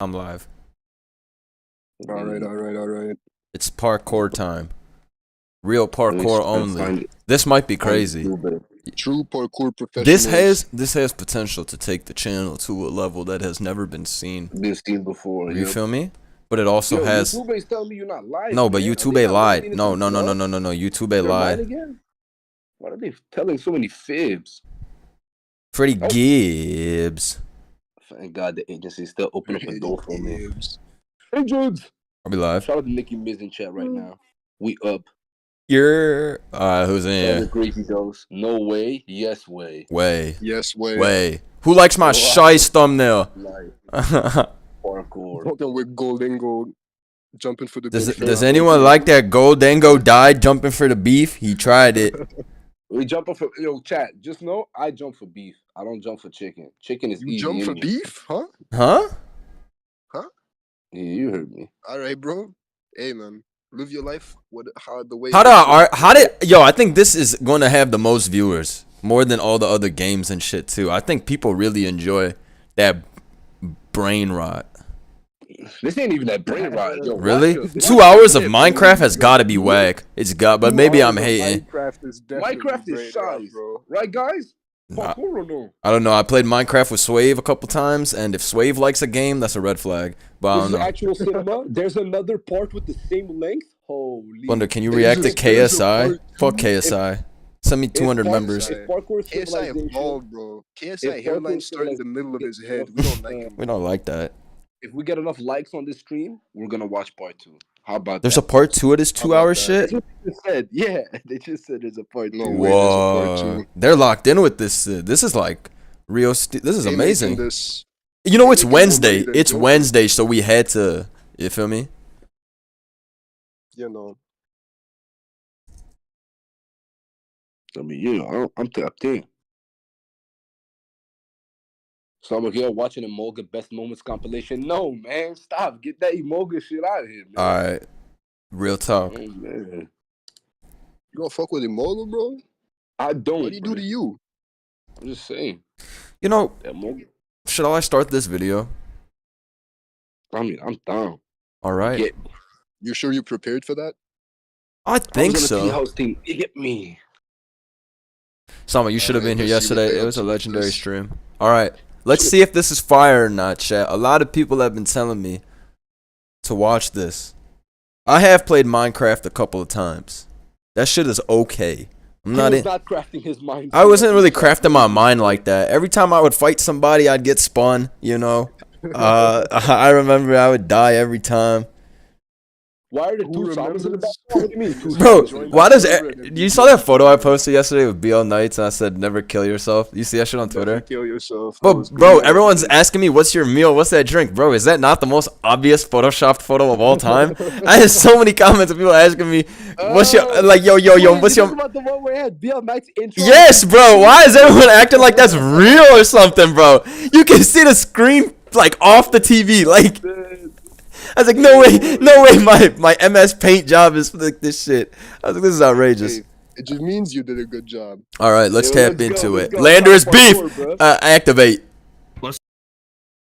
I'm live. All right. It's parkour time. Real parkour only. This might be crazy. True parkour professionals. This has potential to take the channel to a level that has never been seen. Before. You feel me? But it also has. YouTube ain't telling me you're not live. No, but man. YouTube ain't lied. No. YouTube ain't lied. Again? Why are they telling so many fibs? Freddie Gibbs. Thank God the agency still open up a door for me. Hey, Judes. I'll be live. Shout out to Nicki Miz in chat right now. We up. You're. Who's Shout out in? to Crazy Dose. No way. Yes way. Way. Yes, way. Way. Who likes my shice thumbnail? Parkour. Something with gold jumping for the Does anyone like that Goldango died jumping for the beef? He tried it. We jumping for chat. Just know I jump for beef. I don't jump for chicken. Chicken is You easy. jump for anyway. beef, huh? Huh? Yeah, you heard me. All right, bro. Hey, man, live your life. I think this is going to have the most viewers, more than all the other games and shit too. I think people really enjoy that brain rot. This ain't even that brain rot. Yo, Really? 2 hours of Minecraft has got to be whack. It's got, but maybe I'm hating. Minecraft is shy, bro. Right, guys? Nah. Parkour or no? I don't know. I played Minecraft with Swave a couple times, and if Swave likes a game, that's a red flag. But I This don't is know. actual cinema. There's another part with the same length. Holy. Wonder, can you There's react to there's a KSI? part Fuck KSI. Send me 200 members. If Parkour KSI civilization, evolved, bro. KSI If hairline Parkour started in the middle of his head. We don't like him. We don't like that. if we get enough likes on this stream, we're gonna watch part 2. How about There's that? a part 2 of this How 2 about hour that? shit? That's what they just said. Yeah, they just said there's a part 2. No way, there's a part Whoa. 2. They're locked in with this. This is like real. This is They amazing. making this- You know, it's making more money Wednesday. than It's Joker. Wednesday, so we had to. You feel me? You know. I mean, yeah, I'm tapped in. So I'm here watching the Emoga Best Moments compilation. No, man, stop. Get that Emoga shit out of here, man. All right. Real talk. Oh, man. You gonna fuck with Imola, bro? I don't. What do you do to you? I'm just saying. You know, That Emoga. should I start this video? I mean, I'm down. All right. Get, You sure you prepared for that? I think I was on the so. House team. Get me. Sama, you should have been here Let's see what yesterday. they It up was a to with legendary this. stream. All right. Let's see if this is fire or not, chat. A lot of people have been telling me to watch this. I have played Minecraft a couple of times. That shit is okay. I'm not in. Not crafting his mind. I wasn't really crafting my mind like that. Every time I would fight somebody, I'd get spun, you know. I remember I would die every time. Why are there Who two Samas in the back? remembers? What do you mean? Two Bro, Samas? why does you saw that photo I posted yesterday with BL Knights and I said never kill yourself? You see that shit on Never Twitter? kill yourself. That But was bro, good. everyone's asking me what's your meal, what's that drink, bro? Is that not the most obvious photoshopped photo of all time? I had so many comments of people asking me, what's your like, yo, Wait, what's this your? is about the one where I had BL Knight's intro? Yes, bro. Why is everyone acting like that's real or something, bro? You can see the screen like off the TV, like. I was like, no way, my MS Paint job is like this shit. I was like, this is outrageous. Hey, it just means you did a good job. All right, let's Yeah, tap let's into go, it. let's go. Landorus Parkour, beef. bro. Activate. Let's-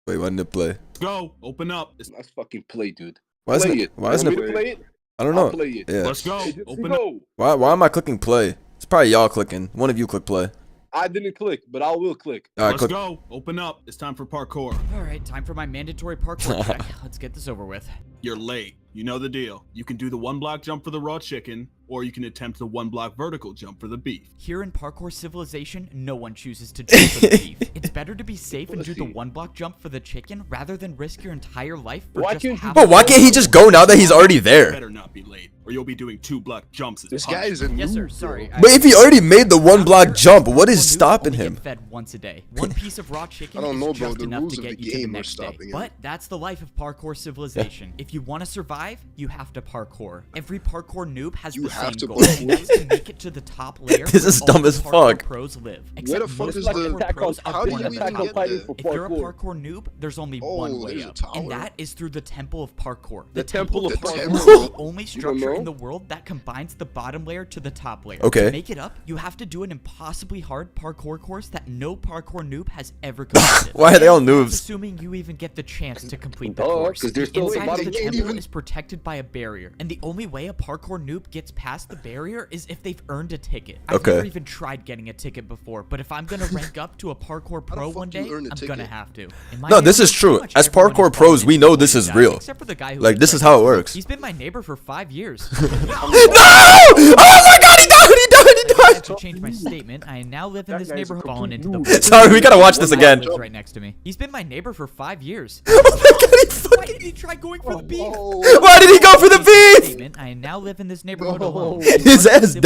Wait, when did it play? Go. Open up. Let's fucking play, dude. Why isn't Play it? it. Why isn't Want it? me to play it? I don't I'll know. play it. Yeah. Let's go. Hey, just Open up. go. Why am I clicking play? It's probably y'all clicking. One of you click play. I didn't click, but I will click. All right, Let's click. go. Open up. It's time for parkour. All right, time for my mandatory parkour check. Let's get this over with. You're late. You know the deal. You can do the 1-block jump for the raw chicken, or you can attempt the 1-block vertical jump for the beef. Here in Parkour Civilization, no one chooses to jump for the beef. It's better to be safe and do the Pussy. 1-block jump for the chicken rather than risk your entire life for Why just can't you- half But why a can't he just go now that he's already You there? better not be late, or you'll be doing 2-block jumps as This guy is a noob. Yes, sir. bro. Sorry. But if he already made the 1-block jump, what is Well, noobs stopping only him? Get fed once a day. One piece of raw chicken I don't is know, bro. just The enough rules to of get the you to the game are next day. stopping him. But that's the life of Parkour Civilization. If you want to survive, you have to parkour. Every parkour noob has You the have have to goal, parkour? and that's to make it to the top layer. This is where dumb all the as parkour fuck. Pros live. Where Except the fuck most is parkour the- pros are how do born you at the even top get layer. there? If you're a Parkour. parkour noob, there's only Oh, one way there's a up, tower. and that is through the Temple of Parkour. The Temple of The Parkour. Temple? is the only structure know? in the world that combines the bottom layer to the top layer. Okay. To make it up, you have to do an impossibly hard parkour course that no parkour noob has ever completed. Why are they all And that's noobs? assuming you even get the chance to complete the Duh, course. 'cause they're still Inside at of the the bottom. temple is protected by a barrier, and the only way a parkour noob gets past the barrier is if they've earned a ticket. I've Okay. never even tried getting a ticket before, but if I'm gonna rank up to a parkour pro fuck one do you day, earn a I'm gonna ticket? have to. In my No, this neighborhood, is true. pretty much As everyone parkour is pros, falling we into know the this way is down, real. Except for the guy who Like, lives this is right how it next to me. works. He's been my neighbor for 5 years. No! Oh my god, he died! He died! He I have died! to change my statement. I now live in That this guy's a neighborhood fallen complete into the noob. Sorry, we gotta watch this One guy again. lives right next to me. He's been my neighbor for 5 years. Oh my god, he Why fucking... did he try going for the beef? Why did he go for the beef? Statement, I now live in this neighborhood No. alone. His In ass civilization,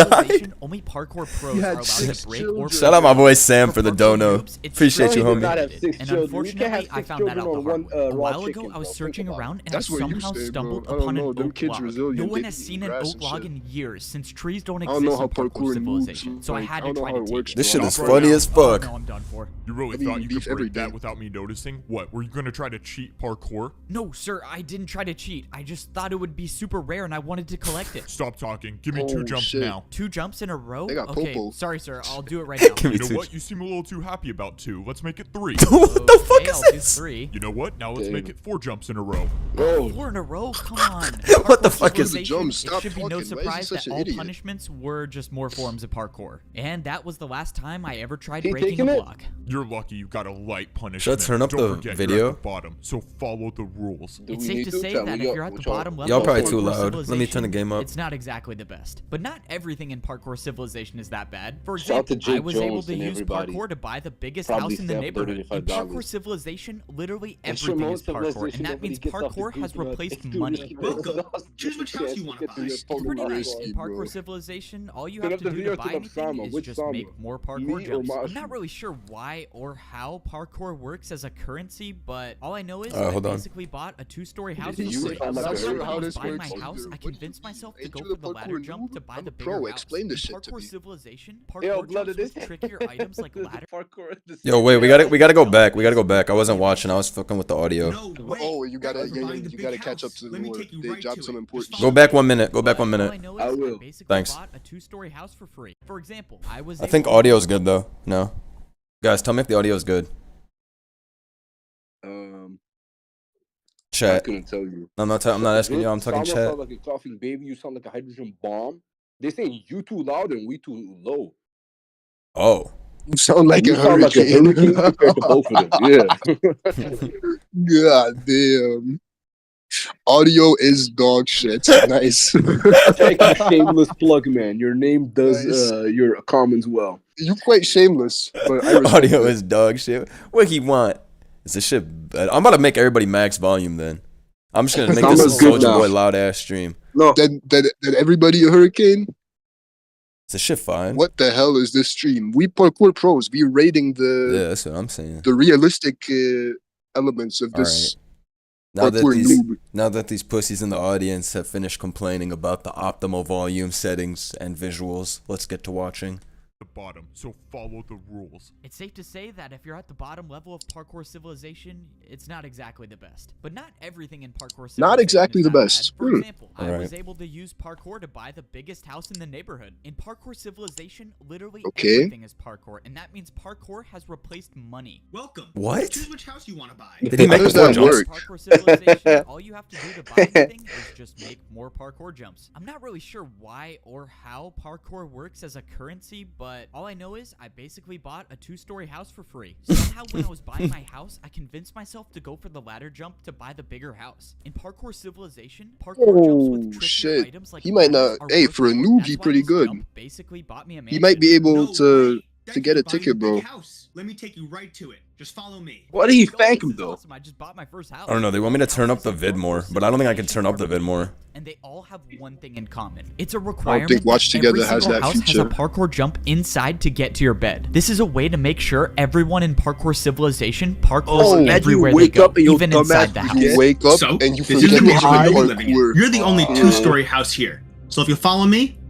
died. Only parkour pros He are had allowed 6 to break or children. Shout out my boy Sam for the parkour dono. noobs, it's Appreciate you, strictly You gotta homie. have 6 And children. You can't have unfortunately, I 6 found that children out the on hard one way. A raw while ago, chicken, I was bro. searching Think about around it. and That's I where you somehow stay, bro. stumbled I don't upon know. an Them oak kids log. resilient. No They one be has eating seen an grass oak and log shit. in years since trees don't I exist don't know in how parkour parkour civilization. moves. So I Like, had I to don't know try how to it take works, it. This shit is Stop funny right as now. Oh, fuck. no, I'm done for. You really I mean, thought you beef could every break that day. without me noticing? What, were you gonna try to cheat parkour? No, sir, I didn't try to cheat. I just thought it would be super rare and I wanted to collect it. Stop talking. Give me 2 Oh, jumps shit. now. 2 jumps in a row? They got Okay, popo. sorry, sir. I'll do it right now. Give me You know two. what? You seem a little too happy about 2. Let's make it 3. What the fuck Okay, is I'll do this? 3. You know what? Now let's make Damn. it 4 jumps in a row. Bro, 4 in a row? Come on. What the Parkour fuck is- civilization, Jump, it stop should be no talking. Why is he surprise such that an all idiot? punishments were just more forms of parkour. And that was the last time I ever tried He breaking taking a it? block. You're lucky you got a light punishment. Should I turn up Don't the forget, video? You're at the bottom, so follow the rules. do It's we safe need to say Tell that me if you're at the which one? bottom level Y'all of probably too parkour loud. Let me turn the game up. It's not exactly the best. But not everything in parkour civilization is that bad. For Shout out to example, I Jake was able Jones to and use everybody. parkour to buy the biggest Probably house in the sell neighborhood. In $35. parkour civilization, literally Extra everything is most parkour. civilization, And that nobody means gets off the parkour has group, replaced extra money. Welcome. Choose which house you want to buy. It's pretty nice. risky, In bro. parkour civilization, all you Put have up to the do video to to buy the anything Sama. is Which just Sama? make more Me parkour or jumps. I'm Mashi? not really sure why or how parkour works as a currency, but all I know is Alright, I hold on. basically bought a 2-story house You for free. sound like So a when nerd. I How was this buying works, my house, dude. I What do convinced you- myself to ain't go you for the the ladder parkour jump noob? to buy I'm the a bigger pro. house. Explain this In shit to parkour me. civilization, Yo, parkour blood jumps of this. with trickier items like ladder. Parkour at the Yo, same wait, time. we gotta go back. We gotta go back. I wasn't watching. I was fucking with the audio. No way. Oh, you gotta, We're yeah, buying the you big gotta catch up house. to the Let me lore. take you They right dropped to some it. important Just Go shit. back 1 minute. Go back 1 All I minute. know I is will. basically Thanks. bought a 2-story house for free. For example, I was I think able to audio's good though. No, guys, tell me if the audio's good. I Chat. couldn't tell you. I'm not asking you. I'm talking Sama chat. sound like a coughing baby. You sound like a hydrogen bomb. They saying you too loud and we too low. Oh. You sound like You a sound like a hurricane. hurricane compared to both of them. Yeah. God damn. Audio is dog shit. Nice. Thank you, shameless plug man. Your name does Nice. your comments well. You quite shameless, but I respect Audio it. is dog shit. What he want? Is this shit bad? I'm about to make everybody max volume then. I'm just gonna make this a Sama's good Soulja now. Boy loud ass stream. No, Then everybody a hurricane? Is this shit fine? What the hell is this stream? We parkour pros. We rating Yeah, that's what I'm saying. the realistic elements of All this Now that parkour these noob. now that these pussies in the audience have finished complaining about the optimal volume settings and visuals, let's get to watching. The bottom, so follow the rules. It's safe to say that if you're at the bottom level of parkour civilization, it's not exactly the best. But not everything in parkour civilization Not exactly is the that best. bad. For example, I Alright. was able to use parkour to buy the biggest house in the neighborhood. In parkour civilization, literally Okay. everything is parkour, and that means parkour has replaced money. Welcome. What? Choose which house you want to buy. Did he How make does the four that jumps? work? Parkour civilization, all you have to do to buy anything is just make more parkour jumps. I'm not really sure why or how parkour works as a currency, but all I know is I basically bought a 2-story house for free. Somehow when I was buying my house, I convinced myself to go for the ladder jump to buy the bigger house. In parkour civilization, parkour jumps with Oh, trickier shit. items like He might ladders not- are hey, worth for a more. noob, That's he why pretty this good. jump basically bought me a He might mansion. be able No to way. Thank get you a for buying ticket, the bro. big house. Let me take you right to it. Just follow me. why did he Oh, thank this him is though? awesome. I just bought my first house. I don't know. They want me to turn up the vid more, but I don't think I can turn up the vid more. And they all have one thing in common. It's a requirement think Watch that Together every has single that house feature. has a parkour jump inside to get to your bed. This is a way to make sure everyone in parkour civilization parkours Oh, imagine everywhere you they wake go, up and your even dumbass inside the house. you wake up So, and you this is forget the that neighborhood you you're living in. parkour. You're the only Oh. 2-story house here. So if you follow me,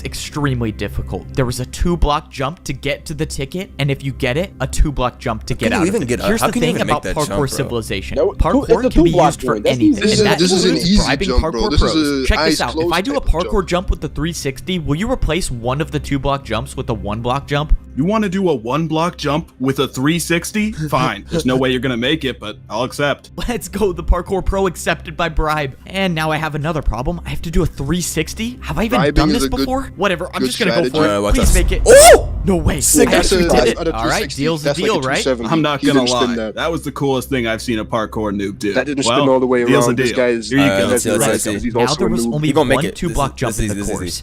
was extremely difficult. There was a 2-block jump to get to the ticket, and if you get it, a 2-block jump to get out of it. Here's the thing about Parkour Civilization. Parkour can be used for anything. This is an easy bribing jump, bro. Parkour This is pros. a Check this eyes out. If closed I do a type of parkour jump. jump with the 360, will you replace one of the 2-block jumps with a 1-block jump? You want to do a 1-block jump with a 360? Fine. There's no way you're gonna make it, but I'll accept. Let's go, the Parkour Pro accepted by bribe. And now I have another problem. I have to do a 360? Have I even Bribing done is this a good- before? Whatever, I'm good just gonna go strategy. for it. Watch Please out. make it. Oh! No way. Sick. I actually did it. At a All right, 360, deal's the that's like deal, a right? 270. I'm not He gonna didn't spin lie. that. That was the coolest thing I've seen a parkour noob do. That didn't well, spin all the way deal's around. a This deal. guy is Here you Alright, go. let's see, let's see. He's Now also there a was noob. only You gonna make one it. 2-block This jump is in easy, the this is course. easy.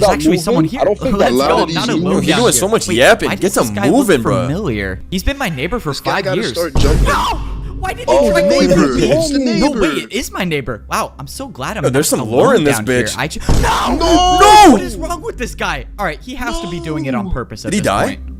without actually someone moving? here. I don't think Let's that's go. a lot I'm of not a these noob noobs. You're down doing here. so much Wait, yapping. why Get does this some guy look moving, bro. familiar? He's been my neighbor for This guy 5 gotta years. start jumping. Why did Oh, you try the going neighbor. with me? It's the No, neighbor. wait, it is my neighbor. Wow, I'm so glad I'm There's not some lore alone in this down here. bitch. No! No! What is wrong with this guy? All right, he has to be doing it on purpose at Did he this die? point.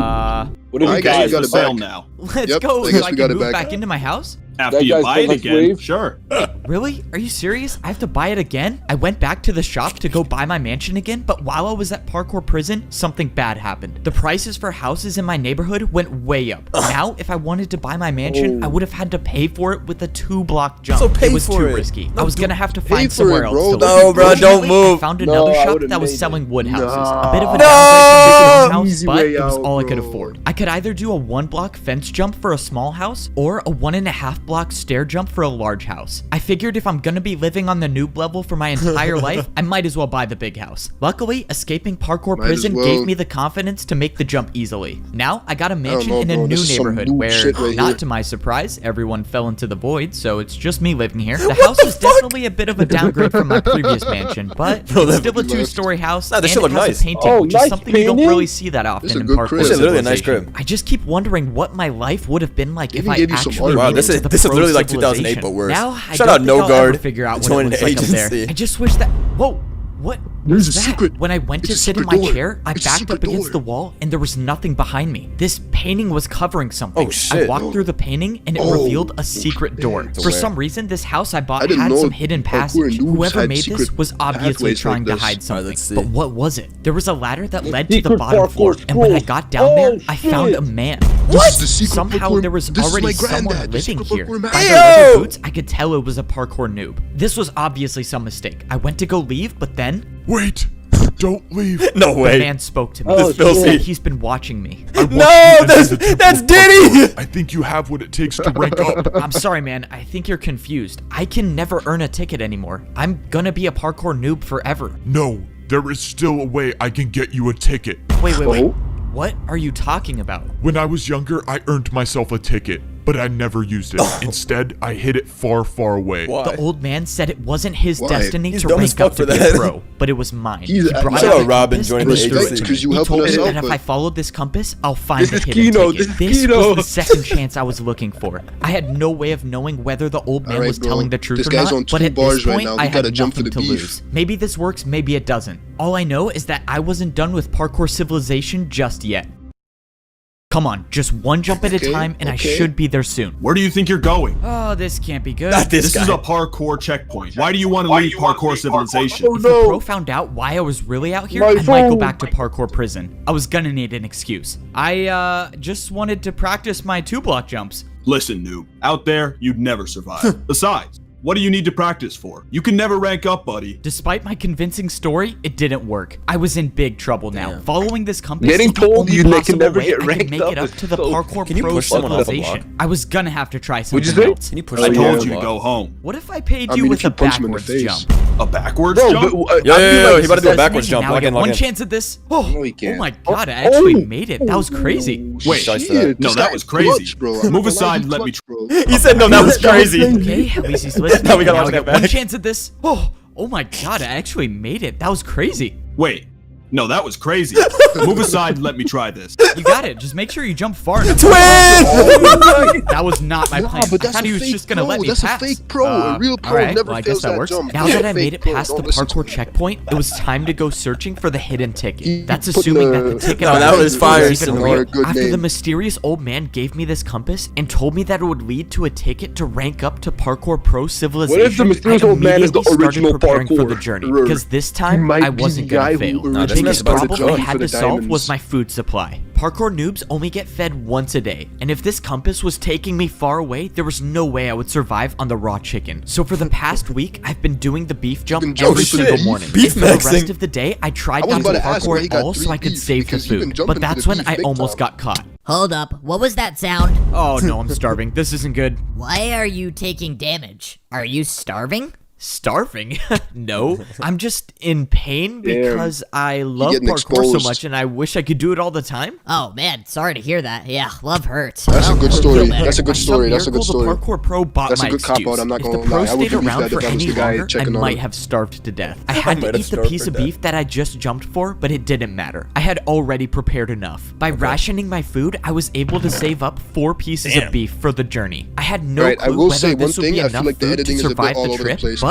What if I you guess guys we got for it sale back. now. Let's Yep, go I so guess I we can got it move back. back into my house. After That you guy's buy it got us again, wave. sure. Really? Are you serious? I have to buy it again? I went back to the shop to go buy my mansion again, but while I was at Parkour Prison, something bad happened. The prices for houses in my neighborhood went way up. Now, if I wanted to buy my mansion, I would have had to pay for it with a 2-block jump. So pay it was for too it. risky. No, I was gonna have to find for somewhere it, else bro. to live. No, bro, don't Fortunately, move. I found No, another I shop would've that was made selling it. wood houses. Nah. A bit of a No. downside from Easy bigger house, but way it was out, all I could bro. afford. I could either do a 1-block fence jump for a small house or a 1.5-block stair jump for a large house. I figured if I'm gonna be living on the noob level for my entire life, I might as well buy the big house. Luckily, escaping Parkour Might as Prison well. gave me the confidence to make the jump easily. Now, I got a mansion know, in a bro. new This is some neighborhood noob where, shit right not here. to my surprise, everyone fell into the void, so it's just me living here. The house is definitely a bit of a downgrade from my previous mansion, but Bro, it's that- still a 2-story house, Nah, and this it shit has look a nice. painting, Oh, which is nice something you don't painting. really see that often This is a in good Parkour crib. This is literally a nice Civilization. crib. I just keep wondering what my life would have been like if Even I gave you some actually art. Wow, made this it is to the this is pro literally like 2008, civilization. but worse. Now, I Shout don't out think No I'll Guard ever figure out what it joining looks the like up there. agency. I just wish that. Whoa. What? There's was a that? secret. When I went to It's a sit in secret my door. chair, I It's a backed secret up against door. the wall and there was nothing behind me. This painting was covering something. Oh, I shit. walked through the painting and it Oh, revealed a secret door. man. For Where? some reason, this house I bought I didn't had know some hidden Parkour passage. noobs Whoever had made this secret was obviously pathways trying like to this. hide Alright, something. let's see. But what was it? There was a ladder that led to the secret bottom floor, parkour and when I scroll. got down there, Oh, I found shit. a man. This is the secret Somehow parkour- there was this is already my someone granddad, the living secret here. parkour By man. the leather Ew! boots, I could tell it was a parkour noob. This was obviously some mistake. I went to go leave, but then Wait! Don't leave. No the way. man spoke to me. This He filthy. said he's been watching me. I want No, you to that's- enter the temple that's of Diddy! Parkour. I think you have what it takes to rank up. I'm sorry, man. I think you're confused. I can never earn a ticket anymore. I'm gonna be a parkour noob forever. No, there is still a way I can get you a ticket. Wait. Oh. What are you talking about? When I was younger, I earned myself a ticket, but I never used it. Instead, I hid it far, far away. Why? The old man said it wasn't his Why? destiny He's to dumb as rank up fuck to for be that. a pro, but it was mine. He's- He brought Shout out out the Robin compass joining and the threw it agency. to me. 'Cause you He helping told us me out, that if but- I followed this compass, I'll find the This is hidden Kino, ticket. this is This Kino. was the second chance I was looking for. I had no way of knowing whether the old man Alright, was bro. telling the truth This or guy's not, on but 2 at bars this right point, now. We I had gotta jump for nothing to the beef. lose. Maybe this works, maybe it doesn't. All I know is that I wasn't done with Parkour Civilization just yet. Come on, just one jump at a Okay, time, and I okay. should be there soon. Where do you think you're going? Oh, this can't be good. Not this This guy. is a parkour checkpoint. Why do you want to leave parkour civilization? Oh If the no! pro found out why I was really out here, My I might go phone. back to parkour prison. I was gonna need an excuse. I just wanted to practice my 2-block jumps. Listen, noob. Out there, you'd never survive. Besides, what do you need to practice for? You can never rank up, buddy. Despite my convincing story, it didn't work. I was in big trouble now. Damn. Following this compass Getting is the told only you they can possible never way get I could ranked make up it up is to the so parkour Can you pro push someone off a civilization. block? I was gonna have to try What'd you something say? else. Can you push I someone told off a you to block? go home. What if I paid I you mean, with if a you punch him in the backwards face. jump? A backwards No, jump? but Yo, he about to do a Destination. backwards jump. Now I Log get in, log one in. chance at this. Oh, No, he oh can't. my god, I actually Oh. made it. That was crazy. Wait, Shots to that. Shit, No, this that guy was crazy. clutch, bro. I'm not Move gonna lie, aside he and let me clutch, bro. He said no, that was crazy. Okay, at least he's listening. Now we gotta watch I that get one back. chance at this. Oh my god, I actually made it. That was crazy. Wait. No, that was crazy. Move aside and let me try this. You got it. Just make sure you jump far enough. Twin! That was not my Nah, plan. but I that's thought a he was fake just gonna pro. let me That's pass. a fake pro. A real pro alright, never well, I fails guess that that works. jump. Now Yeah, that I fake made it pro. past the Don't listen to parkour me. checkpoint, it was time to go searching for the hidden ticket. He That's put assuming that the- the ticket No, I that got was fire, even Simone. real. Good After the name. mysterious old man gave me this compass and told me that it would lead to a ticket to rank up to Parkour Pro Civilization, What if the mysterious I old man is the immediately original started preparing for the parkour? journey Rrr. because this He time might I be wasn't the gonna guy fail. who Nah, The this biggest is about the problem I jump had for to the solve was diamonds. my food supply. Parkour noobs only get fed once a day, and if this compass was taking me far away, there was no way I would survive on the raw chicken. So for the past week, I've been doing the beef jump been jumping every for single beef? morning. Beef And for the maxing? rest of the day, I tried I was not to about to ask why parkour he at got all so 3 I could beef, save the because he been food. jumping But for that's the when beef I big almost time. got caught. Hold up, what was that sound? Oh no, I'm starving. This isn't good. Why are you taking damage? Are you starving? Starving? No, I'm just in pain because I love getting parkour so exposed. much and I wish I could do it all the time. Oh man, sorry to hear that. Yeah, love hurts. That's a Well, good feel story. better. That's a good By some story. That's a good miracle, story. The parkour pro bought That's a my good cop-out, excuse. I'm not If gonna the pro lie. I would stayed believe around that for if that was any the guy longer, I checking on might him. have starved to death. I had might to have eat the starved piece for of death. beef that I just jumped for, but it didn't matter. I had already prepared enough. By rationing my food, I was able to save up 4 pieces Damn. of beef for the journey. I had no Right, I clue will whether say one this would thing, be I feel enough like the food editing to is a bit survive all the over the trip, place, but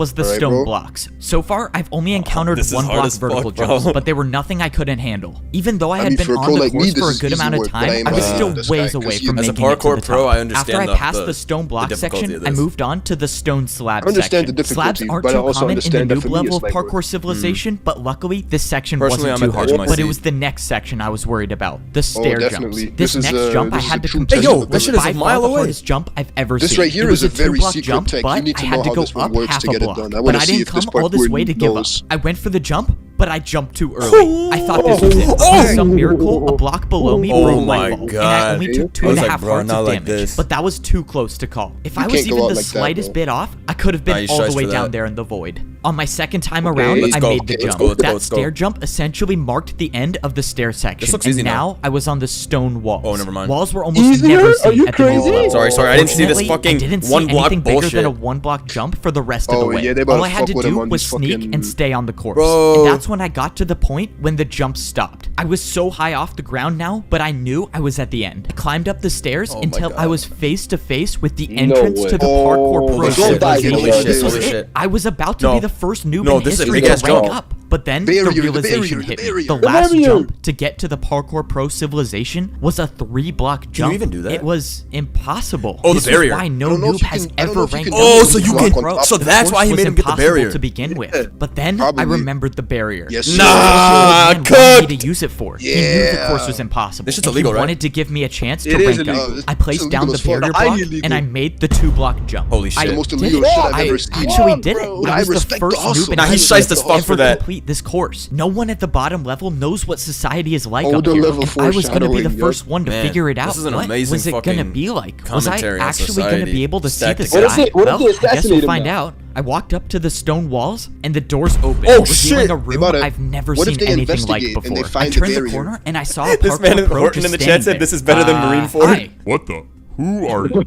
was the Alright, stone bro. blocks. So far, I've only encountered this is one hard block as fuck, vertical bro. jumps, but they were nothing I couldn't handle. Even though I I had mean, been for a on pro the like me, course this for a is good easy amount of work, but time, I'm, I was still this ways guy, 'cause away you- from As a making it to parkour the pro, top. I understand After I the- passed the- the stone block difficulty section, of I this. moved on to the stone slab I understand section. the Slabs difficulty, aren't but I too also common in the understand that noob for me level it's of light work. parkour civilization, but luckily this section Personally, wasn't I'm too at the edge of hard. my But it seat. was the next section I was worried about. The stair definitely. jumps. This This is, next jump I this is had a to true complete. test of that shit is a by far mile the away. hardest jump I've ever This seen. right here It was is a very two-block secret jump, tech. You but need to I know had to how go this one up works half to a get it block. done. I But wanna I see didn't if this come all this parkour way to give up. knows. I went for the jump, but I jumped too early. I thought this was it. For some miracle, a block below me broke my fall, and I only took 2.5 hearts of damage. But that was too close to call. If I was even the slightest bit off, I could have been all the way down there in the void. On my second time around, I made the jump. That stair jump essentially marked the end of the stair section. And now I was on the stone walls. Oh, never mind. Walls were almost never seen at the crazy? Sorry, I didn't see this fucking one block anything bigger bullshit. than a 1 block jump for the rest of the way. Yeah, they All I about had to to fuck with him do on was this sneak fucking- and stay on the course. Bro. And that's when I got to the point when the jump stopped. I was so high off the ground now, but I knew I was at the end. I climbed up the stairs until I was face to face with the entrance to the parkour pro Holy shit, civilization. holy shit, This was holy it. shit. I was about to be the first noob in this is a history big to ass rank jump. up. But then Barrier, the the realization barrier, hit the me. barrier. The The last barrier. jump to get to the parkour pro civilization was a 3-block jump. even do that? It was impossible. Oh, the This was barrier. why no I don't know noob if you has can- I don't ever know if you ranked can up. do Oh, this so you block can. on top So of the that's why he was made him get the impossible barrier. to begin with. Yeah, But then probably. I remembered the barrier. Yes, This sir. is what Nah, the man wanted me cooked. to use it for. He knew the course was impossible. This shit's and illegal, he right? wanted to give me a chance to It is rank illegal. up. I placed down the It's illegal barrier as fuck. block Highly illegal. and I made the 2-block jump. Holy I shit. The most did illegal it. shit I've I ever seen. actually did it. Bro, I I was the respect the first hustle. noob in Nah, he history shiced as fuck ever for to that. complete this course. No one at the bottom level knows what society is like up Older here. level And I was gonna be the foreshadowing, first one to Man, figure it out. this is an What amazing was it gonna fucking be like? Was I commentary on actually gonna society. be able to see the Static sky? What if they Well, I guess assassinate we'll him find now? out. I walked up to the stone walls and the doors opened, Oh, revealing shit. a room They I've never what if seen they anything like investigate and they before. I find the turned the barrier? corner and I saw a This man parkour pro Horton just in the chat standing said there. this is better than Marine Ford. Hi. What the? Who are you?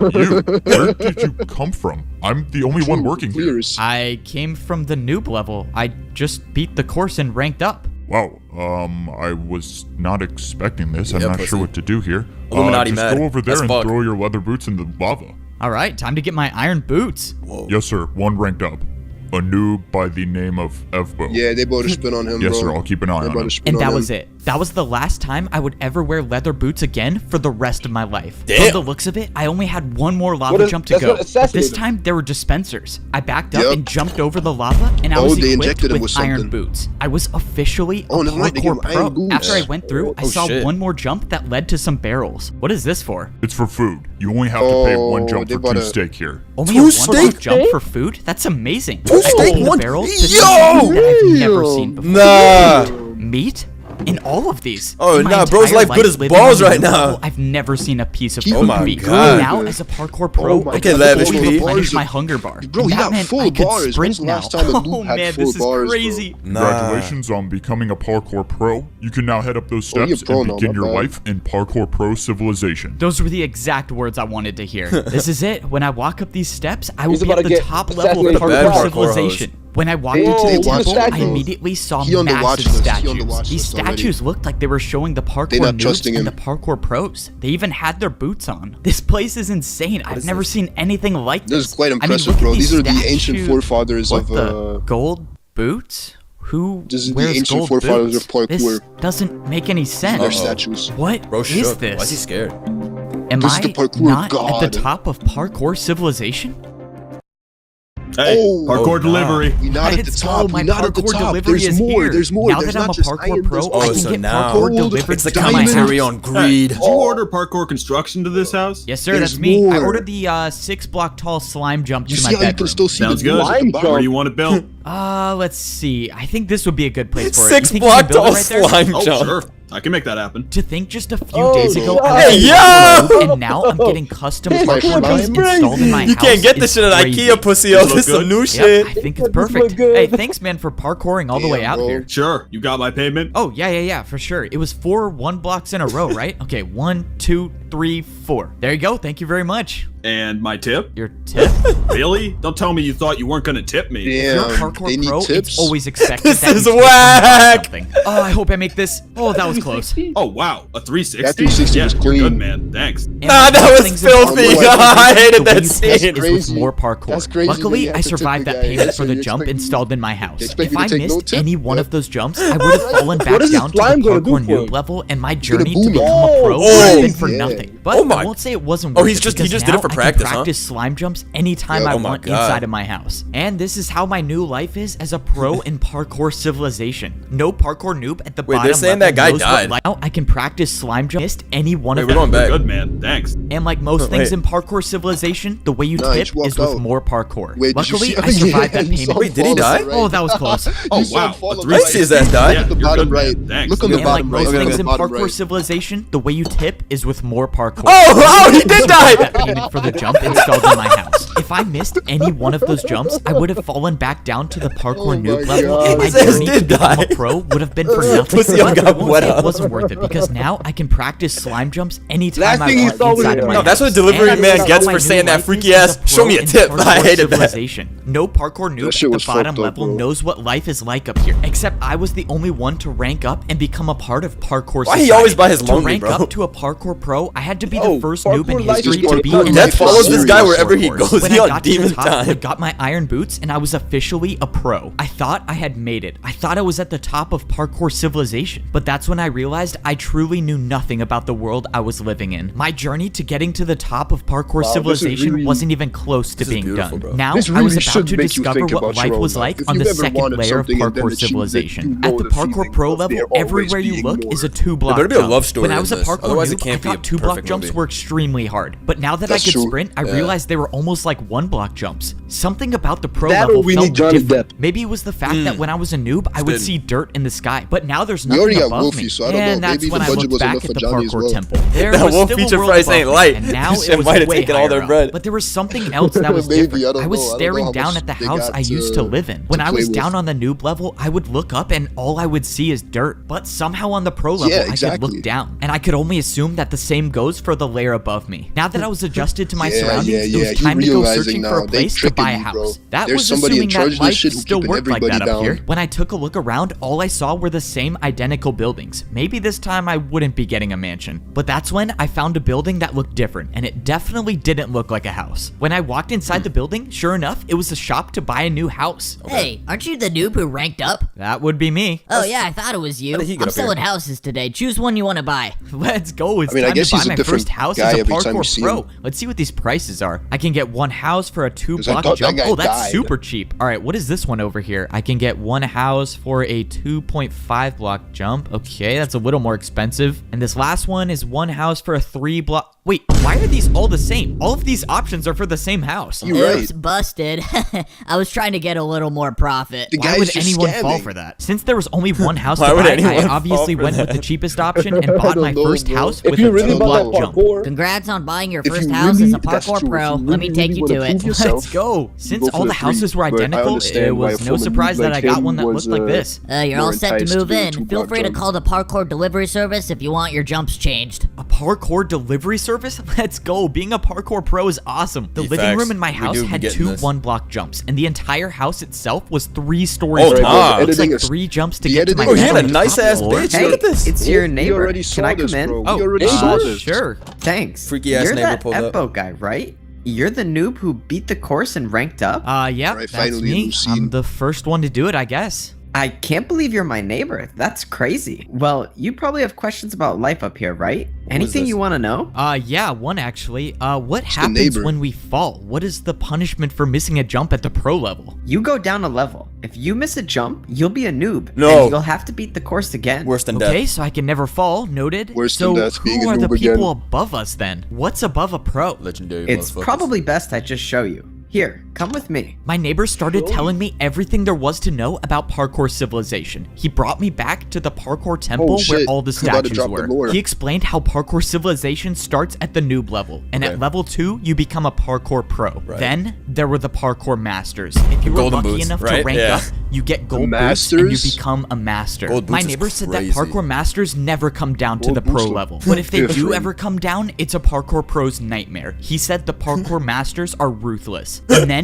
Where did you come from? I'm the only one working here. Clears. I came from the noob level. I just beat the course and ranked up. Wow, I was not expecting this. I'm Yeah, not pussy. sure what to do here. Illuminati just mad. go over there That's and fuck. throw your leather boots in the lava. All right, time to get my iron boots. Yes, sir. One ranked up. A noob by the name of Evbo. Yeah, they both spin on him, Yes, bro. sir. I'll keep an eye They on both him. spin And on that him. was it. That was the last time I would ever wear leather boots again for the rest of my life. Damn. From the looks of it, I only had one more lava What is- jump to that's go. what But assassinated this him. time, there were dispensers. I backed up Yep. and jumped over the lava, and I was they equipped injected him with with iron something. boots. I was officially Oh, a never mind, they gave parkour him iron pro. boots. After I went through, I Oh, saw shit. one more jump that led to some barrels. What is this for? It's for food. You only have to pay one Oh, jump they for bought 2 a- steak here. Only Two a 1 steak? block jump for food? That's amazing. Two I steak, opened one- the barrel to Yo! see something that I've never seen before. Nah. Meat? In all of these. Oh, In my nah, bro's entire life good as living balls on the right new now. level, I've never seen a piece of Oh food my meat. God. Now, as a parkour pro, my I Okay, can lavish fully P. replenish Bars my of- hunger bar. Bro, And you that got meant full I could bars. When's sprint the now. last time a noob Oh had man, full this is bars, bro? crazy. Congratulations on becoming a parkour pro. You can now head up those Oh, you're steps pro and now, begin my your bad. life in parkour pro civilization. Those were the exact words I wanted to hear. This is it. When I walk up these steps, I will He's be about at to the get top level of assassinated by the parkour parkour civilization. When I walked Hey, into the hey, watch temple, that, I bro. immediately saw He on the watch massive list. He on the statues. watch These list already. statues looked like they were showing the parkour They not noobs trusting and him. the parkour pros. They even had their boots on. This place is insane. I've never seen anything like This this. is quite I mean, impressive, look at bro. these These are the ancient statues. forefathers What of the gold boots? Who This is the wears ancient gold forefathers boots? of parkour. This doesn't make any sense. their statues. What Bro, is shook. this? Why is he scared? Am This is I the parkour not at the god. top of parkour civilization? Hey, Oh, parkour oh, delivery. We not at the Let's top. go, my We not at the parkour top. delivery There's is more. here. There's more. Now There's that I'm not a just parkour iron, pro, there's I Oh, can so get now parkour gold, delivered it's to my diamonds. house. Commentary on greed. Did you order parkour construction to this house? Yes, sir. There's That's me. I more. ordered the 6-block tall slime jump You to see my how you bedroom. can still see Sounds the good. dudes at the Slime bottom? Where do you want it built? Let's see. I think this would be a good place for it. 6 You think you can block build it tall right there? slime Oh, jump. sure. I can make that happen. To think just a few days ago, I Hey, was yo! a and now I'm getting custom parkour slime. jumps installed in my You house. can't get this It's shit at crazy. IKEA, pussy. Does Oh, it look this is some good? new Yep, shit. I think it's This perfect. look good. Hey, thanks, man, for parkouring all the way Damn, out bro. here. Sure. You got my payment? Oh, yeah, for sure. It was 4 1 blocks in a row, right? Okay, 1, 2, 3, 4. There you go. Thank you very much. And my tip? Your tip? Really? Don't tell me you thought you weren't going to tip me. If you're a Damn, parkour they need pro, tips. it's always expected This that is you tip when you buy whack. something. Oh, I hope I make this. Oh, that was close. Oh, wow. A 360? That 360 yeah, was you're clean. good, man. Thanks. And Nah, like that most was things in filthy. parkour, I hated the way that you test scene. is with Crazy. more parkour. That's crazy that Luckily, you have I to tip survived the that guy. payment That's for what the you jump expect me- installed in my house. expect If me to I take no missed tip? any one Yep. of those jumps, I would have fallen back is this down to the slime gonna do parkour for noob him? level, and my gonna journey to boom become it. a pro Oh, would have been for yeah. nothing. But Oh my- I won't say it wasn't Oh, worth he it just because did it now for practice, I can practice slime jumps anytime I want inside of my house. And this is how my new life is as a pro in Parkour Civilization. No parkour noob at the bottom. Wait, they're saying that guy died. Now I can practice slime jumps. Missed any one of them. We're going back. Good, man. Thanks. And like most things in Parkour Civilization, the way you tip is with more parkour. Wait, luckily, I survived that payment. Wait, did he die? Oh, that was close. Oh, wow. I see his ass die. Look at the bottom right. Thanks. Look on the And like bottom most right. things in Parkour Civilization, the way you tip is with more parkour. Oh, he did die. That payment for the jump installed in my house. If I missed any one of those jumps, I would have fallen back down to the parkour noob level, and my His ass journey to did become die. a pro would have been for nothing. Pussy But I got won't wet say up. it wasn't worth it because now I can practice slime jumps anytime Last I thing he want saw was inside of my No, house. that's what a delivery And man that's gets how for my saying new that life freaky is as ass, a "Show pro me a in tip." Parkour I hated that. Civilization. No parkour noob shit at the was bottom fucked up, level bro. knows what life is like up here. Except I was the only one to rank up and become a part of parkour Why society. he always by his To lonely, rank bro? up to a parkour pro, I had to be Oh, the first noob in parkour life history is to be no, in Death the follows this guy parkour wherever he course. goes. When He I on got to the Demon top, I Time. got my iron boots and I was officially a pro. I thought I had made it. I thought I was at the top of Parkour Civilization. But that's when I realized I truly knew nothing about the world I was living in. My journey to getting to the top of Parkour Wow, this is Civilization really- wasn't even close to This is being beautiful, done. bro. Now This I was really about should to make you discover think what about life your own was life. like If on you've the ever second wanted layer of something and then Parkour achieved it, Civilization. you know At the the Parkour feeling Pro of level, there always everywhere you being look more. is a 2-block There better be a jump. love story When I in was a this. parkour Otherwise it noob, can't I be a thought 2-block perfect jumps movie. were extremely hard. But now that I That's could true. sprint, I Yeah. realized they were almost like 1-block jumps. Something about the pro That or level we felt need Johnny different. Depp. Maybe it was the fact that when I was a noob, I would Spin. see dirt in the sky. But now there's We nothing already got above Wolfie, me. so I don't know. And that's Maybe when the I budget looked was back enough at for the Johnny as parkour well. temple. There That was one still a feature world price above ain't me, light. and now He it said, was "Might have way taken all their higher up." bread. But there was something else that was Maybe, different. I don't I was know. I don't know staring how down much at the they house got I used to live in. When to I was play down with. on the noob level, I would look up and all I would see is dirt. But somehow on the pro level, Yeah, I could exactly. look down, and I could only assume that the same goes for the layer above me. Now that I was adjusted to my surroundings, it was You time to go realizing searching now, for a they place to tricking buy a you, bro. house. That There's was somebody in assuming charge that of this life shit who still keeping worked like that everybody up here. down. When I took a look around, all I saw were the same identical buildings. Maybe this time I wouldn't be getting a mansion. But that's when I found a building that looked different, and it definitely didn't look like a house. When I walked inside the building, sure enough, it was a shop to buy a new house. Hey, aren't you the noob who ranked up? That would be me. Oh yeah, I thought it was you. How did he get I'm up here? selling houses today. Choose one you want to buy. Let's go. It's I mean, I time guess to buy he's a my different first house guy as a every time you parkour see pro. him. Let's see what these prices are. I can get one house for a 2-block thought that jump. guy Oh, that's died. super cheap. All right, what is this one over here? I can get one house for a 2.5 block jump. Okay, that's a little more expensive. And this last one is one house for a 3-block. Wait, why are these all the same? All of these options are for the same house. You're Oops, right. busted. I was trying to get a little more profit. The Why guy's would just anyone fall scamming. for that? Since there was only one house Why to would buy, anyone I fall obviously for went with that? the cheapest option and bought my don't know, first bro. house If with you a really want 2-block that jump. parkour, Congrats on buying your If first you house really- as a that's parkour true. pro. If you Let me really, take really you to wanna prove it. yourself, Let's go. Since go for all the the houses three, were but I identical, understand it why was a no former surprise noob that I like got him one that was, looked like this. You're more all set to enticed move to do the in. Feel 2-block free to jump. call the parkour delivery service if you want your jumps changed. A parkour delivery service? Let's go. Being a parkour pro is awesome. The living Facts. room in my We house do be had getting 2 this. 1-block jumps, and the entire house itself was 3 stories Oh, tall. nah. It's like Editing is- 3 jumps to the get to my editing Oh, he is had a top nice ass floor. bitch. Hey, Look at this. it's your We neighbor. already Can saw I this, come in? bro. Oh, We already saw this. sure. Thanks. Freaky ass You're neighbor that pulled up. Epo guy, right? You're the noob who beat the course and ranked up? Yeah, Alright, that's finally a me. new scene. I'm the first one to do it, I guess. I can't believe you're my neighbor. That's crazy. Well, you probably have questions about life up here, right? Anything this? you want to know? Yeah, one actually. What the happens neighbor. when we fall? What is the punishment for missing a jump at the pro level? You go down a level. If you miss a jump, you'll be a noob. No. And you'll have to beat the course again. Worse than Okay, death. so I can never fall. Noted. Worse so than death, being who a are the noob people again. above us then? What's above a pro? Legendary. It's motherfuckers. probably best I just show you. Here, come with me. My neighbor started telling me everything there was to know about Parkour Civilization. He brought me back to the Parkour Temple where shit. all the I'm about to statues drop the were. lore. He explained how Parkour Civilization starts at the noob level, and Okay. at level 2, you become a Parkour Pro. Right. Then, there were the Parkour Masters. If you were golden lucky boots, enough to right? rank Yeah. up, you get gold boots and you Masters? become a master. Gold My boots is neighbor said that crazy. Parkour Masters never come down to Gold the pro boots look level, but if they do different. ever come down, it's a Parkour Pro's nightmare. He said the Parkour Masters are ruthless. And then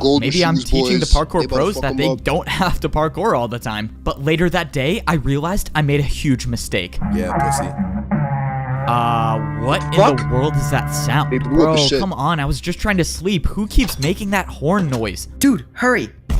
gold maybe I'm shoes, teaching the boys. They parkour about to pros fuck that 'em they up. don't have to parkour all the time. But later that day, I realized I made a huge mistake. Yeah, pussy. What in Fuck. the world is that sound? They blew up Bro, his shit. come on, I was just trying to sleep. Who keeps making that horn noise? Dude, hurry.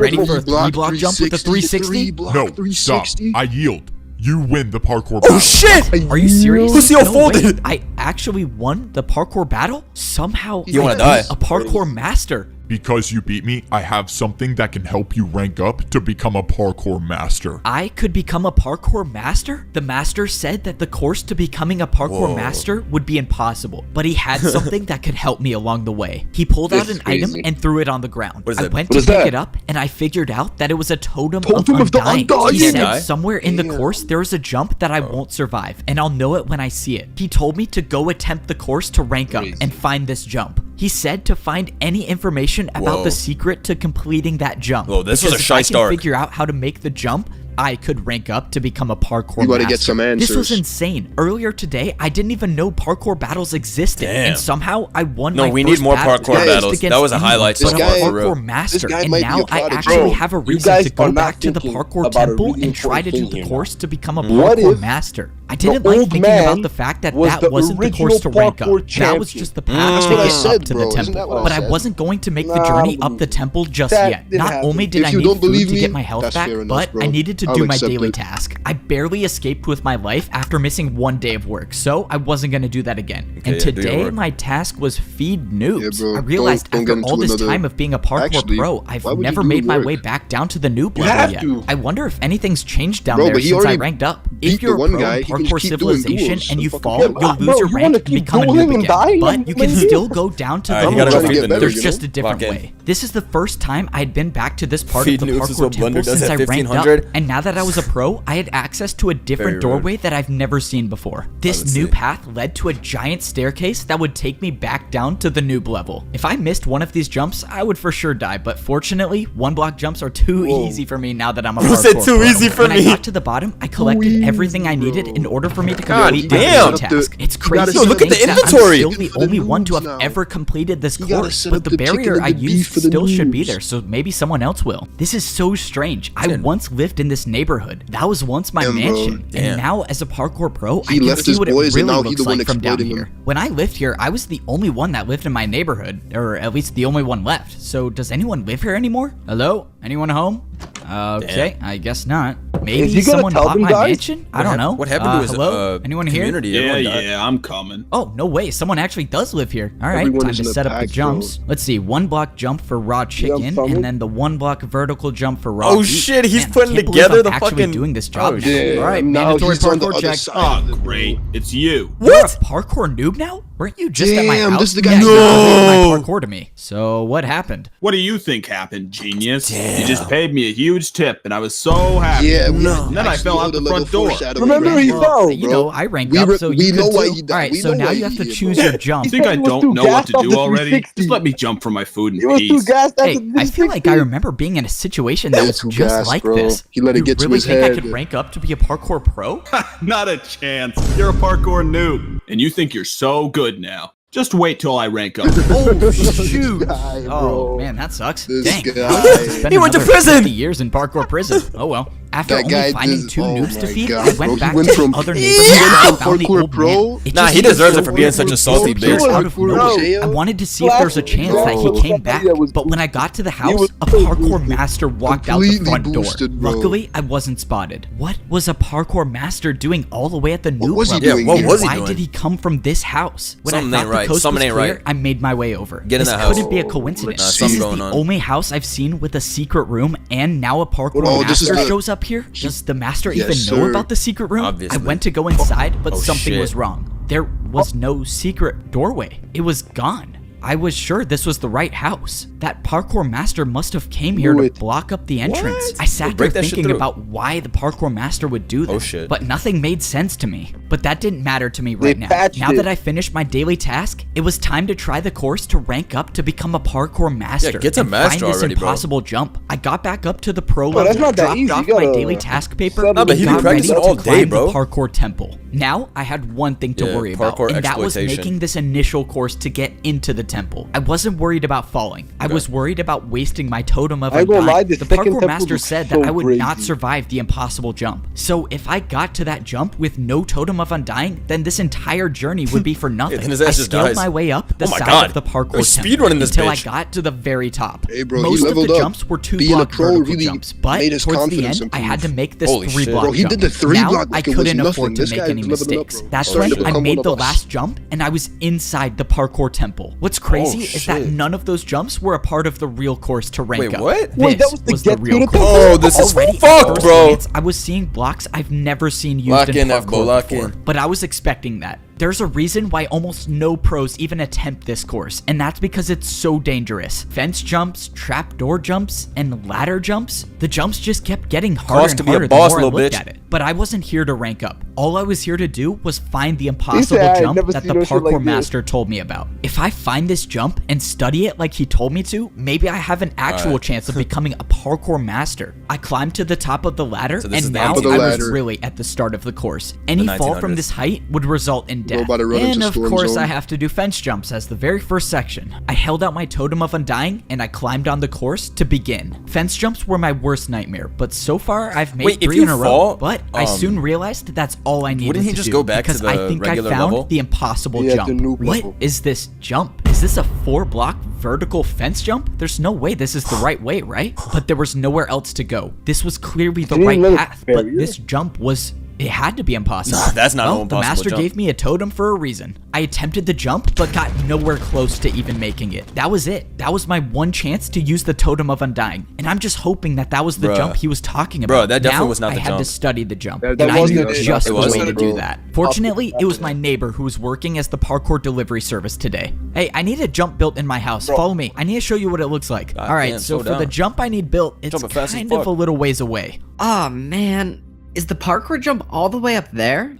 ready for a 3-block jump with a 360? No, stop. I yield. You win the parkour Oh battle. shit! Are you serious? Lucio No folded. way. I actually won the parkour battle? Somehow You wanna I beat die. a parkour master. Because you beat me, I have something that can help you rank up to become a parkour master. I could become a parkour master? The master said that the course to becoming a parkour master would be impossible, but he had something that could help me along the way. He pulled out This an is item crazy. and threw it on the ground. What is I it? went What to is pick that? it up, and I figured out that it was a totem, Totem of of the undying. undying. He You said die? somewhere in the course there is a jump that I won't survive, and I'll know it when I see it. He told me to go attempt the course to rank up Crazy. and find this jump. He said to find any information about Whoa. the secret to completing that jump. Whoa, this was a Because if shy I can start. figure out how to make the jump, I could rank up to become a parkour You gotta master. get some This was answers. insane. Earlier today, I didn't even know parkour battles existed, Damn. and somehow I won No, my we need first more battle parkour just battles. against That was a anyone highlight but so a far, for real. parkour master, guy and might be now a I prodigy. actually Bro, have a you reason guys to go are not back to the thinking parkour about a temple really and try to important do thing the here course now. to become a What parkour if master. I the didn't like old thinking man about the fact that was that the wasn't the course to original rank up. parkour That was just the path That's to what I get said, up to bro. the Isn't temple. that what I But I said? wasn't going to make the Nah, journey up the temple just that yet. didn't Not happen. only did If I you need don't food believe to me, get my health that's back, fair enough, but bro. I needed to I'll do my accept daily it. task. I barely escaped with my life after missing one day of work, so I wasn't going to do that again. Okay, And yeah, do your today, work. my task was feed noobs. Yeah, bro. I realized Don't after get all into this another- time of being a parkour Actually, pro, I've why would you never do made my work? way back down to the noob You level have yet. to. I wonder if anything's changed down Bro, there but he since I already ranked up. beat If you're the a one pro guy, in he can parkour just keep doing civilization duels. and you Fucking fall, kill him. you'll Bro, lose your you rank wanna and keep become a dueling noob and again. dying? But you can Maybe. still go down to the Alright, you gotta noob go feed the level. There's noobs, just you a know? different Lock in. way. This is the first time I'd been back to this part Feed of the noobs is parkour what Blender temple does since at I ranked up. 1500. And now that I was a pro, I had access to a different Very rude. doorway that I've never seen before. This let's new see. path led to a giant staircase that would take me back down to the noob level. If I missed one of these jumps, I would for sure die, but fortunately, one block jumps are too easy for me now that I'm a Who said parkour too pro. easy for when me? I got to the bottom, I collected everything I needed in order for me to God complete my damn. daily task. It's You gotta crazy set to up the think that inventory. I'm still the for the only one to noobs have now. ever completed this You gotta course, set but up the the chicken barrier and I the beef used for the still should be noobs. there, so maybe someone else will. This is so strange. I once lived in this neighborhood. That was once my Damn, bro. mansion. Damn. And now as a parkour pro, I He can left see his what it boys and really now he looks the one like from down exploiting here. them. When I lived here, I was the only one that lived in my neighborhood, or at least the only one left. So does anyone live here anymore? Hello? Anyone home? Okay, I guess not. Is Maybe he gonna someone tell bought them, my guys? mansion? I don't know. What happened to his hello? Anyone here? community? Yeah, Everyone died. yeah, I'm coming. Oh, no way. Someone actually does live here. All right, Everyone time is to in a set up the pack, jumps. bro. Let's see. 1 block jump for raw chicken, family. and then the 1 block vertical jump for raw Oh, beef. shit, he's Man, I putting can't believe together I'm the actually fucking- doing this job Oh, now. shit. All right, Now mandatory he's on the parkour other check. side. Oh, great. It's you. You're What? a parkour noob now? Weren't you just at my Damn, house? this is the guy Yeah, who- you No. my parkour to me. So what happened? What do you think happened, genius? Damn. You just paid me a huge tip, and I was so happy. Yeah, we And then I fell out the front door. Remember he bro. fell. You know, I rank We up, re- so we you know could why too. he died. All right, We so know now why you have he to did, choose bro. your jump. You think I He was don't too know what gassed to off do the already? 360. Just let me jump for my food He in was too peace. gassed after Hey, the I feel like 360. I remember being in a situation that Yeah, was too just gassed, like bro. this. He let it You get to really his think I head. could rank up to be a parkour pro? Not a chance. You're a parkour noob, and you think you're so good now. Just wait till I rank up. Oh shoot! guy, Oh bro. man, that sucks. This Dang, guy. I'll have to spend He went to another prison! 50 years in parkour prison. Oh well. After That guy only finding did- 2 oh noobs to my feed, God, I bro. went He back went to from- the other he neighborhood went and from found the parkour old pro- man. It Nah, just he seemed deserves so it for being weird. such a So salty appeared bitch. out of nowhere. I wanted to see if there was a chance that he came back, but when I got to the house, a parkour master walked out the Completely front door. boosted, bro. Luckily, I wasn't spotted. What was a parkour master doing all the way at the noob was he level? doing Yeah, what was he Why doing? did he come from this house? When Something I ain't thought right. the coast Something was ain't clear, right. I made my way over. Get in this that house. couldn't be a coincidence. Nah, This something is going the on. only house I've seen with a secret room, and now a parkour Oh, this is master the- shows up here. Does the master Yes, even know sir. about the secret room? Obviously. I went to go inside, but Oh, something shit. was wrong. There was no secret doorway. It was gone. I was sure this was the right house. That parkour master must have came here to block up the entrance. What? I sat there Break that shit thinking through. about why the parkour master would do this. Oh, shit. But nothing made sense to me. But that didn't matter to me right now. patched Now it. that I finished my daily task, it was time to try the course to rank up to become a parkour master. get to and master find this already, bro. impossible jump. I got back up to the pro Bro, that's level, not that dropped easy. off You my gotta daily task paper, settle Nah, but he and be got ready practicing to all day, climb bro. the parkour temple. Now I had one thing to Yeah, worry about, parkour and that was exploitation. making this initial course to get into the temple. I wasn't worried about falling. I was worried about wasting my totem of I ain't gonna lie, undying. this The second parkour temple master looks said so that I would not crazy. survive the impossible jump. So if I got to that jump with no totem of undying, then this entire journey would be for nothing. then his I ass just scaled dies. my way up the Oh my side God. of the parkour They're temple speedrunning this until I bitch. got to the very top. Hey, bro, he Most of leveled the up. jumps were Being a 2-block pro vertical really jumps, but made his towards the confidence end, I improve. had to make this Holy shit. 3-block Bro, he jump. did the 3 now, block I like it was couldn't nothing. afford to This make guy any leveled up, mistakes. bro. That's Started when to I become made one of the us. last jump, and I was inside the parkour temple. What's crazy is that shit. none of those jumps were a part of the real course to rank Wait, up. what? Wait, that This was to the get to real the course. temple? Oh, this is Already at fucked, first bro. glance, I was seeing blocks I've never seen used Lock in in, parkour F-Bo, lock before, in. but I was expecting that. There's a reason why almost no pros even attempt this course, and that's because it's so dangerous. Fence jumps, trapdoor jumps, and ladder jumps. The jumps just kept getting harder Cost and to be a harder the boss, more I little looked bitch. at it. But I wasn't here to rank up. All I was here to do was find the impossible I ain't jump never that seen the no shit like parkour this. master told me about. If I find this jump and study it like he told me to, maybe I have an actual chance of becoming a parkour master. I climbed to the top of the ladder, So this is and the now 1800s. I was ladder. really at the start of the course. Any The fall from 1900s. this height would result in death. about to run And into of Storm course, Zone. I have to do fence jumps as the very first section. I held out my totem of undying, and I climbed on the course to begin. Fence jumps were my worst nightmare, but so far I've made Wait, if 3 you in a row. fall, But I soon realized that's all I needed wouldn't he to just do go back to because the I think I regular found level? the impossible Yeah, the jump. noob What level. is this jump? Is this a 4-block vertical fence jump? There's no way this is the right way, right? But there was nowhere else to go. This was clearly the Didn't right let it path, but barrier. this jump was... It had to be impossible. Nah, that's not well, no the impossible master jump. gave me a totem for a reason. I attempted the jump, but got nowhere close to even making it. That was it. That was my one chance to use the totem of undying. And I'm just hoping that that was the Bruh. jump he was talking Bruh, about. that definitely Now, was not the I had jump. to study the jump. That and I wasn't knew it. just It the way wasn't to it, do bro. that. Fortunately, it was my neighbor who was working as the parkour delivery service today. Hey, I need a jump built in my house. Follow me. I need to show you what it looks like. God All right, damn, so slow for the down. jump I need built, it's Jumping fast as kind of fuck. a little ways away. Oh man, is the parkour jump all the way up there?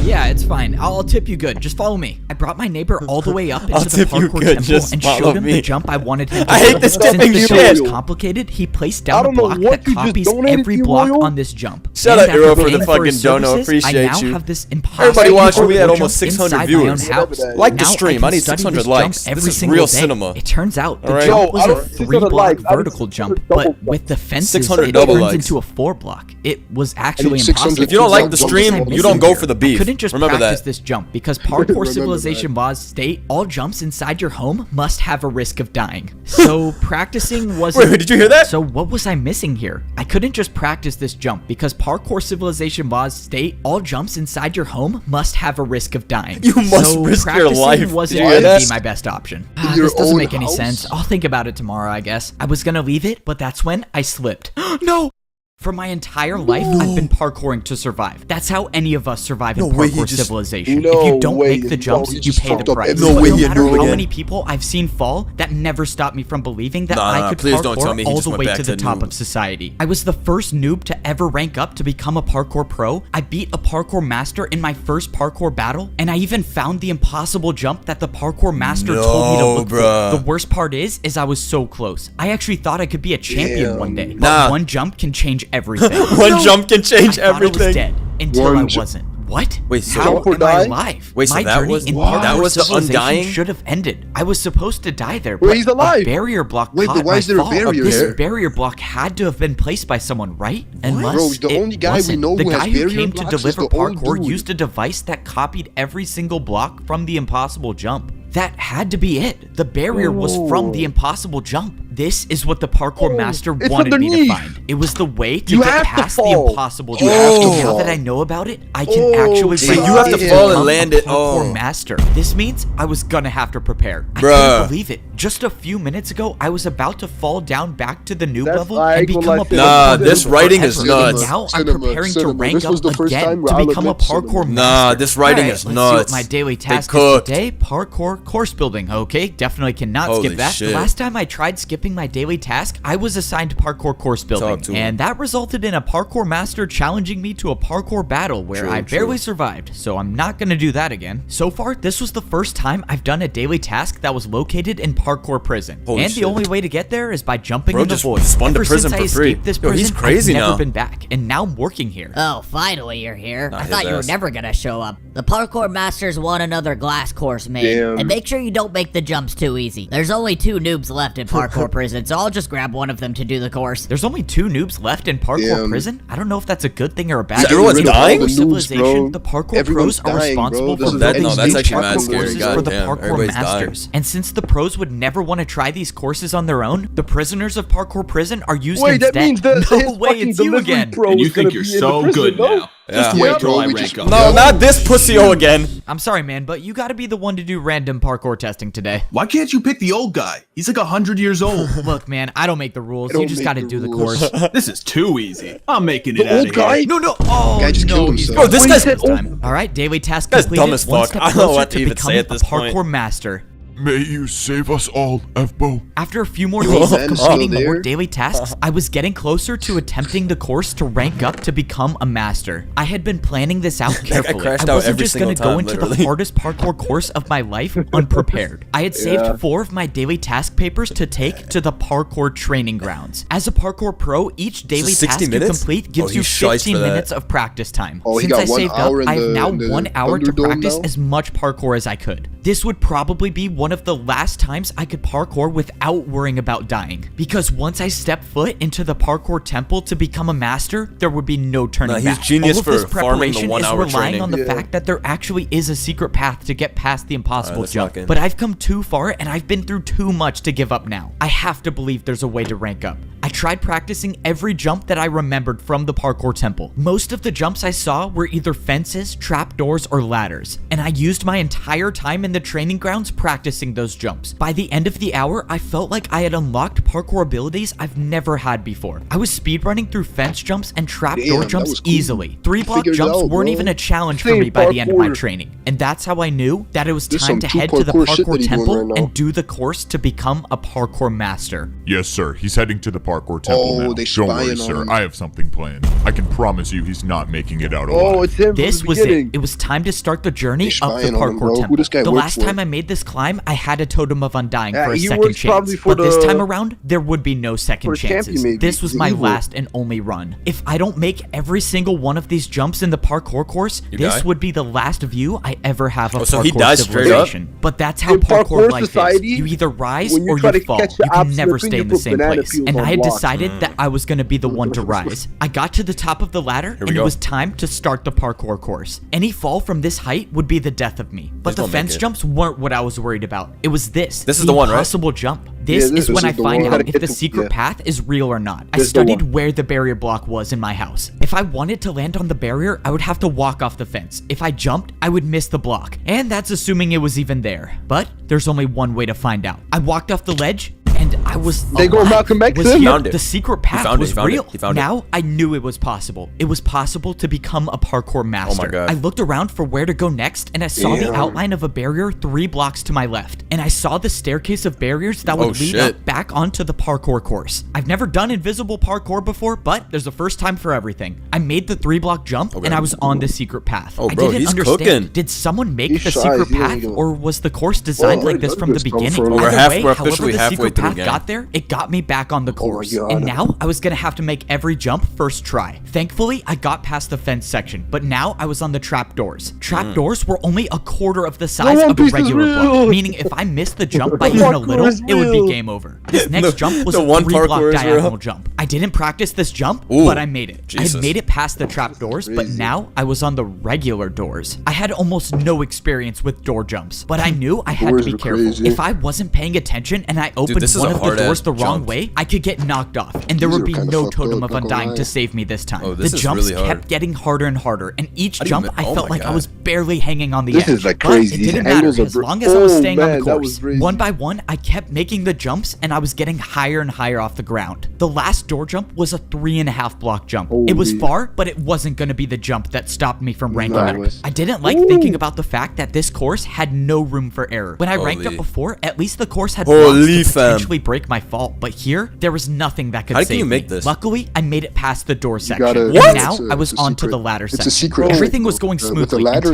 Yeah, it's fine. I'll tip you good. Just follow me. I brought my neighbor all the way up into I'll the tip you parkour good, temple just and follow showed him me. the jump I wanted him to I do. hate this Since tipping the jump shit. was complicated, he placed I down a don't know block what that you just copies donated every to, block Royal. on this jump. Shout And out, Eero, after for the paying fucking his dono. services, Appreciate I now you. have this impossible Everybody watching, we had parkour almost jump 600 inside my own viewers. house. Like the Now stream. I can need study 600 this jump likes. every This is single real day. cinema. It turns out the Alright. jump Yo, I was a don't- 3-block likes. I need vertical 600 jump, double but jump. with the fences, 600 it double turns likes. into a 4-block. It was actually 600 impossible. If you don't like the What was stream, I you missing don't go here? for the beef. I couldn't just Remember practice that. this jump because parkour Remember civilization laws state all jumps inside your home must have a risk of dying. So practicing wasn't... Wait, did you hear that? So what was I missing here? I couldn't just practice this jump because parkour civilization laws state all jumps inside your home must have a risk of dying. You must So risk your practicing life. wasn't Did you hear going to be that? my best option. your This doesn't own make any house? sense. I'll think about it tomorrow, I guess. I was gonna leave it, but that's when I slipped. No! For my entire life, I've been parkouring to survive. That's how any of us survive in No way, he parkour just- civilization. No if you don't way, make the no, jumps, he you just pay the fucked up price. everything. No way, But he'd no do matter it how again. many people I've seen fall, that never stopped me from believing that Nah, I could please don't tell parkour me he all just the went way back to the to top noob. of society. I was the first noob to ever rank up to become a parkour pro. I beat a parkour master in my first parkour battle, and I even found the impossible jump that the parkour master told me to look bruh. for. The worst part is I was so close. I actually thought I could be a champion one day, but Nah. one jump can change everything. One jump can change I thought I was everything. dead until One I ju- wasn't. What? Wait, so- how Jump or am I die? alive? Wait, so my that journey was- in wow. That parkour was the civilization undying? should have ended. I was supposed to die there, Wait, but he's alive. a barrier block Wait, caught but why my is there a fall. barrier This there? barrier block had to have been placed by someone, right? Unless Bro, the it only guy we wasn't. know the who has guy who barrier came to blocks is deliver the old parkour dude. used a device that copied every single block from the impossible jump. That had to be it. The barrier was from the impossible jump. This is what the parkour master it's wanted me to underneath. find. It was the way to You get have to past the fall. impossible You jump. have to And now fall. that I know about it, I can actually So rank you have up to fall and become land a it. parkour Oh. master. This means I was gonna have to prepare. I Bruh. can't believe it. Just a few minutes ago, I was about to fall down back to the noob That's level like and become a like- pro Nah, noob this writing is forever. And nuts. now I'm Cinema, preparing to cinema. rank This was up the first again time to I'll become a admit cinema. parkour master. Nah, this writing Alright, is let's nuts. see what my daily They task is cooked. today. Parkour course building. Okay, definitely cannot Holy skip that. shit. The last time I tried skipping my daily task, I was assigned parkour course building, to him. and that resulted in a parkour master challenging me to a parkour battle where True, I barely true. survived, so I'm not gonna do that again. So far, this was the first time I've done a daily task that was located in parkour prison, Holy and shit. the only way to get there is by jumping Bro in the just void. spun to Ever prison since I for free. escaped this Yo, he's prison, crazy I've never now. been back, and now I'm working here. Oh, finally you're here. Nah, I his thought you were ass. never gonna show up. The parkour masters want another glass course made. Damn. And make sure you don't make the jumps too easy. There's only 2 noobs left in parkour prison, so I'll just grab one of them to do the course. There's only 2 noobs left in parkour Damn. prison? I don't know if that's a good thing or a bad Is thing. everyone's In dying? parkour The noobs, civilization, bro. the parkour Everyone's pros are dying, bro. responsible This for is building no, that's new actually parkour mad scary. courses for the Goddamn, parkour everybody's dying. masters. And since the pros would never want to try these courses on their own, the prisoners of parkour prison are used Wait, instead. that means that No his way, fucking it's you delivery again. pro And you is gonna think you're be in the so prison, good no? now. Just Yeah. wait Yeah, till bro, I we rank just- up. No, not this pussy-o again. I'm sorry, man, but you gotta be the one to do random parkour testing today. Why can't you pick the old guy? He's like 100 years old. Look, man, I don't make the rules. I don't You just make gotta the do the rules. course. This is too easy. I'm making The it out old of guy? here. No. Oh, Guy just no. killed he's himself. gonna Bro, this win guy's- this time. All right, daily task This guy's completed. dumb as One fuck. step I don't know closer what to even say becoming at this a parkour point. master. May you save us all, F-Bo. After a few more days of man, completing still more there? daily tasks, I was getting closer to attempting the course to rank up to become a master. I had been planning this out carefully. crashed I out wasn't every just single gonna go time, into literally. the hardest parkour course of my life unprepared. I had saved Yeah. 4 of my daily task papers to take to the parkour training grounds. As a parkour pro, each daily 60 task you minutes? complete Oh, gives you he's shiced 15 for that. minutes of practice time. Oh, he Since got I 1 saved hour up, in I have the- now in the 1 hour to Thunderdome practice now? as much parkour as I could. This would probably be one of the last times I could parkour without worrying about dying. Because once I stepped foot into the parkour temple to become a master, there would be no turning Nah, he's back. genius All of for this farming the preparation 1 is hour relying training. on the Yeah. fact that there actually is a secret path to get past the impossible let's jump. lock in. But I've come too far and I've been through too much to give up now. I have to believe there's a way to rank up. I tried practicing every jump that I remembered from the parkour temple. Most of the jumps I saw were either fences, trapdoors, or ladders, and I used my entire time in the training grounds practicing those jumps. By the end of the hour, I felt like I had unlocked parkour abilities I've never had before. I was speedrunning through fence jumps and trapdoor Damn, that jumps was cool. easily. 3-block Figured it jumps out, weren't bro. even a challenge for Same me by the end of my parkour. training, and that's how I knew that it was There's time some to true head to the parkour shit parkour that he doing temple right now. and do the course to become a parkour master. Yes, sir. He's heading to the parkour temple Oh, now. they Don't worry, spying on sir. him. I have something planned. I can promise you he's not making it out alive. Oh, it's him. This from was the it. beginning. It was time to start the journey They up the spying on him, parkour bro. Who temple. this guy The work last for? time I made this climb, I had a totem of undying Yeah, for a he second works probably chance. for But this the- time around, there would be no second for champion, chances. maybe. This was He's my evil. last and only run. If I don't make every single one of these jumps in the parkour course, You this die? would be the last view I ever have of Oh, so he parkour dies straight up? civilization. But that's how In parkour parkour life society, is. You either rise when you or try you to fall. catch the You can opposite never thing, stay you in the put same banana place. peels And on I had blocks. decided that I was going to be the one to rise. I got to the top of the ladder, we and it go. was time to start the parkour course. Any fall from this height would be the death of me. But Please the don't make fence it. jumps weren't what I was worried about. It was this. This is the one, right? Impossible jump. This Yeah, is this when is I the find one. out Gotta if get the the- secret yeah. path is real or not. I This is the studied one. where the barrier block was in my house. If I wanted to land on the barrier, I would have to walk off the fence. If I jumped, I would miss the block. And that's assuming it was even there. But there's only one way to find out. I walked off the ledge, and I was They go alive. Malcolm X Was in? here. Found it. The secret path found it, was he found it, real. he found it. Now I knew it was possible. It was possible to become a parkour master. God. I looked around for where to go next, and I saw the Damn. outline of a barrier 3 blocks to my left. And I saw the staircase of barriers that would Oh, lead shit. up back onto the parkour course. I've never done invisible parkour before, but there's a first time for everything. I made the 3-block jump, and I was on the secret path. Oh, I bro, didn't he's understand. cooking. Did someone make He's the shy, secret he ain't path, gonna- or was the course designed Well, like this where from the does this come beginning? from? We're Either half- way, we're however officially the halfway secret through the path game. got there, it got me back on the course. God. And now I was gonna have to make every jump first try. Thankfully, I got past the fence section, but now I was on the trapdoors. Trapdoors were only a quarter of the size One of a Piece is regular block, real. meaning if I missed the jump by The even a parkour little, is it would be real. game over. This next jump was the a one 3-block parkour is real. diagonal jump. I didn't practice this jump, Ooh, but I made it. I Jesus. had made it past the trapdoors, but Crazy. now I was on the regular doors. I had almost no experience with door jumps, but I knew I had to Doors be are careful. crazy. If I wasn't paying attention and I opened this is one a of the hard-ass doors the wrong jump. way, I could get knocked off, and there These would are be kinda no fucked totem up, of not gonna undying lie. to save me this time. Oh, this The is jumps really hard. kept getting harder and harder, and each I didn't jump even- I oh felt my like I God. was barely hanging on the This edge. is, like, But crazy. it These didn't matter angles are as long as I was oh, staying on man, the that course. was crazy. One by one, I kept making the jumps, and I was getting higher and higher off the ground. The last door jump was a 3.5 block jump. It was Holy. far, but it wasn't going to be the jump that stopped me from ranking up. Nice. I didn't like thinking about the fact that this course had no room for error. When I ranked up Holy. before, at least the course had Holy blocks to fam. potentially break my fall, but here, there was nothing that could How save can you me. make this? Luckily, I made it past the door section. gotta- And What? now It's a- I was it's a onto secret. the ladder It's a section. secret. Everything was going With the smoothly ladder,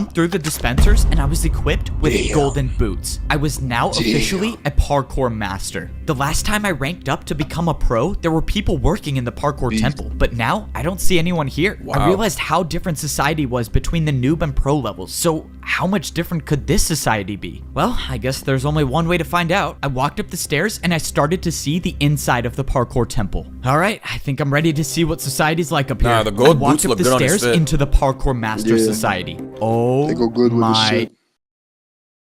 jumped through the dispensers and I was equipped with golden boots. I was now officially a parkour master. The last time I ranked up to become a pro, there were people working in the parkour temple, but now I don't see anyone here. I realized how different society was between the noob and pro levels. So how much different could this society be? Well, I guess there's only one way to find out. I walked up the stairs and I started to see the inside of the parkour temple. All right, I think I'm ready to see what society's like up here. Nah, the gold I walked boots up look the good on his stairs fit. into the Parkour Master Yeah. Society. Oh They go good with the my shit.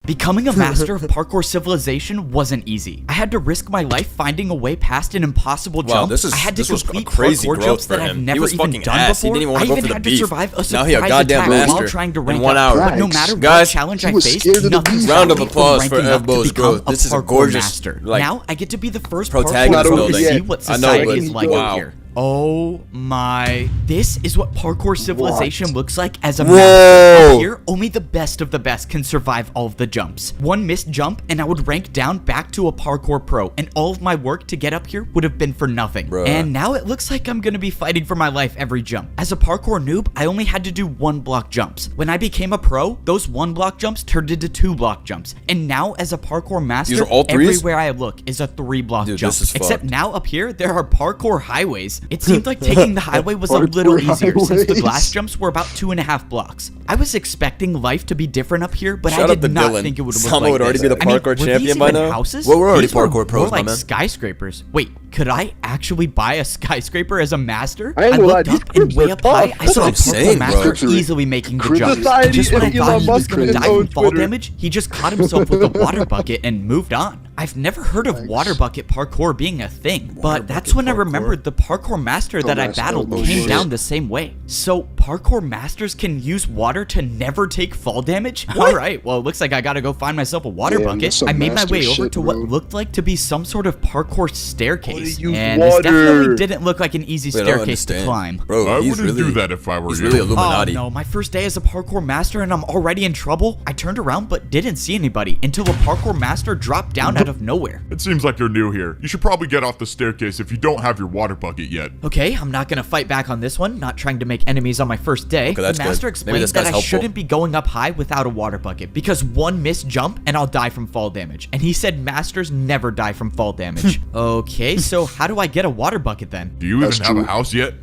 Becoming a master of parkour civilization wasn't easy. I had to risk my life finding a way past an impossible Wow, jump. this is- I had to this was a complete crazy parkour growth jumps for that I've him. He never was even fucking done ass. He before. didn't even wanna I go even for the had beef. to survive a Now he a surprise goddamn attack master while trying to in rank 1 up. hour. But no Thanks. matter Guys, what challenge he I was faced, scared of the nothing beef. stopped Round of me from applause for ranking up to Evbo's become growth. This is a parkour gorgeous, master. like, Now I get to be the first protagonist parkour pro to building. see Yeah, what I know, society but is like wow. up here. Oh my. This is what parkour civilization looks like as a Whoa. master. Up here, only the best of the best can survive all of the jumps. One missed jump and I would rank down back to a parkour pro, and all of my work to get up here would have been for nothing. Bruh. And now it looks like I'm gonna be fighting for my life every jump. As a parkour noob, I only had to do 1-block jumps. When I became a pro, those 1-block jumps turned into 2-block jumps. And now as a parkour master, These are all threes? everywhere I look is a 3-block Dude, jump. this is Except fucked. now up here, there are parkour highways. It seemed like taking the highway was a Parkour little easier since the highways. glass jumps were about 2.5 blocks. I was expecting life to be different up here, but Shout I out did to not Dylan. think it would look Sama like would already this. be the I mean, parkour were champion these by even now? houses? Well, we're already These were parkour pros, more my like man. skyscrapers. Wait, could I actually buy a skyscraper as a master? I ain't gonna lie, looked these up and cribs way are up high, tough. I saw a That's what I'm parkour saying, master bro. easily making the Crib jump. society Just when I and thought Elon he was Musk gonna on die from fall Twitter. damage, he just caught himself with a water bucket and moved on. I've never heard of water bucket parkour being a thing, but that's when I remembered the parkour master that I Dumbass battled elbow came shit. down the same way. So parkour masters can use water to never take fall damage? Alright, well it looks like I gotta go find myself a water Yeah, bucket. that's some I made my master way over shit, to what bro. looked like to be some sort of parkour staircase. use And this definitely water. didn't look like an easy Wait, I don't staircase to understand. climb. Bro, I he's wouldn't really, do that if I were he's you. really Oh Illuminati. no, my first day as a parkour master and I'm already in trouble? I turned around but didn't see anybody until a parkour master dropped down out of nowhere. It seems like you're new here. You should probably get off the staircase if you don't have your water bucket yet. Okay, I'm not gonna fight back on this one, not trying to make enemies on my first day. Okay, that's the master good. Maybe explained this that guy's I helpful. shouldn't be going up high without a water bucket because one missed jump and I'll die from fall damage. And he said masters never die from fall damage. Okay, so how do I get a water bucket then? Do you That's even have true. a house yet?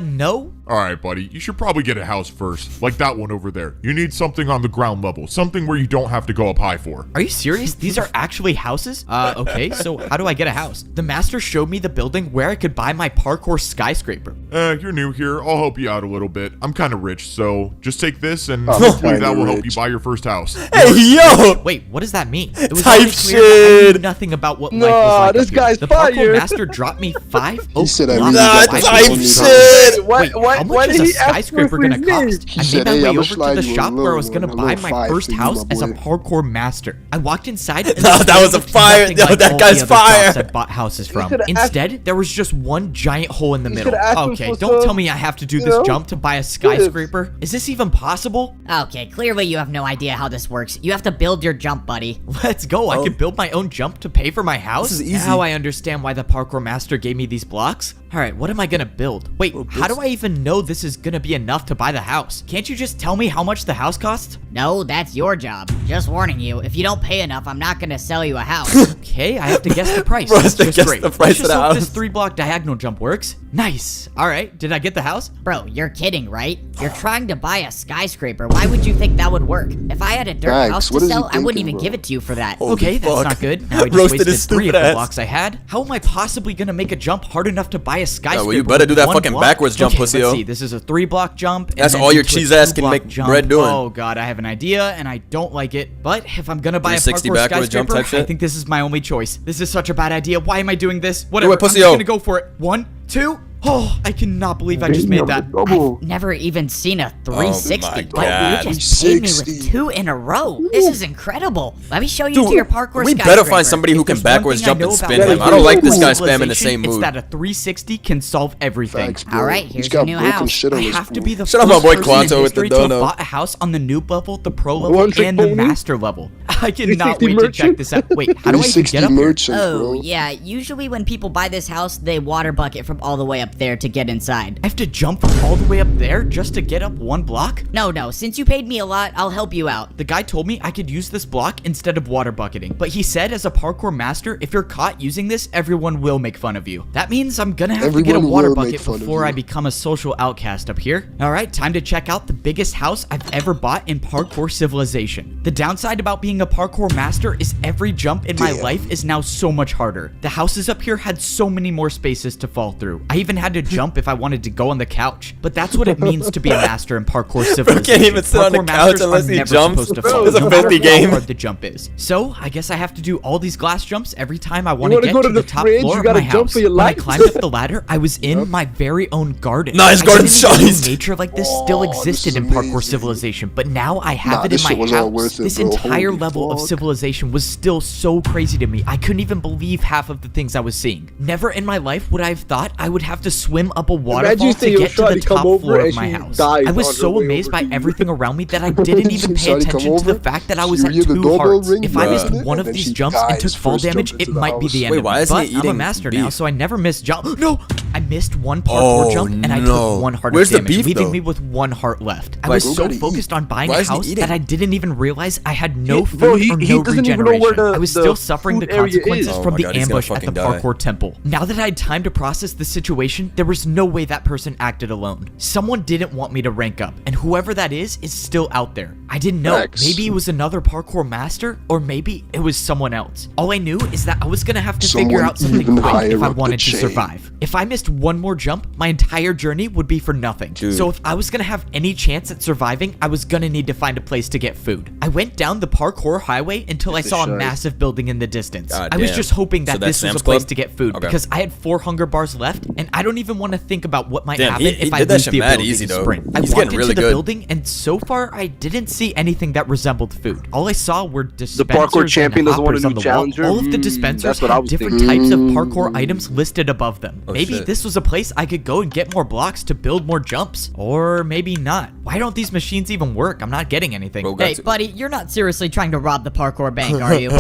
No? Alright, buddy. You should probably get a house first. Like that one over there. You need something on the ground level. Something where you don't have to go up high for. Are you serious? These are actually houses? Okay, so how do I get a house? The master showed me the building where I could buy my parkour skyscraper. You're new here. I'll help you out a little bit. I'm kind of rich, so just take this and Oh, hopefully kinda that will help you rich. buy your first house. Hey, yo! Wait, what does that mean? It was Type already clear that I knew shit. nothing about what Nah, life was like this up here. guy's The parkour fired. master dropped me 5 He said I blocks. really Nah, got my type money. shit! Why- Wait, why- how why much is did a he ask skyscraper for gonna his cost? name? I He made said, my "Hey, way I'ma over to slide the you a shop where I was little gonna one, a buy little my five first for you, house my as a boy." parkour master. I walked inside and Nah, the that was store a looked fire- nothing yo, like that all guy's the other shops fire. I bought houses from. should've asked- Instead, there was just one giant hole in the middle. should've asked him Okay, for don't tell some, me I have to do you this know, jump to buy a skyscraper. Is this even possible? Okay, clearly you have no idea how this works. You have to build your jump, buddy. Let's go. I could build my own jump to pay for my house. This is easy. Now I understand why the parkour master gave me these blocks. All right, what am I gonna build? Wait, how do I even know this is gonna be enough to buy the house? Can't you just tell me how much the house costs? No, that's your job. Just warning you, if you don't pay enough, I'm not gonna sell you a house. Okay, I have to guess the price. Bro, That's to just guess great. the price Let's of just the hope this house. 3-block diagonal jump works. Nice. All right, did I get the house? Bro, you're kidding, right? You're trying to buy a skyscraper. Why would you think that would work? If I had a dirt Thanks. house to What is he sell, I wouldn't thinking, even bro? give it to you for that. Holy Okay, that's fuck. not good. Now I just Roasted wasted his 3 of stupid the ass. blocks I had. How am I possibly gonna make a jump hard enough to buy a skyscraper? well, you better do with that 1 fucking block? backwards jump, Okay, pussy, let's yo. see. This is a 3-block jump. and That's then all your into a cheese ass can 2-block make jump. bread doing. Oh god, I have an idea and I don't like it. But if I'm gonna buy a 360 parkour backwards jump skyscraper, type shit? I think this is my only choice. This is such a bad idea. Why am I doing this? Whatever. it, pussy, I'm just yo. gonna go for it. 1, 2. Oh, I cannot believe I just made that. I've never even seen a 360. my But God. you just paid me 360. with 2 in a row. This is incredible. Let me show you Dude, to your parkour we skyscraper. better find somebody who If can there's one backwards thing I jump know and about spin him. parkour I don't like this guy spamming the civilization, same It's move. that a 360 can solve everything. Thanks, bro. All right, He's here's got your new broken house. shit on I his have to board. be the Shout out first my boy person in Quanto with the history to have dono. bought a house on the noob level, the pro level, One trick and the pony? master level. I cannot 360 wait to check merchant? this out. Wait, how do I even 360 get up here? merchant, Oh, bro. yeah. Usually when people buy this house, they water bucket from all the way up up there to get inside. I have to jump from all the way up there just to get up 1 block? No, since you paid me a lot, I'll help you out. The guy told me I could use this block instead of water bucketing, but he said as a parkour master, if you're caught using this, everyone will make fun of you. That means I'm gonna have to get a Everyone water will make bucket fun of before I you. become a social outcast up here. Alright, time to check out the biggest house I've ever bought in Parkour Civilization. The downside about being a parkour master is every jump in my life is now so much harder. The houses up here had so many more spaces to fall through. I even had to jump if I wanted to go on the couch. But that's what it means to be a master in Parkour Civilization. Can't even sit on the Parkour couch masters unless are he never jumps. supposed to fall, It's a no matter filthy how game. hard the jump is. So I guess I have to do all these glass jumps every time I want to wanna get go to to the the top fridge, floor you of my gotta jump house. for your When I life. climbed up the ladder, I was in my very own garden. Nah, his I garden's didn't even know sized. nature like this still existed this in is Parkour amazing. Civilization, but now I have Nah, it in this my shit was all house. worth it, This bro. entire Holy level of fuck. civilization was still so crazy to me. I couldn't even believe half of the things I was seeing. Never in my life would I have thought I would have to swim up a waterfall you to see your get to the shawty come top over floor of and my she house. dies I was on her so way amazed over by to you. everything around me that I didn't even pay Shawty come attention to the over, fact that I was you at hear the 2 doorbell hearts. ring, If I missed bruh, one and of then these she jumps and dies took fall first damage, jump it into the might be house. the end Wait, of why me. isn't But he I'm a eating master now, beef? so I never miss jump. No! I missed one parkour Oh, jump and I no. took 1 heart Where's of the damage, beef, leaving though? me with 1 heart left. I Like, was who so gotta focused eat? on buying Why a isn't he house eating? that I didn't even realize I had no food Bro, or he no doesn't even know where regeneration. I was still suffering the food area is. consequences Oh from my the God, he's gonna ambush at the fucking die. parkour temple. Now that I had time to process the situation, there was no way that person acted alone. Someone didn't want me to rank up, and whoever that is still out there. I didn't know. Facts. Maybe it was another parkour master, or maybe it was someone else. All I knew is that I was gonna have to figure Someone out something even quick higher if I up the wanted to chain. survive. If I missed 1 more jump, my entire journey would be for nothing. Dude. So if I was gonna have any chance at surviving, I was gonna need to find a place to get food. I went down the parkour highway until I It's a saw a shite. massive building in the distance. God I was damn. just hoping So that that's this was Sam's a place Club? to get food Okay. because I had 4 hunger bars left, and I don't even want to think about what might Damn, happen he if I did that lose shit the mad ability easy, to though. sprint. I He's walked getting into really the good. building, and so far I didn't see anything that resembled food. All I saw were dispensers parkour champion and doesn't want a hoppers on new the wall. challenger? All of the dispensers That's what I had was different thinking. types of parkour items listed above them. Oh, Maybe shit. this was a place I could go and get more blocks to build more jumps. Or maybe not. Why don't these machines even work? I'm not getting anything. Bro, Hey, got to- buddy, you're not seriously trying to rob the parkour bank, are you?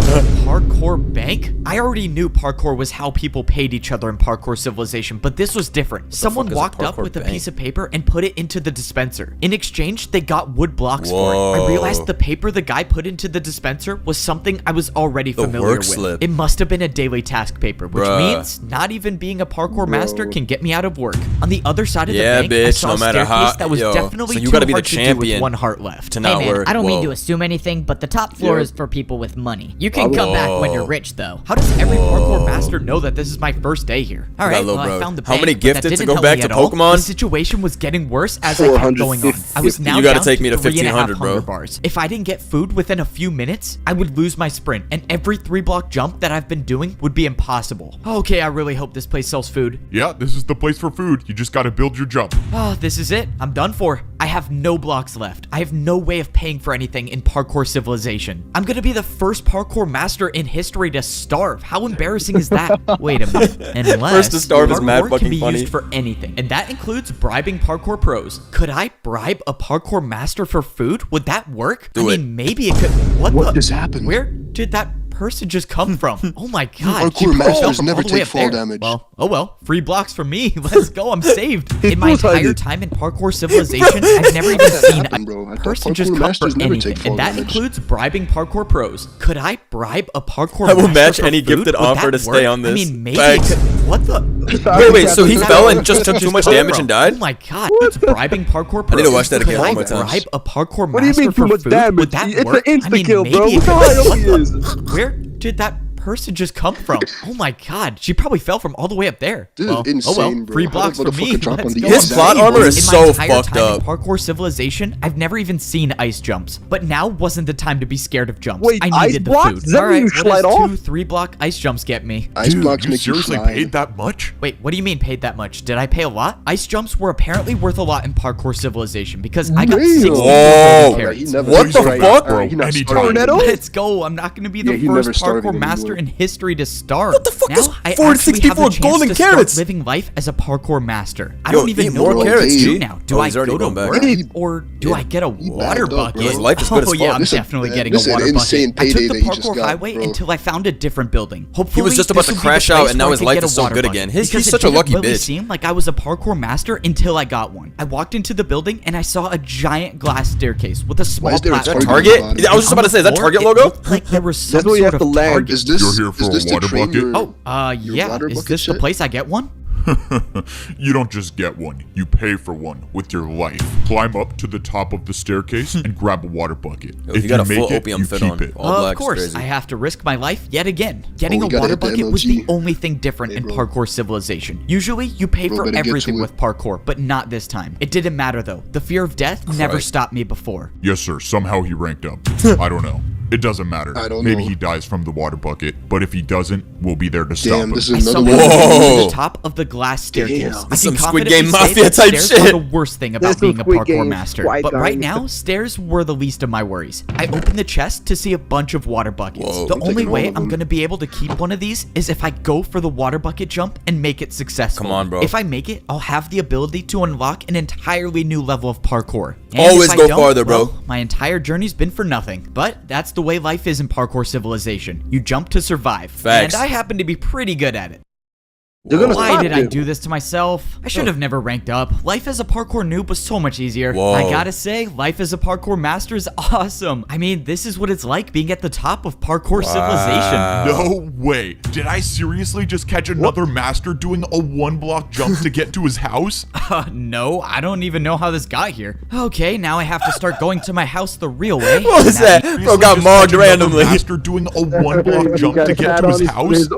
Parkour bank? I already knew parkour was how people paid each other in Parkour Civilization, but this was different. Someone fuck is a walked up parkour with a bank? piece of paper and put it into the dispenser. In exchange, they got wood blocks for it. I Whoa. realized the paper the guy put into the dispenser was something I was already familiar work with. slip. It must have been a daily task paper, which Bruh. means not even being a parkour master can get me out of work. On the other side of Yeah, the bank, I bitch, saw no a matter staircase how- that was yo, definitely so you too gotta be the hard to do with champion 1 heart left. to Hey not man, work. I don't mean Whoa. to assume anything, but the top floor is for people with money. You can come back when you're rich, though. How does every parkour master know that this is my first day here? All right, little well, I bro. found the How bank, many but that gifted to didn't go help back me to at all. Pokemon? The situation was getting worse as I kept going on. I was now You gotta down take me to 3.5 1500, bro. hunger bars. If I didn't get food within a few minutes, I would lose my sprint, and every 3-block jump that I've been doing would be impossible. Okay, I really hope this place sells food. Yeah, this is the place for food. You just gotta build your jump. Oh, this is it. I'm done for. I have no blocks left. I have no way of paying for anything in Parkour Civilization. I'm gonna be the first parkour master in history to starve. How embarrassing is that? Wait a minute. Unless First to starve is mad parkour fucking can be funny. used for anything, and that includes bribing parkour pros. Could I bribe a parkour master for food? Would that work? Do I it. mean, maybe it could. What just happened? Where did that person just come from? Oh my god. Parkour she probably fell masters from never all the way take up fall there. damage. Well, oh well, free blocks for me. Let's go. I'm saved. In my entire time in Parkour Civilization, I've never even seen happened, bro. I a thought person just parkour come for masters never take anything, fall and that damage. includes bribing parkour pros. Could I bribe a parkour I will master match for any food? gifted Would offer that to stay work? on this. I mean, maybe Thanks. it could. What the? Wait, so he Where did fell that and just took too much come damage from? and died? Oh my god. It's bribing parkour pros. I need to watch that again Could one I more time. bribe a parkour What do you master mean for too much food? damage? Would that It's an work? insta-kill, bro. maybe Look it how could. high up What he the- is. Where did that person just come from? Oh my god, she probably fell from all the way up there. This is Well, insane, oh well, bro. free How blocks the for me. motherfucker drop on Let's the go. His plot armor is In so my entire fucked time up. in Parkour Civilization, I've never even seen ice jumps, but now wasn't the time to be scared of jumps. Wait, I ice needed the blocks? food. Does that All mean right, you what slide does off? 2 3-block ice jumps get me? Ice Dude, blocks you make you seriously slide. paid that much? Wait, what do you mean paid that much? Did I pay a lot? Ice jumps were apparently worth a lot in Parkour Civilization because I got Damn. 60 Whoa. golden He carrots. never What the started. fuck, Alright, he not Anytime. started. Tornado? Let's go. I'm not going to be the Yeah, he first never started parkour master master in history to start. What the fuck now is I actually 464 have the chance golden to carrots? start living life as a parkour master. I Yo, don't even eat know more what carrots, to G. do now. Do Oh, I he's already go to going back. work He- or do I get a water backed up, bucket? bro. His life is good Oh as yeah, fuck. I'm This is- definitely man, getting this a is water an bucket. insane I took payday the that you just parkour got, highway bro. until I found a different building. Hopefully, He was just about this to will be the crash out, place and now where I his can life get a is so water good bucket. again. He's Because it such a didn't lucky really bitch. seem like I was a parkour master until I got one. I walked into the building and I saw a giant glass staircase with a small is there a Is that platform. Target? Target? I was just about to say, is that Target It logo? looked like there was some That's where you sort have to of land. target. Is this You're here for is a this to water train bucket? your- Yeah. water Is bucket this the shit? place I get one? You don't just get one, you pay for one with your life. Climb up to the top of the staircase and grab a water bucket. Yo, you got a full opium you fit keep on. it. All black Of course, crazy. I have to risk my life yet again. Getting we a gotta water hit the bucket was the MLG. only thing different Hey, in bro. parkour civilization. Usually, you pay Bro, for better get everything to it. with parkour, but not this time. It didn't matter though. The fear of death never Christ. stopped me before. Yes, sir. Somehow he ranked up. I don't know. It doesn't matter. I don't Maybe know. he dies from the water bucket, but if he doesn't, we'll be there to stop Damn, him. this I is another somehow one. made it to Whoa. the top of the glass staircase. Damn. I This can some Squid confidently Game say Mafia that type stairs shit. are the worst thing about This being is a Squid parkour Game, master. Squid But right Game. now, stairs were the least of my worries. I opened the chest to see a bunch of water buckets. Whoa. The I'm only taking all way of I'm them. gonna be able to keep one of these is if I go for the water bucket jump and make it successful. Come on, bro. If I make it, I'll have the ability to unlock an entirely new level of parkour. And Always if I go don't, farther, bro. well, my entire journey's been for nothing. But that's the way life is in parkour civilization. You jump to survive. Facts. And I happen to be pretty good at it. They're gonna Why stop did I you. do this to myself? I should have never ranked up. Life as a parkour noob was so much easier. Whoa. I gotta say, life as a parkour master is awesome. I mean, this is what it's like being at the top of parkour civilization. No way. Did I seriously just catch another master doing a one-block jump to get to his house? No, I don't even know how this got here. Okay, now I have to start going to my house the real way. What was that? Seriously Bro got just marked catch another randomly. Master doing a one-block jump to get to his house?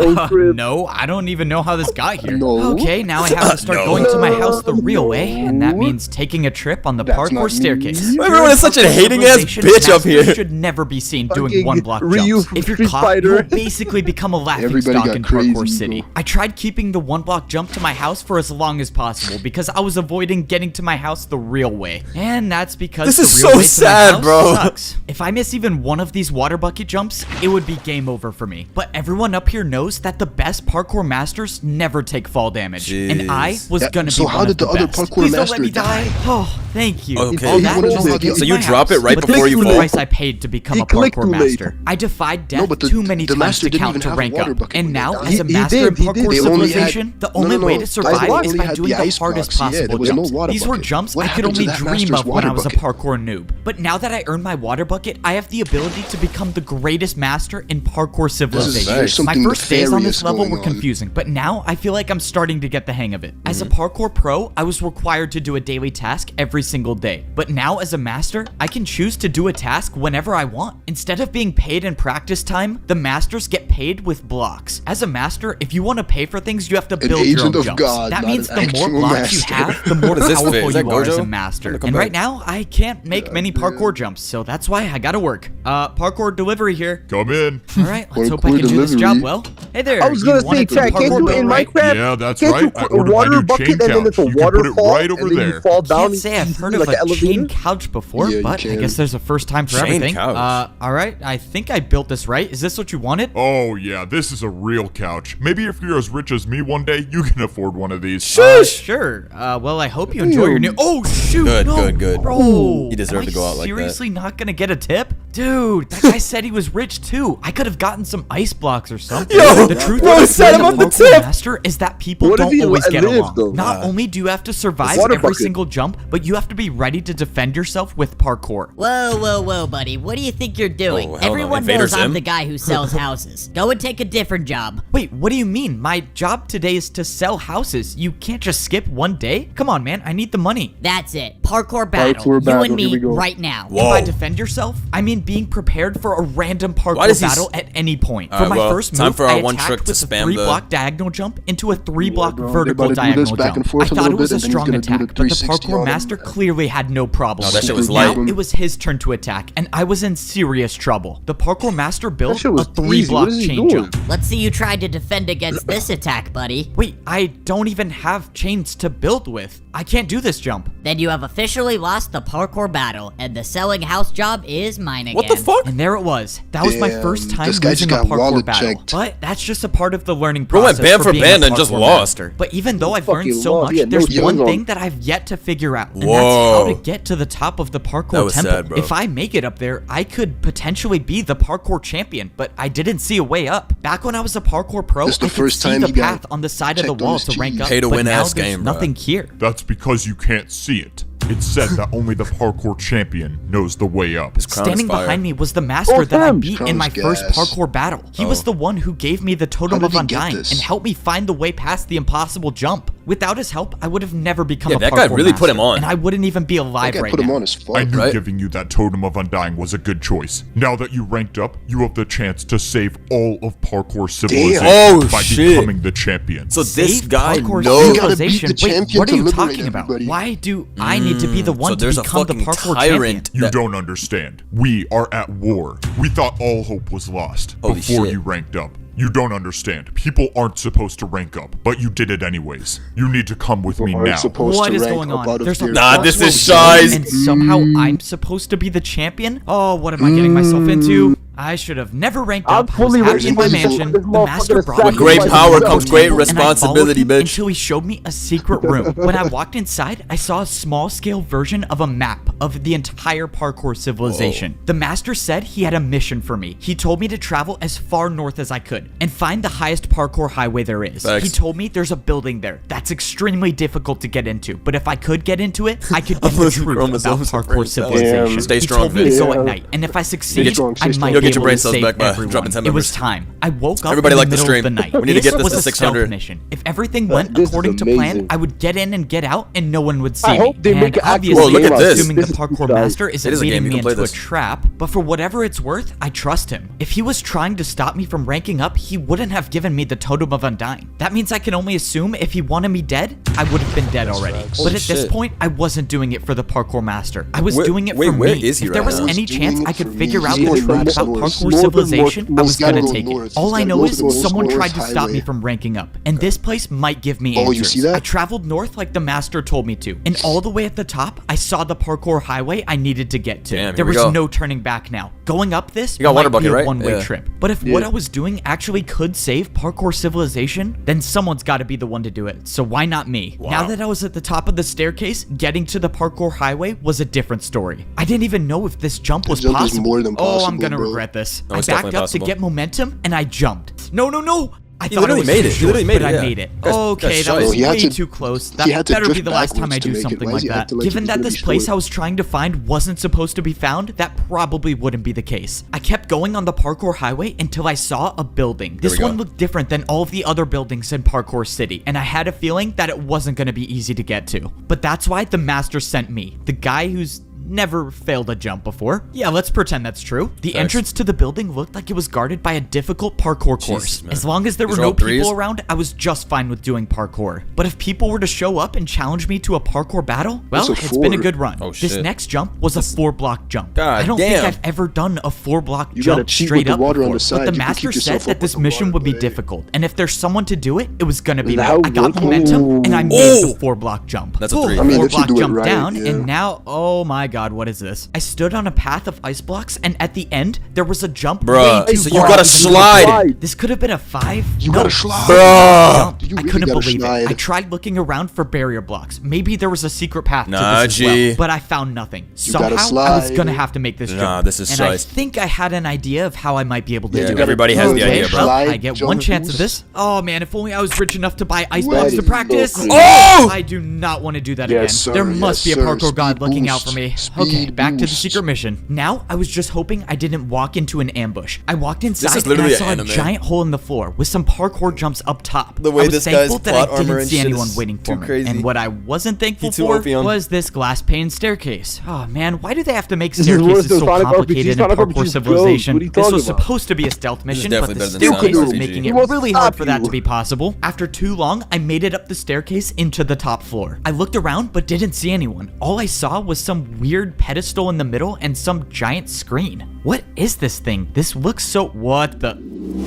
No, I don't even know how this got here. No. Okay, now I have to start going to my house the real way, and that means taking a trip on the That's parkour not me. staircase. Everyone is such a hating-ass Civilization bitch up masters here. should never be seen doing Fucking one-block Ryu jumps. from If you're Street caught, Fighter. you'll basically become a Everybody laughingstock got in Parkour crazy, City. bro. I tried keeping the one-block jump to my house for as long as possible because I was avoiding getting to my house the real way. And that's because This the is real so way to my sad, house bro. sucks. If I miss even one of these water bucket jumps, it would be game over for me. But everyone up here knows that the best parkour masters never take fall damage. And I Jeez. was Yeah, gonna so be how one did of the the other best. parkour Please don't let master me die. die? Oh, thank you. Okay. All He that wanted just to to get get So to you my drop house. it right But before thanks you for the fall? price I paid to become He a clicked parkour too late. master. I defied death but the- too many the times master to didn't count even to have a rank water up. bucket And when they now, died. as a He master did, in he did. parkour They only had- civilization, the only way to survive They is only by had doing the the ice hardest blocks. Yeah, there possible was no jumps. water These were bucket. jumps What I could happened to only that dream master's of when water I was a bucket? parkour noob. But now that I earned my water bucket, I have the ability to become the greatest master in parkour civilization. there's My something first days on this nefarious level were going on. confusing, but now I feel like I'm starting to get the hang of it. As a parkour pro, I was required to do a daily task every single day. But now as a master, I can choose to do a task whenever I want. Instead of being paid in practice time, the masters get paid with blocks. As a master, if you want to pay for things, you have to build your own agent of jumps. God, That not means an the more actual blocks you master. have, the more What is this powerful fit? Is that you are as a Gojo? master. I'm gonna come And right back. now, I can't make many parkour jumps, so that's why I gotta work. Parkour delivery here. Come in. All right, let's hope I Parkour can do this delivery. job well. Hey there. I was you gonna say, wanted some Chad, can't parkour you built, in right? Minecraft? Yeah, that's Can't right. you I put ordered a my water new bucket chain and then it's a couch. You can put it waterfall right over and then there. you fall down? Can't say I've heard like of an a elevator? chain couch before, Yeah, you but I can. guess there's a first time for Chain everything. couch. All right, I think I built this right. Is this what you wanted? Oh yeah, this is a real couch. Maybe if you're as rich as me one day, you can afford one of these. Sure. Well, I hope you enjoy your new. Oh shoot! Good, no. good. Bro, He deserved am to go out like that. Seriously, not gonna get a tip, dude. That guy said he was rich too. I could have gotten some ice blocks or something. Yo, the truth bro, is, set being him a up the parkour tip. master is that people What if don't he always get lived, along. though? Not only do you have to survive Water every bucket. single jump, but you have to be ready to defend yourself with parkour. Whoa, buddy. What do you think you're doing? Oh, hell no. Everyone Invader knows I'm Zim? the guy who sells houses. Go and take a different job. Wait, what do you mean? My job today is to sell houses. You can't just skip one day? Come on, man. I need the money. That's it. Parkour battle. Parkour You battle, and here me we go. right now. Whoa. By defend yourself, I mean being prepared for a random Why parkour does he battle at any point. For Alright, my well, first time move, for our I one attacked trick to with a spam 3-block diagonal jump into a 3-block bro, they vertical about to do this diagonal back and jump. forth I a thought little it was bit, a and then he's strong gonna do the attack, but the 360 parkour on him. master clearly had no problem. No, that shit was Now light. it was his turn to attack, and I was in serious trouble. The parkour master built shit a was 3-block easy. What is he chain doing? jump. Let's see you try to defend against this attack, buddy. Wait, I don't even have chains to build with. I can't do this jump. Then you have a officially lost the parkour battle, and the selling house job is mine again. What the fuck? And there it was. That was my first time this guy losing just a got parkour wallet battle. checked. But that's just a part of the learning Bro went process. band for being band a and just parkour lost. master. But even though I've learned Fucking so lost. much, Yeah, no there's joke. one thing that I've yet to figure out, and Whoa. that's how to get to the top of the That parkour was temple. sad, bro. If I make it up there, I could potentially be the parkour champion, but I didn't see a way up. Back when I was a parkour pro, I This the could first see time the he got path on the side of the checked on wall his to rank cheese. up, Pay to but win now ass there's game, bro. nothing here. That's because you can't see it. It said that only the parkour champion knows the way up. His crown is Standing fire. behind me was the master that I beat in my Crown's first gas. parkour battle. He was the one who gave me the Totem How of did he get Undying this? and helped me find the way past the impossible jump. Without his help, I would have never become Yeah, a that parkour guy really put him master, on. and I wouldn't even be alive That guy right put him now. on as fuck. I knew Right. giving you that Totem of Undying was a good choice. Now that you ranked up, you have the chance to save all of parkour civilization Oh, by shit. becoming the champion. So this Save guy parkour knows. You gotta beat the civilization. Wait, champion what are to you liberate talking about? everybody. Why do I need to be the one So to there's a become the fucking parkour tyrant. champion? You that- don't understand. We are at war. We thought all hope was lost Holy before shit. you ranked up. You don't understand. People aren't supposed to rank up, but you did it anyways. You need to come with me Aren't now. supposed What to is rank going up on? out of There's a their- Nah, this is parkour shies. game, and somehow I'm supposed to be the champion? Oh, what am I getting myself into? I should have never ranked I'm up. I was fully happy in my ready to mansion. this The master motherfucker brought me With great to the power parkour comes great temple, and I responsibility, followed him bitch. Until he showed me a secret room. When I walked inside, I saw a small-scale version of a map of the entire parkour civilization. The master said he had a mission for me. He told me to travel as far north as I could and find the highest parkour highway there is. Thanks. He told me there's a building there that's extremely difficult to get into, but if I could get into it, I could get the losing truth about chromosomes and brain parkour cells. civilization. Damn. Stay He strong, told me to bitch. go Yeah. at night, and if I succeed, strong, I stay might strong. You'll be get your able brain to cells save back by everyone. dropping 10 It was members. time. I woke up Everybody in the like the middle stream. of the night. We need to get this was to a 600. stealth mission. If everything went This is according to plan, amazing. I would get in and get out, and no one would see I hope me. they And make an actual obviously, Whoa, look at I'm this. assuming This the is parkour nice. master It isn't is a game. leading You me can play into a this. trap, but for whatever it's worth, I trust him. If he was trying to stop me from ranking up, he wouldn't have given me the Totem of Undying. That means I can only assume if he wanted me dead, I would have been dead already. facts. But Holy at this shit. point, I wasn't doing it for the parkour master. I was Where- doing it wait, for where me. is he If there right was now? any He's doing chance it I for could me. figure out He's the going truth north, about north, parkour north, civilization, north, I was gotta gonna go take north. it. All I He's know gotta is go north, someone north tried to stop me highway. from ranking up, and this place might give me answers. Oh, you see that? I traveled north like the master told me to, and all the way at the top, I saw the parkour highway I needed to get to. Damn, here there we was go. no turning back now. Going up this You got water might be bucket, a right? one-way Yeah. trip. But if what I was doing actually could save parkour civilization, then someone's got to be the one to do it. So why not me? Wow. Now that I was at the top of the staircase, getting to the parkour highway was a different story. I didn't even know if this jump was jump is possible. more than Oh, I'm possible, gonna bro. regret this. No, I it's backed definitely up possible. to get momentum, and I jumped. No, no, no! I He thought literally I was made too it. He short, literally made but it, I yeah. made it. Guy's- Okay, guy's that was shy. He had way to- too close. he That had to better be drift the last time I backwards to do make it. something Why like does he that. acting like Given he's that gonna this be place short? I was trying to find wasn't supposed to be found, that probably wouldn't be the case. I kept going on the parkour highway until I saw a building. This we go. one looked different than all of the other buildings in Parkour City, and I had a feeling that it wasn't going to be easy to get to. But that's why the master sent me, the guy who's never failed a jump before. Yeah, let's pretend that's true. The Thanks. entrance to the building looked like it was guarded by a difficult parkour course. Jesus, man. As long as there These were are all no people threes? around, I was just fine with doing parkour. But if people were to show up and challenge me to a parkour battle, well, That's a it's been a 4. good run. Oh, This shit. next jump was a 4-block jump. God I don't damn. think I've ever done a 4-block You gotta jump cheat straight with the up water on before. the side. But the You can master keep said yourself that up this with the mission water, would be buddy. difficult, and if there's someone to do it, it was gonna be me. Now I got what? momentum, and I made Oh! the 4-block jump. That's a 3. I mean, if you 4-block do it jump right, down, yeah. and now, oh my god, what is this? I stood on a path of ice blocks, and at the end, there was a jump Bruh, way too so you far gotta to slide. This could have been a 5. You gotta slide. Bruh. You I really couldn't gotta believe slide. it. I tried looking around for barrier blocks. Maybe there was a secret path Nah, to this as G. well, but I found nothing. gotta Somehow, I was slide. gonna have to make this jump. Nah, this is and I shite. think I had an idea of how I might be able to Yeah, do it. everybody has the Okay, idea, bro. Well, Slide, I get one jump, chance of boost. this. Oh man, if only I was rich enough to buy ice That blocks to is so practice. crazy. Oh! I do not want to do that Yes, again. sir, There must yes, be a sir. parkour god Speed looking out boost. for me. Speed Okay, back to the boost. secret mission. Now, I was just hoping I didn't walk into an ambush. I walked inside and I literally saw an a anime. giant hole in the floor with some parkour jumps up top. The way I was this thankful guy's that plot I armor didn't and see shit anyone is waiting too for me. crazy. And what I wasn't thankful He too for OP on. was this glass pane staircase. Oh man, why do they have to make This is worse staircases than so Sonic complicated RPG. in Sonic Parkour RPG 's Civilization? gold. What are you This was talking about? supposed to be a stealth mission, but definitely the better than staircase Sonic is RPG. making He it won't really stop hard for that you. to be possible. After too long, I made it up the staircase into the top floor. I looked around but didn't see anyone. All I saw was some weird pedestal in the middle and some giant screen. What is this thing? This looks so... What the...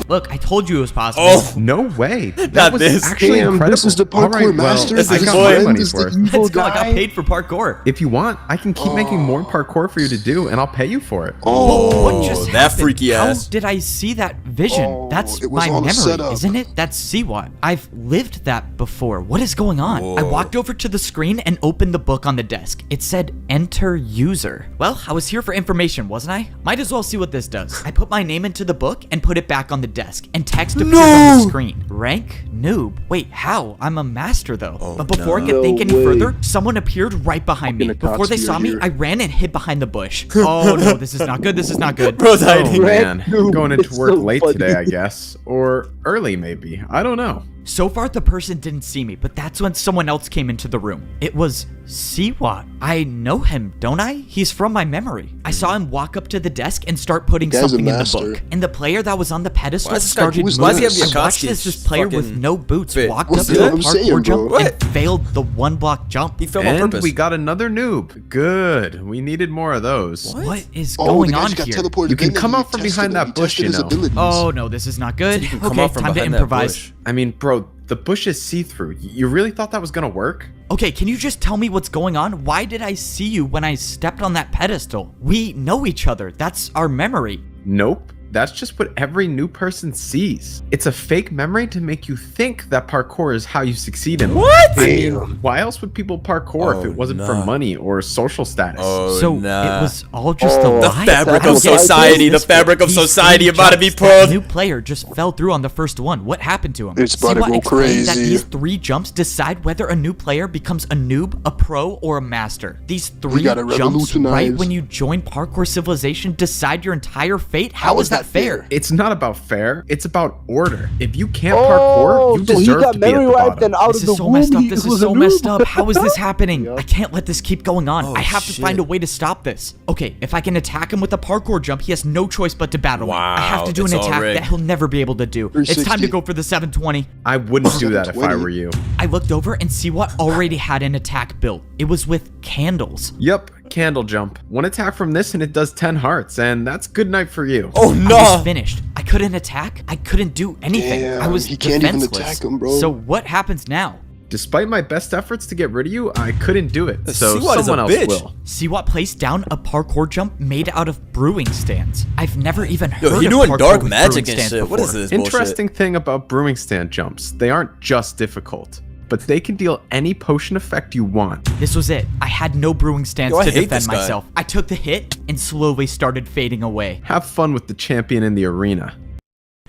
Look, I told you it was possible. Oh, No way. That Not was this. actually Damn, incredible. this is the All parkour right, master. this I is got boy. my friend money's is the worth. evil Let's go. I got guy. paid for parkour. If you want, I can keep making more parkour for you to do, and I'll pay you for it. Oh, What just that happened? freaky ass. How did I see that vision? Oh, That's it was my all a memory, setup. isn't it? That's CWAT. I've lived that before. What is going on? I walked over to the screen and opened the book on the desk. It said enter user. Well, I was here for information, wasn't I? Might as well see what this does. I put my name into the book and put it back on the desk, and text appeared on the screen. Rank noob. Wait, how? I'm a master though. But before I could think any further, someone appeared right behind me. Before they saw me, I ran and hid behind the bush. Oh no, this is not good. This is not good. Bro's Oh hiding. man, Noob, going into it's work so late funny. today, I guess, or early maybe. I don't know. So far, the person didn't see me, but that's when someone else came into the room. It was CWAT. I know him, don't I? He's from my memory. I saw him walk up to the desk and start putting Guy's a something in the master. book. And the player that was on the pedestal Why is this guy- started who's why does he have this? the I watched Akatsuki as this player with fucking no boots fit? walked What's up to what the I'm saying, parkour jump bro? and failed the one block jump. He fell on And purpose. we got another noob. Good. We needed more of those. What is Oh, going the guy on just got here? teleported You can in come and out he from tested behind him. that He bush, tested you his know. abilities. Oh no, this is not good. You can come Okay, out from time to behind that improvise. bush. I mean, bro, the bush is see-through. You really thought that was gonna work? Okay, can you just tell me what's going on? Why did I see you when I stepped on that pedestal? We know each other. That's our memory. Nope. That's just what every new person sees. It's a fake memory to make you think that parkour is how you succeed in life. What? I mean, why else would people parkour if Oh, it wasn't for nah. money or social status? Oh, So nah. it was all just a Oh, the lie. fabric I don't of get it. society, the This fabric of these society three about to be jumps, that pulled. new player just fell through on the first one. What happened to him? It's about to what go explained that crazy. these 3 jumps decide whether a new player becomes a noob, a pro, or a master. These 3 gotta jumps right revolutionize. when you join Parkour Civilization decide your entire fate. How is that fair? It's not about fair. It's about order. If you can't Oh, parkour, you so he deserve got to be at memory the wiped and bottom. out This of the is so womb. messed up. he This was is a so noob. messed up. How is this happening? Yeah. I can't let this keep going on. Oh, I have to find shit. a way to stop this. Okay, if I can attack him with a parkour jump, he has no choice but to battle me. I have Wow, to do an it's all attack rigged. that he'll never be able to do. It's time to 360. go for the 720. I wouldn't do that if I 720. were you. I looked over and see what already had an attack built. It was with candles. Yep, candle jump. One attack from this and it does 10 hearts, and that's good night for you. Oh I no. was finished. I couldn't attack. I couldn't do anything. I Damn, was he can't even defenseless. attack him, bro. So what happens now? Despite my best efforts to get rid of you, I couldn't do it. So CWAT is a someone else bitch. will. See what placed down a parkour jump made out of brewing stands. I've never even heard Yo, he of doing parkour dark with magic brewing and stands shit. What is before. this Interesting thing about brewing stand jumps, they aren't just difficult, but they can deal any potion effect you want. This was it. I had no brewing stands Yo, I to hate defend this guy. myself. I took the hit and slowly started fading away. Have fun with the champion in the arena.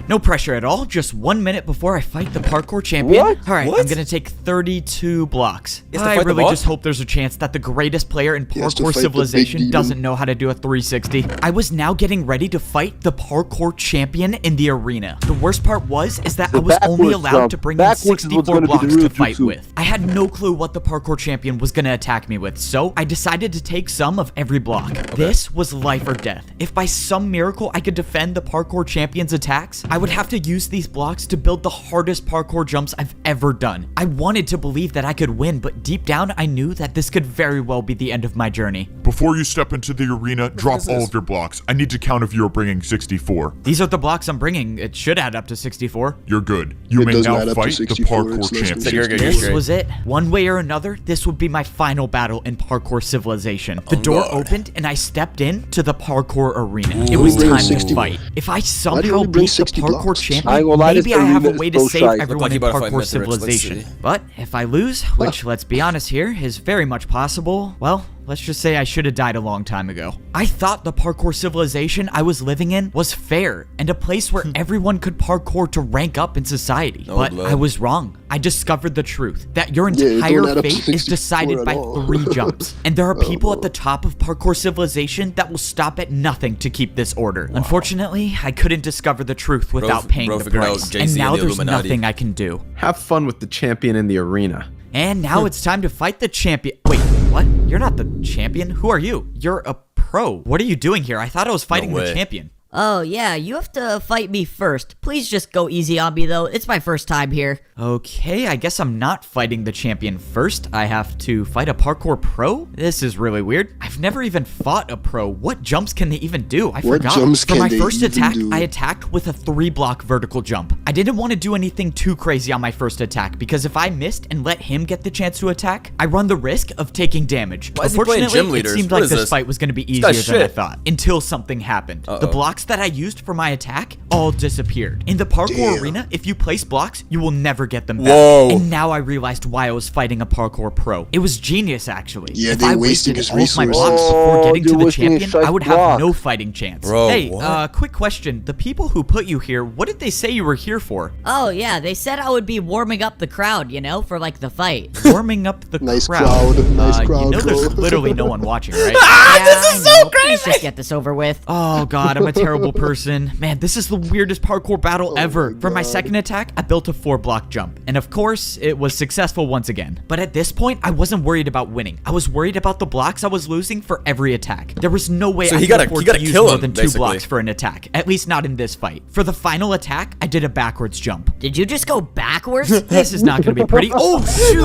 No pressure at all. Just 1 minute before I fight the parkour champion. What? All right, What? I'm gonna take 32 blocks. He has to I fight the really boss? just hope there's a chance that the greatest player in has to Parkour fight the big Civilization demon. doesn't know how to do a 360. I was now getting ready to fight the parkour champion in the arena. The worst part is that I was only backwards allowed jump. to bring in Backwards is what's 64 gonna be the blocks real to fight jutsu. with. I had no clue what the parkour champion was gonna attack me with, so I decided to take some of every block. This was life or death. If by some miracle I could defend the parkour champion's attacks, I would have to use these blocks to build the hardest parkour jumps I've ever done. I wanted to believe that I could win, but deep down I knew that this could very well be the end of my journey. Before you step into the arena, drop is all this? of your blocks. I need to count if you are bringing 64. These are the blocks I'm bringing. It should add up to 64. You're good. You It may doesn't now add up to fight the 64, parkour it's less than champion. You're good, you're This great. was it. One way or another, this would be my final battle in Parkour Civilization. The door God. opened and I stepped into the parkour arena. It was Bring time to 60 fight. If I Why do you somehow only bring beat the 60 parkour blocks? I champion, ain't gonna lie, maybe this I have a arena way is to so save shite. Look everyone like you in about to fight Parkour Mr. Rich. Let's Civilization. see. But if I lose, which let's be honest here, is very much possible, well, let's just say I should have died a long time ago. I thought the Parkour Civilization I was living in was fair and a place where everyone could parkour to rank up in society. No But blood. I was wrong. I discovered the truth that your Yeah, it don't entire add up to fate is 64 decided at by all. 3 jumps. And there are people at the top of Parkour Civilization that will stop at nothing to keep this order. Unfortunately, I couldn't discover the truth without paying bro the figured out price. Jay-Z And and now the there's Illuminati. nothing I can do. Have fun with the champion in the arena. And now it's time to fight the champion. Wait, what? You're not the champion? Who are you? You're a pro. What are you doing here? I thought I was fighting the way. champion. Oh, yeah, you have to fight me first. Please just go easy on me, though. It's my first time here. Okay, I guess I'm not fighting the champion first. I have to fight a parkour pro? This is really weird. I've never even fought a pro. What jumps can they even do? I What forgot. jumps For can my they first even attack, do? I attacked with a 3-block vertical jump. I didn't want to do anything too crazy on my first attack because if I missed and let him get the chance to attack, I run the risk of taking damage. Why is he playing Unfortunately, gym it leaders? seemed What like is this this? fight was going to be guy's easier than I shit. thought until something happened. The Uh-oh. blocks that I used for my attack all disappeared. In the parkour Damn. arena, if you place blocks, you will never get them back. Whoa. And now I realized why I was fighting a parkour pro. It was genius, actually. Yeah, if they I wasting wasted his all of my resources. blocks before getting you're to the wasting his champion, I would have block. no fighting chance. Bro, hey, what? quick question. The people who put you here, what did they say you were here for? Oh, yeah, they said I would be warming up the crowd, you know, for like the fight. Warming up the Nice crowd. crowd, nice You crowd, know there's bro. literally no one watching, right? This is so crazy. Please just get this over with. Oh god, I'm a terrible person. Man, this is the weirdest parkour battle ever. For my second attack, I built a 4-block jump. And of course, it was successful once again. But at this point, I wasn't worried about winning. I was worried about the blocks I was losing for every attack. There was no way So I he could gotta- afford he gotta to use kill more him, than 2 basically. blocks for an attack. At least not in this fight. For the final attack, I did a backwards jump. Did you just go backwards? This is not gonna be pretty. Oh shoot!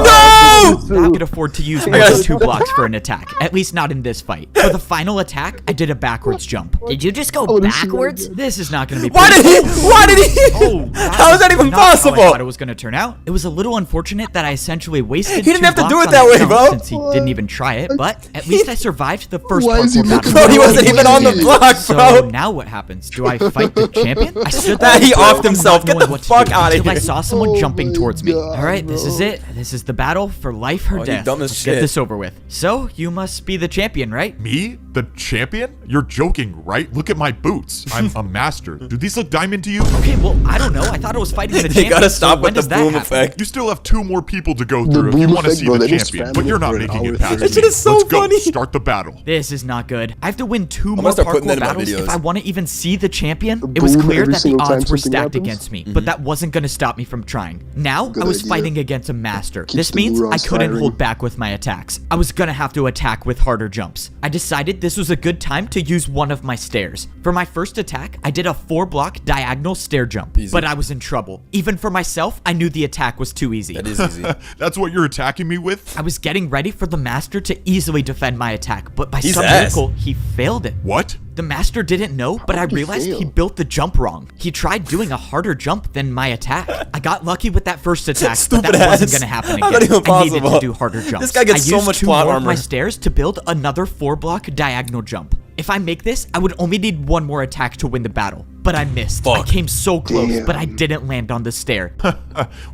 No! I could afford to use more than 2 blocks for an attack. At least not in this fight. For the final attack, I did a backwards jump. Did you just go this is backwards? This is not gonna be Why pretty. did he? Why did he? Oh, How is that even not how I possible? thought it was gonna turn out. It was a little unfortunate that I essentially wasted. He didn't 2 have to do blocks it that on way, jump bro. Since he didn't even try it, but at least I survived the first Why is he parkour looking battle. Bro, he wasn't even on the block, So bro. now what happens? Do I fight the champion? I stood Nah, there he for offed not himself. Get knowing the what to fuck do outta until I here. saw someone Oh jumping my towards me. God, All right, this is bro. it. This is the battle for life or Oh, you death. dumb as Let's shit. get this over with. So you must be the champion, right? Me? The champion? You're joking, right? Look at my boots. I'm a master. Do these look diamond to you? Okay, well I don't know. I thought I was fighting the They champion. gotta so stop when with the does that boom happen? effect. You still have 2 more people to go The through if you boom want to effect, see bro, the that is champion, family but you're not for an making hour it past thirty. me. That shit is so Let's go. funny. Start the battle. This is not good. I have to win 2 gonna more start putting that parkour in my battles videos. if I want to even see the champion. It Boom was clear every that the single time odds were something stacked happens? against me, but that wasn't going to stop me from trying. Now, Good I was idea. fighting against a master. Keeps This the means I neurons couldn't firing. hold back with my attacks. I was going to have to attack with harder jumps. I decided this was a good time to use one of my stairs. For my first attack, I did a 4-block diagonal stair jump, Easy. but I was in trouble. Even for myself, I knew the attack was too easy. That is easy. That's what you're attacking me with? I was getting ready for the master to easily defend my attack, but by He's some ass. miracle, he failed it. What? The master didn't know, but I did he realized fail? he built the jump wrong. He tried doing a harder jump than my attack. I got lucky with that first attack, but Stupid that wasn't ass. going to happen How again. that even I needed possible? to do harder jumps. This guy gets I so used much 2 plot more of my armor. stairs to build another 4-block diagonal jump. If I make this, I would only need 1 more attack to win the battle. But I missed. Fuck. I came so close, Damn. but I didn't land on the stair.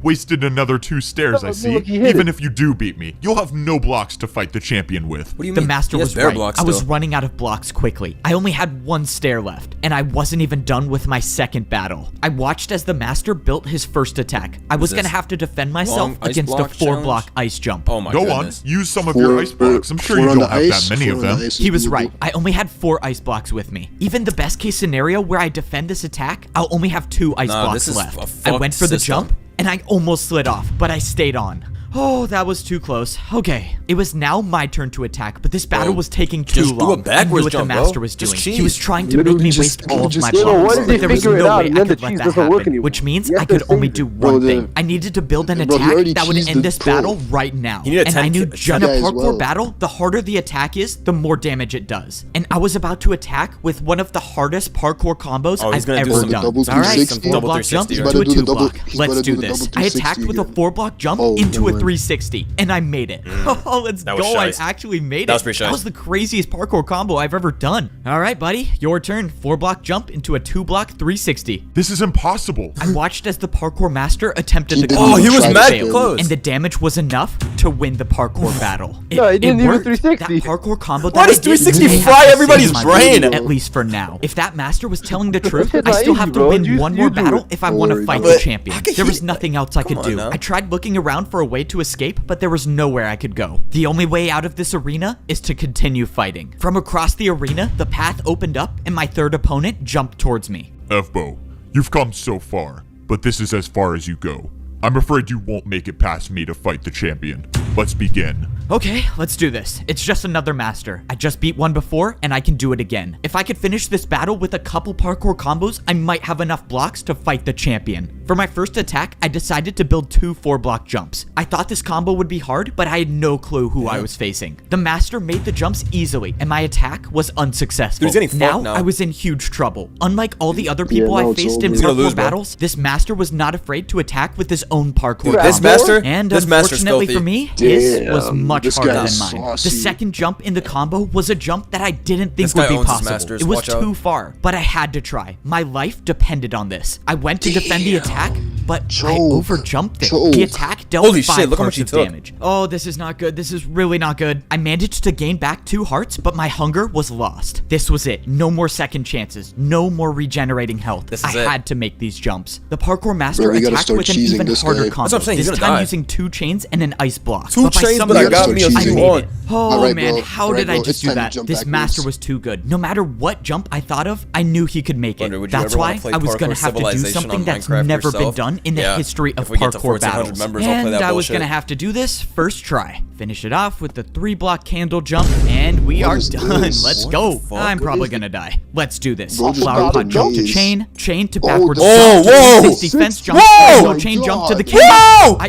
Wasted another 2 stairs, I see. look, he hit Even it. if you do beat me, you'll have no blocks to fight the champion with. What do you The mean? master He has was bear right. blocks I was still. running out of blocks quickly. I only had 1 stair left, and I wasn't even done with my second battle. I watched as the master built his first attack. I was this? gonna have to defend myself Long ice against a block 4-block challenge? ice jump. Oh my Go goodness. on, use some of your ice blocks. I'm sure you Four on don't the have ice, that many of four on them. the ice He is was doable. right. I only had 4 ice blocks with me. Even the best case scenario where I defend this attack, I'll only have 2 ice Nah, blocks this is left. a I fucked went for the system. jump, and I almost slid off, but I stayed on. Oh, that was too close. Okay. It was now my turn to attack, but this battle Bro, was taking too just do a long. I knew backwards what jump, the bro. master was Just doing. He was cheese. trying to Literally make me just- waste all of just- my You know, blocks. why did they But there was figure it no out way and I then the could let cheese that doesn't work happen, anymore? which means You I have to could only save do it. Bro, one the- thing. I needed to build an Bro, he attack already that would cheesed end the this pro. battle right now. You need a And I 10 knew ki- in a guy as parkour well. battle, the harder the attack is, the more damage it does. And I was about to attack with one of the hardest parkour combos Oh, he's I've gonna do ever some done. double All right, 360. Double 4-block jump 360, into right? a He's about to do the 2-block. double- he's Let's about to do do the this. double I attacked with a 360 4-block jump Oh, into a never mind. 360, and I made it. Oh, let's That was go. I shice. actually made it. That was pretty That shice. was the craziest parkour combo I've ever done. All right, buddy, your turn. 4-block jump into a 2-block 360. This is impossible. I watched as the parkour master attempted He the didn't combo. Oh, he even was try to mad fail. close. And the damage was enough to win the parkour battle. No, he didn't even worked. 360. That parkour combo Why that does I did 360 may have fry to everybody's save my brain? life, at least for now. If that master was telling the truth, shit's I not still easy, have to bro. win You one more do battle it. if I want to Don't fight worry, the but champion. how could There he- was nothing else I could Come on do. now. I tried looking around for a way to escape, but there was nowhere I could go. The only way out of this arena is to continue fighting. From across the arena, the path opened up and my third opponent jumped towards me. Fbo, you've come so far, but this is as far as you go. I'm afraid you won't make it past me to fight the champion. Let's begin. Okay, let's do this. It's just another master. I just beat one before, and I can do it again. If I could finish this battle with a couple parkour combos, I might have enough blocks to fight the champion. For my first attack, I decided to build 2 4-block jumps. I thought this combo would be hard, but I had no clue who I was facing. The master made the jumps easily, and my attack was unsuccessful. Dude, he's getting fucked now. I was in huge trouble. Unlike all the other people I faced in parkour battles, this master was not afraid to attack with his own parkour. Dude, this master, and this master's unfortunately filthy. for me, his was much this harder guy than is mine. saucy. The second jump in the combo was a jump that I didn't think This guy would be owns his possible. masters, It was watch out. too far, but I had to try. My life depended on this. I went to defend the attack, but I overjumped it. The attack dealt Holy 5 shit, look how much hearts he of took. damage. Oh, this is not good. This is really not good. I managed to gain back 2 hearts, but my hunger was lost. This was it. No more second chances. No more regenerating health. This is I it. had to make these jumps. The parkour master Bro, we gotta attacked start with an cheesing even this harder guy. combo. That's what I'm saying, he's This gonna time die. using 2 chains and an ice block. 2 by chains, some but I reason, got me a I 2 made on. it. Oh Alright, man, bro. how Alright, did I bro. just It's do time to that? jump This backwards. master was too good. No matter what jump I thought of, I knew he could make it. Wonder, would you That's ever wanna why play I was gonna Parkour have to do Civilization something on that's Minecraft never been yourself? done in the Yeah. history of If we get to parkour 1400 battles. members, I'll play And that I was bullshit. gonna have to do this first try. Finish it off with the 3-block candle jump, and we are is done. this? Let's What go. the fuck? I'm What probably is gonna die. Let's do this. Bro, just Flower got pot it, jump to guys. chain to Oh, backwards. the- jump, Whoa, whoa. defense jump, Whoa! no chain jump to the God. candle. Whoa!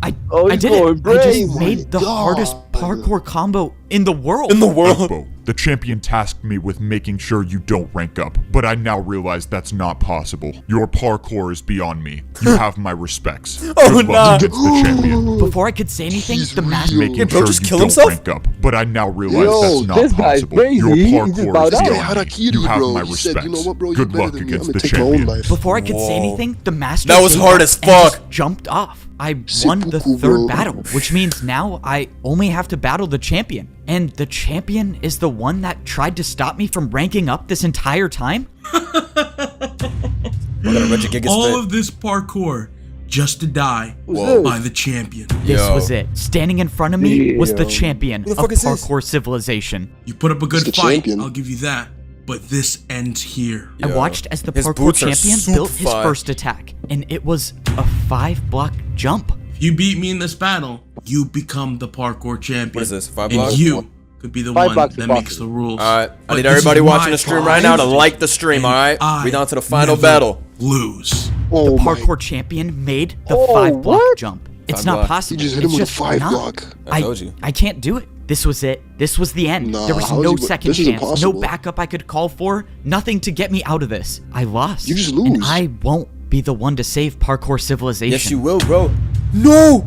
I did going it. I just brave. made the My hardest God. parkour combo in the world. In the world. Expo, the champion tasked me with making sure you don't rank up, but I now realize that's not possible. Your parkour is beyond me. You have my respects. Oh, Good nah. luck against the champion. Before I could say anything, He's the master real. Making bro sure just you kill don't himself? rank up, but I now realize Yo, that's not this guy's possible. crazy. Your He just parkour bowed is out. This guy beyond me. harakiri, You have bro. my He said, respects. you know what, bro? You're Good better luck than me. I'm against gonna the take my own champion. life. Before I could say Whoa. anything, the master That was gave hard up as and just fuck. jumped off. I won the Seppuku, 3rd bro. battle, which means now I only have to battle the champion. And the champion is the one that tried to stop me from ranking up this entire time? All of this parkour just to die Whoa. by the champion. This Yo. was it. Standing in front of me was the Damn. champion Who of the fuck is this? parkour civilization. You put up a good the fight, champion. I'll give you that. But this ends here. I Yo. watched as the His parkour boots are champion super built his fire. first attack, and it was a 5-block jump. If you beat me in this battle, you become the parkour champion. What is this, 5 And blocks? you could be the 5 one blocks that is makes possible. the rules. Alright, I But need this everybody is watching my the stream right now to prize, like the stream, and alright? I We down to the final never battle. Lose. Oh The my. parkour champion made the Oh, 5-block what? jump. It's 5 not block. possible. You just hit It's him with a just 5-block. I told you. I can't do it. This was it. This was the end. Nah, there was how is no he- second this is chance, no impossible. backup I could call for, nothing to get me out of this. I lost. You just And lose. I won't be the one to save parkour civilization. Yes, you will, bro. No!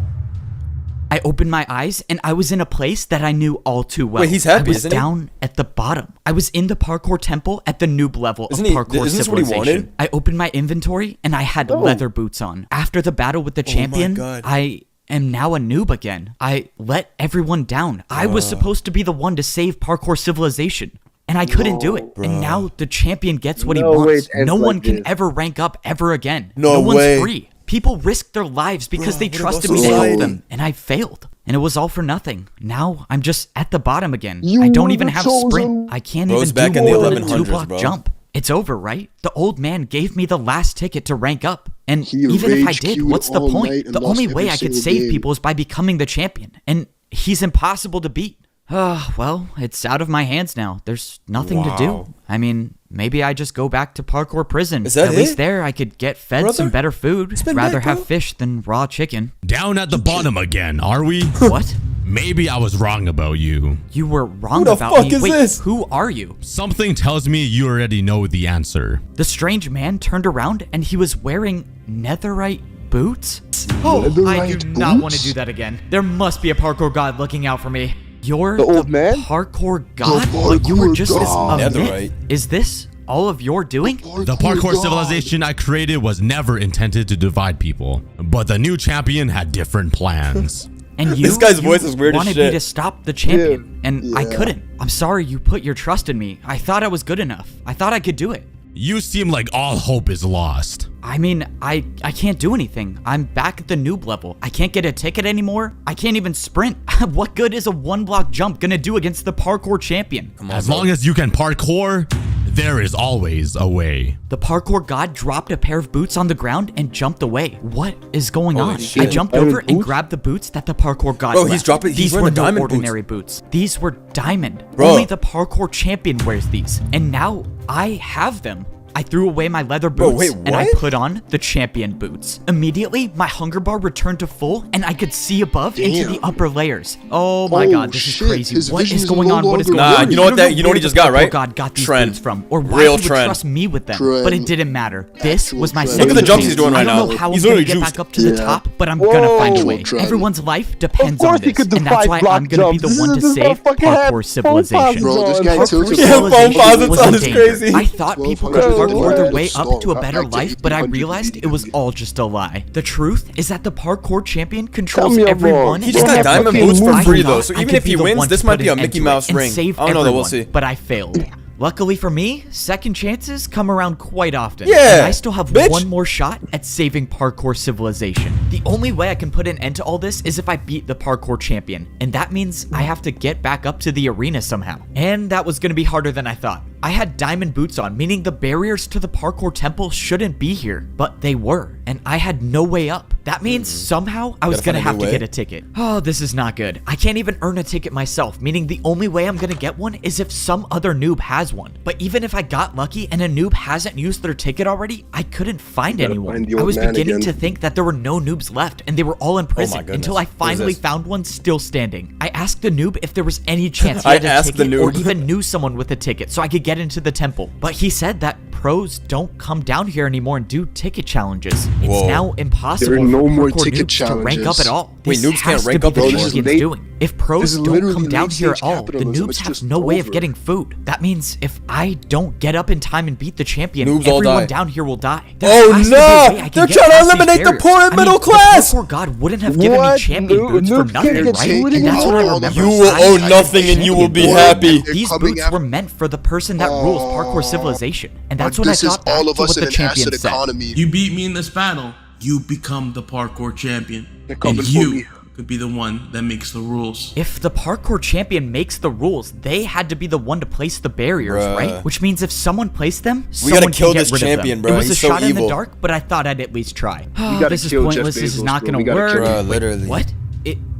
I opened my eyes and I was in a place that I knew all too well. Wait, he's happy, I was isn't he? down at the bottom. I was in the parkour temple at the noob level Isn't of he- parkour isn't this what he civilization. wanted? I opened my inventory and I had leather boots on. After the battle with the champion, God. I am now a noob again. I let everyone down. I was supposed to be the one to save parkour civilization. And I couldn't do it. And now the champion gets what No he way wants. it ends No one like can this. ever rank up ever again. No one's way. free. People risked their lives because they what about trusted me to help society? them, and I failed. And it was all for nothing. Now I'm just at the bottom again. You I don't were even the have chosen. sprint. I can't Bro's even back do in the more than a 1100s, 2-block bro. jump. It's over, right? The old man gave me the last ticket to rank up. And He even if I rage did, queued what's the all night point? and The lost only every way I could single save game. people is by becoming the champion. And he's impossible to beat. Well, it's out of my hands now. There's nothing to Wow. do. I mean, maybe I just go back to parkour prison. Is that At it? least there I could get fed Brother? some better food. It's been Rather big, have bro. fish than raw chicken. Down at the bottom again, are we? What? Maybe I was wrong about you. You were wrong Who the about fuck me. is Wait, this? who are you? Something tells me you already know the answer. The strange man turned around and he was wearing netherite boots? Oh, I do Netherite not want to boots? do that again. There must be a parkour god looking out for me. You're The old man? parkour god? The But you were parkour just god. a myth. Netherite. Is this all of your doing? The parkour God. civilization I created was never intended to divide people, but the new champion had different plans. And you, This guy's you voice is weird as wanted shit. me to stop the champion, and I Yeah. couldn't. I'm sorry you put your trust in me. I thought I was good enough. I thought I could do it. You seem like all hope is lost. I mean, I can't do anything. I'm back at the noob level. I can't get a ticket anymore. I can't even sprint. What good is a 1-block jump gonna do against the parkour champion? As long as you can parkour, there is always a way. The parkour god dropped a pair of boots on the ground and jumped away. What is going Holy on? shit. I jumped over and grabbed the boots that the parkour god Bro, left. he's dropping- he's These wearing were the no diamond ordinary boots. These were diamond. Bro. Only the parkour champion wears these. And now I have them. I threw away my leather Bro, boots wait, and I what? put on the champion boots. Immediately, my hunger bar returned to full and I could see above into the upper layers. Oh my god, this shit, is crazy. his What vision is is going no on? What is longer going on? Nah, you know what I that- don't you know what he where just the got, parkour right? God got these Trend. boots from, or why Real he would trend. trust me with them. Trend. But it didn't matter. This Actual was my trend. second Look at the jumps chance. he's doing right I don't now. know how He's I'm gonna literally get juiced. back up to the Yeah. top, but I'm gonna find a way. Trend. Everyone's life depends Of course on he this, could and that's defy why block I'm gonna be the jumps. one to This save motherfucker had parkour phone civilization. Bro, this guy Parkour tilted Yeah, phone civilization pauses was on in is danger. crazy. I thought people could 1200 parkour their people way stalled. up to a better I get life, but I 800 realized it was immediately. all just a lie. The truth is that the parkour champion controls me I'm everyone. wrong. He just and got diamond everything. boots for I free, thought though, so I even could if be he the wins, one this to might put be a an Mickey end to it Mouse and ring. save I don't know, though, we'll everyone, see. But I failed. Luckily for me, second chances come around quite often. Yeah, And I still have bitch. one more shot at saving parkour civilization. The only way I can put an end to all this is if I beat the parkour champion. And that means I have to get back up to the arena somehow. And that was gonna be harder than I thought. I had diamond boots on, meaning the barriers to the parkour temple shouldn't be here, but they were, and I had no way up. That means somehow I was Gotta gonna find a have new to way. get a ticket. Oh, this is not good. I can't even earn a ticket myself, meaning the only way I'm gonna get one is if some other noob has one. But even if I got lucky and a noob hasn't used their ticket already, I couldn't find anyone. find the I old was man beginning again. to think that there were no noobs left, and they were all in prison goodness. until I What is finally this? found one still standing. I asked the noob if there was any chance he I had a asked the ticket or noob. even knew someone with a ticket so I could get into the temple. But he said that pros don't come down here anymore and do ticket challenges. It's Whoa. now impossible There are no for more parkour ticket noobs to rank up challenges. at all. Wait, This noobs can't has to rank be up the at all? champion's Late- doing. If this pros is don't literally come down late here stage at all, the capitalism. noobs It's have just no way of over. getting food. That means if I don't get up in time and beat the champion, Noobs all everyone die. down here will die. Oh, has to be a no! way I can They're get trying to past these eliminate the barriers. poor and I mean, middle the class! parkour god wouldn't have given me What? champion Noob- boots for noobs nothing, can't right? get taken And that's what I out. remember. You will I own had nothing the and you will be champion happy. boots. These Coming boots after- were meant for the person that rules parkour civilization, and that's what I This is thought all back of to us what in the an champion asset said. economy. You beat me in this battle, you become the parkour champion. They're coming And for you me. could be the one that makes the rules. If the parkour champion makes the rules, they had to be the one to place the barriers, Bruh. right? Which means if someone placed them, We someone gotta kill can get this rid of champion, them. bruh. It was He's a so shot in the evil. dark, but I thought I'd at least try. gotta This is kill Jeff pointless. This is Bezos, not bro. gonna We gotta work. kill him. Bruh, Wait, literally. what?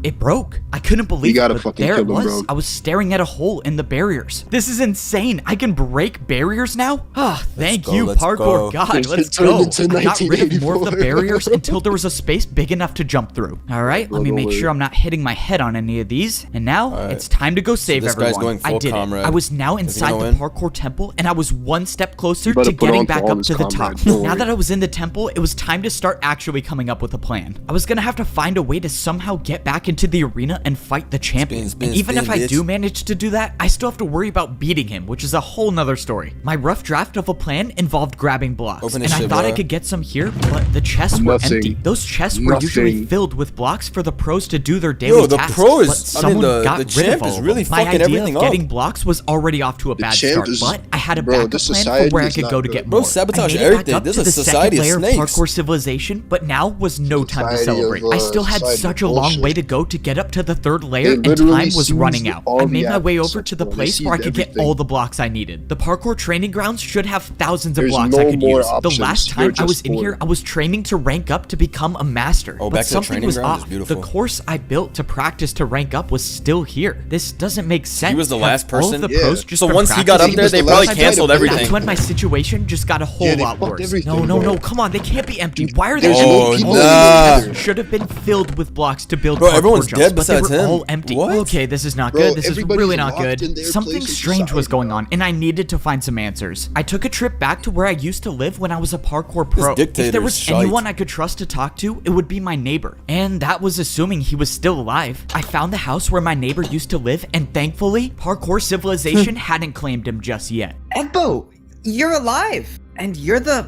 It broke. I couldn't believe it, gotta but fucking there it kill him, was. bro. I was staring at a hole in the barriers. This is insane. I can break barriers now? Ah, thank go, you, let's parkour go. god. It Let's turned go. into I got rid of more of the 1984. barriers until there was a space big enough to jump through. All right, let me Don't make worry. sure I'm not hitting my head on any of these. And now it's time to go save this guy's everyone. going full I did comrade. it. I was now Is he inside gonna the win? parkour temple, and I was one step closer better to put getting on for back all up his to the top. comrades, don't Now worry. that I was in the temple, it was time to start actually coming up with a plan. I was gonna have to find a way to somehow get back into the arena and fight the champion. Spin, And even if I bitch. do manage to do that, I still have to worry about beating him, which is a whole nother story. My rough draft of a plan involved grabbing blocks, Open and this I shit, thought I bro. could get some here, but the chests were Nothing. empty. Those chests were usually Nothing. filled with blocks for the pros to do their daily Yo, the tasks. pro is- but I mean, someone the got rid champ of is all of really them. My fucking idea everything of up. getting blocks was already off to a bad champ start, is- but I had a bro, backup this plan for society where I is could not go to good. get Bro, more. sabotage I made it everything. back up This to is a the society second of layer of snakes. parkour civilization, but now was no time to Society celebrate. of, I still had society such of a long bullshit. way to go to get up to the third layer, It and literally time was seems running out. all I the made my way actors over to the are cool. They place where I see could get everything. all the blocks I needed. The parkour training grounds should have thousands of There's blocks no I could more use. The options. last You're time I was just in here, bored. I was training to rank up to become a master. Oh, but back to the something training was ground is off. beautiful. The course I built to practice to rank up was still here. This doesn't make sense. was the Have last all person? of the Yeah. pros just So been once he got up practicing there, they the probably last canceled time? everything. That's when my situation just got a whole Yeah, they lot fucked worse. everything, No, bro. come on, they can't be empty. Why are they There's empty? no Oh, people All in nah. there. should have been filled with blocks to build Bro, parkour everyone's jumps, dead but they besides were him. all empty. What? Okay, this is not Bro, good. This is everybody's really not locked good. in their Something place in strange was society, going bro. on, and I needed to find some answers. I took a trip back to where I used to live when I was a parkour pro. If dictator's there was shite. anyone I could trust to talk to, it would be my neighbor. And that was assuming he was still alive. I found the house where my neighbor used to live, and thankfully, parkour civilization hadn't claimed him just yet. Egbo, you're alive, and you're the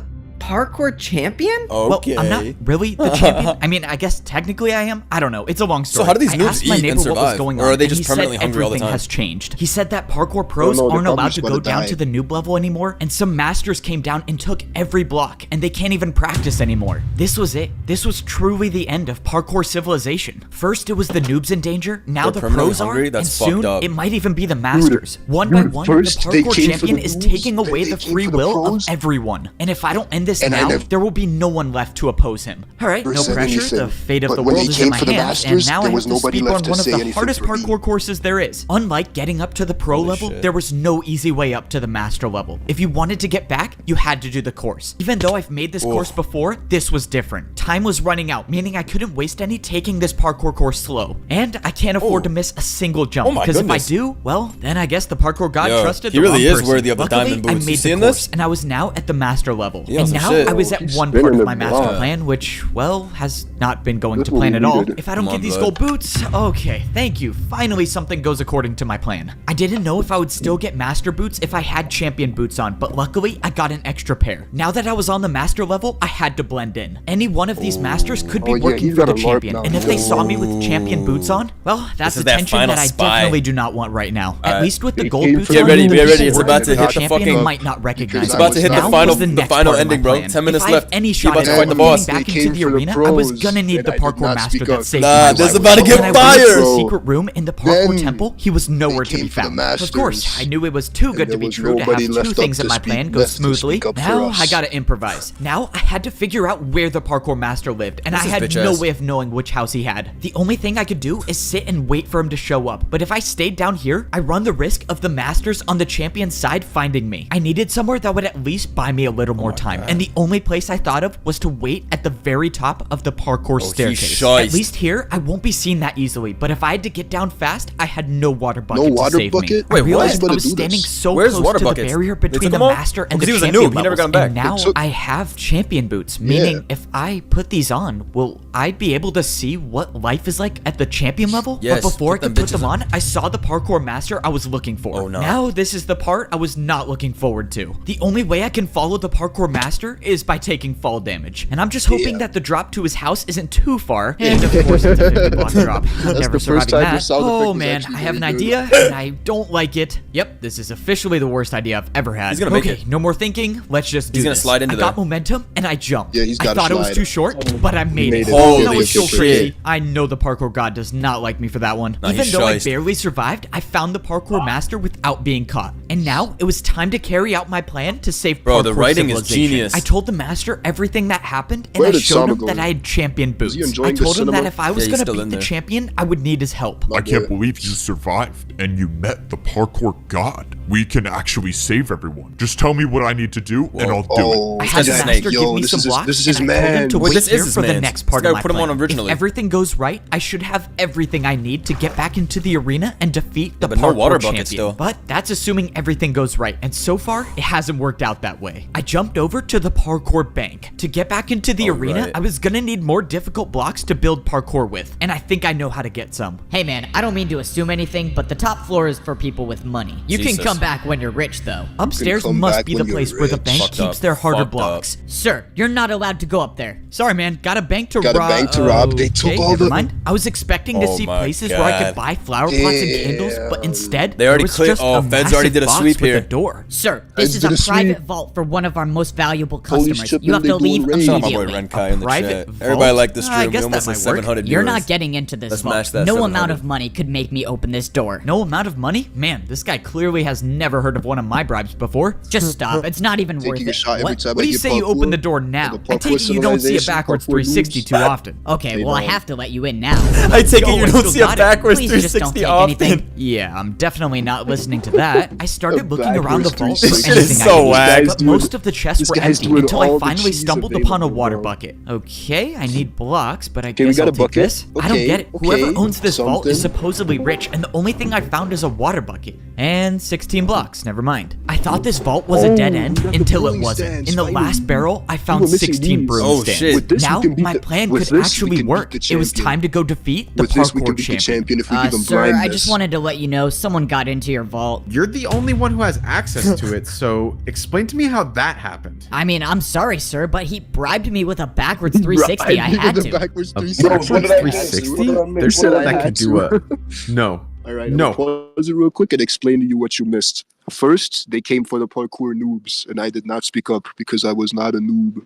parkour champion? Okay. Well, I'm not really the champion. I mean, I guess technically I am. I don't know. It's a long story. So how do these I noobs asked my eat neighbor and what was survive? going Or are on, they and just he said permanently hungry all the everything time? has changed. He said that parkour pros No, they're aren't probably allowed to just go about to down die. to the noob level anymore, and some masters came down and took every block, and they can't even practice anymore. This was it. This was truly the end of parkour civilization. First, it was the noobs in danger. Now They're the permanently pros are, hungry? and That's soon fucked up. it might even be the masters. One by one, the first they parkour came for the champion is noobs, taking then away they the came free for the will of pros. everyone. And if I don't end this And I now, never- there will be no one left to oppose him. All right, no said pressure. anything. The fate of But the when world they is in came my for the hands, and masters, now I there have was to nobody speak left on to one of say the anything hardest for me. parkour courses there is. Unlike getting up to the pro Holy level, shit. there was no easy way up to the master level. If you wanted to get back, you had to do the course. Even though I've made this course before, this was different. Time was running out, meaning I couldn't waste any taking this parkour course slow. And I can't afford to miss a single jump, Oh my because if I goodness. do, well, then I guess the parkour god Yo, trusted he the really wrong is person. worthy of the Luckily, diamond boots. I You made seeing the this? course, and I was now at the master level. Yeah, And some now shit. I was at He's one spinning part of the my master block. plan, which, well, has not been going to That's what plan we at all. needed. If I don't Come get on, these bud. gold boots, okay, thank you. Finally, something goes according to my plan. I didn't know if I would still get master boots if I had champion boots on, but luckily, I got an extra pair. Now that I was on the master level, I had to blend in. Any one of these masters could be Oh, yeah, working he's for got the a LARP champion, now. and if they saw me with champion boots on, well, that's This is that attention final that I spy. definitely do not want right now. At least with the He gold came boots for Get on, ready, the get ready. It's people about to working hit for the champion fucking- might not recognize It's me. about to hit the Now final- was the the next final part of my ending, bro. plan. 10 minutes If I have left. any He shot about at to fight the getting boss. back They into came the for the arena, I was pros, gonna need and the I did parkour not master speak that up. saved Nah, my this is life. about to get When I went into fire. the secret room in the parkour Then temple, he was nowhere to came be for the found. Of course, masters, I knew it was too good and to there be was true to have nobody two left up things to in my speak- plan go left to smoothly. speak up for Now us. I gotta improvise. Now I had to figure out where the parkour master lived, and This I is had bitch no ass. way of knowing which house he had. The only thing I could do is sit and wait for him to show up. But if I stayed down here, I run the risk of the masters on the champion's side finding me. I needed somewhere that would at least buy me a little more time, and the only place I thought of was to wait at the very top of the parkour he's staircase. shiced. At least here, I won't be seen that easily, but if I had to get down fast, I had no water bucket No to water save me. bucket? I Wait, realized what? I was Do this. standing so Where's close water to buckets? the barrier They between took the them all? master Oh, and 'cause the he was a champion noob. He never levels, got 'em back. and now They took- I have champion boots, meaning Yeah. if I put these on, will I be able to see what life is like at the champion level? Yes, But before I put them could put them bitches on, I saw the parkour master I was looking for. Oh, no. Now this is the part I was not looking forward to. The only way I can follow the parkour master is by taking fall damage, and I'm just hoping that the drop to his house isn't too far. And of course, it's a 50 block drop. That's Never the first surviving time your that. sound Oh effect is man, actually I have an very good. idea, and I don't like it. Yep, this is officially the worst idea I've ever had. He's gonna make okay, it. no more thinking. Let's just do He's gonna this. slide into I got there. momentum, and I jumped. Yeah, he's I gotta thought it was slide. too short, but I made it. made it. Holy That was so shit. crazy. I know the parkour god does not like me for that one. Nah, Even he's though I shiced. barely survived, I found the parkour master without being caught. And now it was time to carry out my plan to save Bro, parkour the writing is civilization. genius. I told the master everything that happened, and Where I did showed Sama him go? that I had champion boots. he I enjoying the told him that cinema? if I was Yeah, he's gonna still beat in the there. champion, I would need his help. I can't believe you survived and you met the parkour god. We can actually save everyone. Just tell me what I need to do and I'll do Oh, I had the guy's a master snake. give me this some is his- blocks, this is his and I told him man. to Wait, wait this is here his for the man. next This part guy of my put him plan. on originally. If everything goes right, I should have everything I need to get back into the arena and defeat the but no parkour water champion. bucket still. But that's assuming everything goes right, and so far, it hasn't worked out that way. I jumped over to the parkour bank. To get back into the arena, right. I was gonna need more difficult blocks to build parkour with, and I think I know how to get some. Hey man, I don't mean to assume anything, but the top floor is for people with money. You Jesus. can come back when you're rich though. Upstairs come must back be the when you're place where the rich. bank Fucked keeps up. their harder Fucked up. blocks. Sir, you're not allowed to go up there. Sorry, man. Got a bank to Got a rob. bank to rob. They took Okay, all never the- mind. I was expecting to Oh see my places where I God. could buy flower pots and candles, but instead, They already there was cleared- just oh, a Feds already massive did a box sweep with here. a door. Sir, I this is did a a sweep. private vault for one of our most valuable Police customers. ship You have and to they leave do raids. Shout out my boy immediately. Renkai in the private chat. vault? Everybody like the I stream. guess We almost that hit might work. 700 You're viewers. not getting into this Let's vault. smash that No 700. amount of money could make me open this door. No amount of money? Man, this guy clearly has never heard of one of my bribes before. Just stop. It's not even worth Taking a it. shot every What? time What I do you get say you parkour, open the door now? the I take it parkour you don't see a civilization, backwards parkour 360 noobs. too often. Okay, They well I don't. have to let you in now. I take it Yo, you I don't still see a got it. backwards Please just don't 360 take often. anything. Yeah, I'm definitely not listening to that. I started looking around the vault backwards for 360. anything This shit is I so needed, whack. but Doing- most of the chests this were guy's empty doing until I all the finally cheese stumbled upon a available, water bro. bucket. Okay, I need blocks, but I Okay, we guess got I'll a take bucket. this. I don't Okay, get it. Whoever okay, owns this vault is something. supposedly rich, and the only thing I found is a water bucket. And 16 blocks, never mind. I thought this vault was a dead end until it wasn't. In the last barrel, I found 16 broom stands. Now, my plan could actually work. It was time to go defeat the parkour champion. Sir, I just wanted to let you know someone got into your vault. You're the only one who has access to it, so explain to me how that happened. I mean, I'm sorry, sir, but he bribed me with a backwards 360. I had to. Backwards A 360? 360? There's someone that could do a... No. All right, No. I'll pause it real quick and explain to you what you missed. First, they came for the parkour noobs, and I did not speak up because I was not a noob.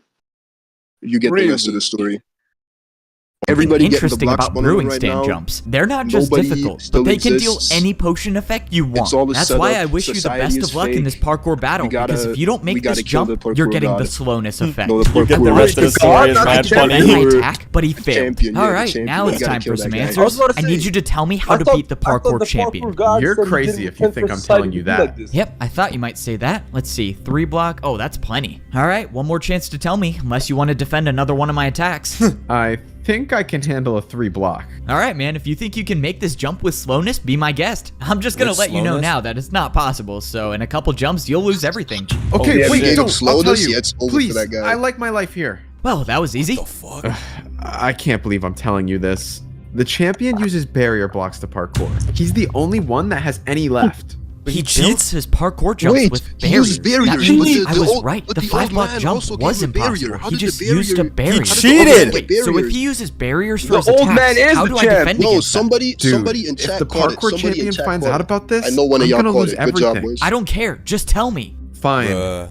You get the rest of the story. Everybody getting the Interesting blocks about spun brewing right stand now. jumps. They're not just Nobody difficult, still but they can deal exists. any potion effect you want. all a That's why I setup. wish you the Society best is of luck in fake. this parkour battle, because if you don't make this kill the jump, parkour you're getting the god. slowness effect. No, the You get the parkour rest of the god. story is God, mad the funny. champion. My attack, but he failed. Champion, yeah, All the right, champion. now You it's gotta time kill for that some guy. answers. I need you to tell me how to beat the parkour champion. You're crazy if you think I'm telling you that. Yep, I thought you might say that. Let's see, 3 block. Oh, that's plenty. All right, one more chance to tell me, unless you want to defend another one of my attacks. I think I can handle a 3 block. All right, man, if you think you can make this jump with slowness, be my guest. I'm just gonna With let you know slowness? now that it's not possible, so in a couple jumps, you'll lose everything. Okay, yeah, wait, shit. don't. I'll tell Slowness? you. Yeah, it's over for Please, that guy. I like my life here. Well, that was easy. The fuck? I can't believe I'm telling you this. The champion uses barrier blocks to parkour. He's the only one that has any left. He cheats? builds his parkour jumps Wait, with he barriers. used barriers, That but means I the was old- right. but The the 5 old block man jump also gave was a barrier. impossible. How He did the just used a barrier- barrier. He cheated! Wait, so if Barriers. he uses barriers for The his old attacks, man is how the do I champ. defend No, against that? somebody Dude, in chat if the caught it. parkour Somebody in champion chat finds caught out it. about this, I know one of I'm y'all gonna caught lose it. Good job, everything. boys. I don't care. Just tell me. Fine.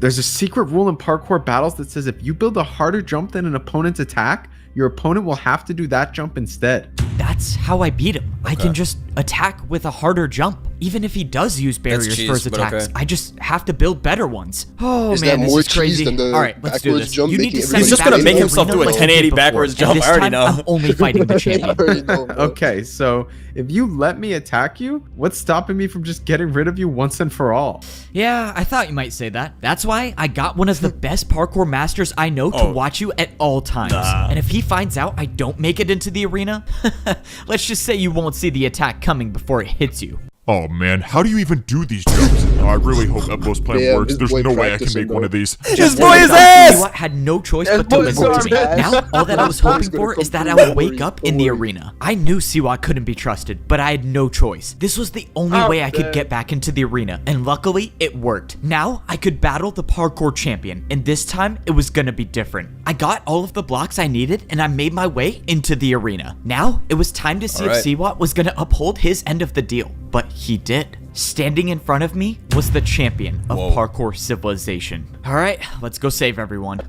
There's a secret rule in parkour battles that says if you build a harder jump than an opponent's attack, your opponent will have to do that jump instead. That's how I beat him. I can just attack with a harder jump. Even if he does use barriers cheese, for his but attacks, okay. I just have to build better ones. Oh Is man, that this more is crazy. cheese than the All right, let's do backwards this. jump You need making to everybody send He's just me gonna back make to the himself arena do a like I 1080 did before. backwards And jump. this I already time, I'm know. only fighting the champion. I already know, bro. Okay, so if you let me attack you, what's stopping me from just getting rid of you once and for all? Yeah, I thought you might say that. That's why I got one of the best parkour masters I know to watch you at all times. And if he finds out I don't make it into the arena, let's just say you won't see the attack coming before it hits you. Oh man, how do you even do these jumps? I really hope that boss plan Yeah, works. this There's boy no way I can practicing, make one though. of these. Just boy his You ass! had no choice Yes, but to boy, listen to sorry, me. man. Now, all that I was hoping gonna for come is that through. I would Don't wake worry, up don't in the worry. arena. I knew Siwa couldn't be trusted, but I had no choice. This was the only way I could get back into the arena, and luckily, it worked. Now, I could battle the parkour champion, and this time, it was gonna be different. I got all of the blocks I needed, and I made my way into the arena. Now, it was time to see if Siwa was gonna uphold his end of the deal, but he did. Standing in front of me was the champion of parkour civilization. All right, let's go save everyone.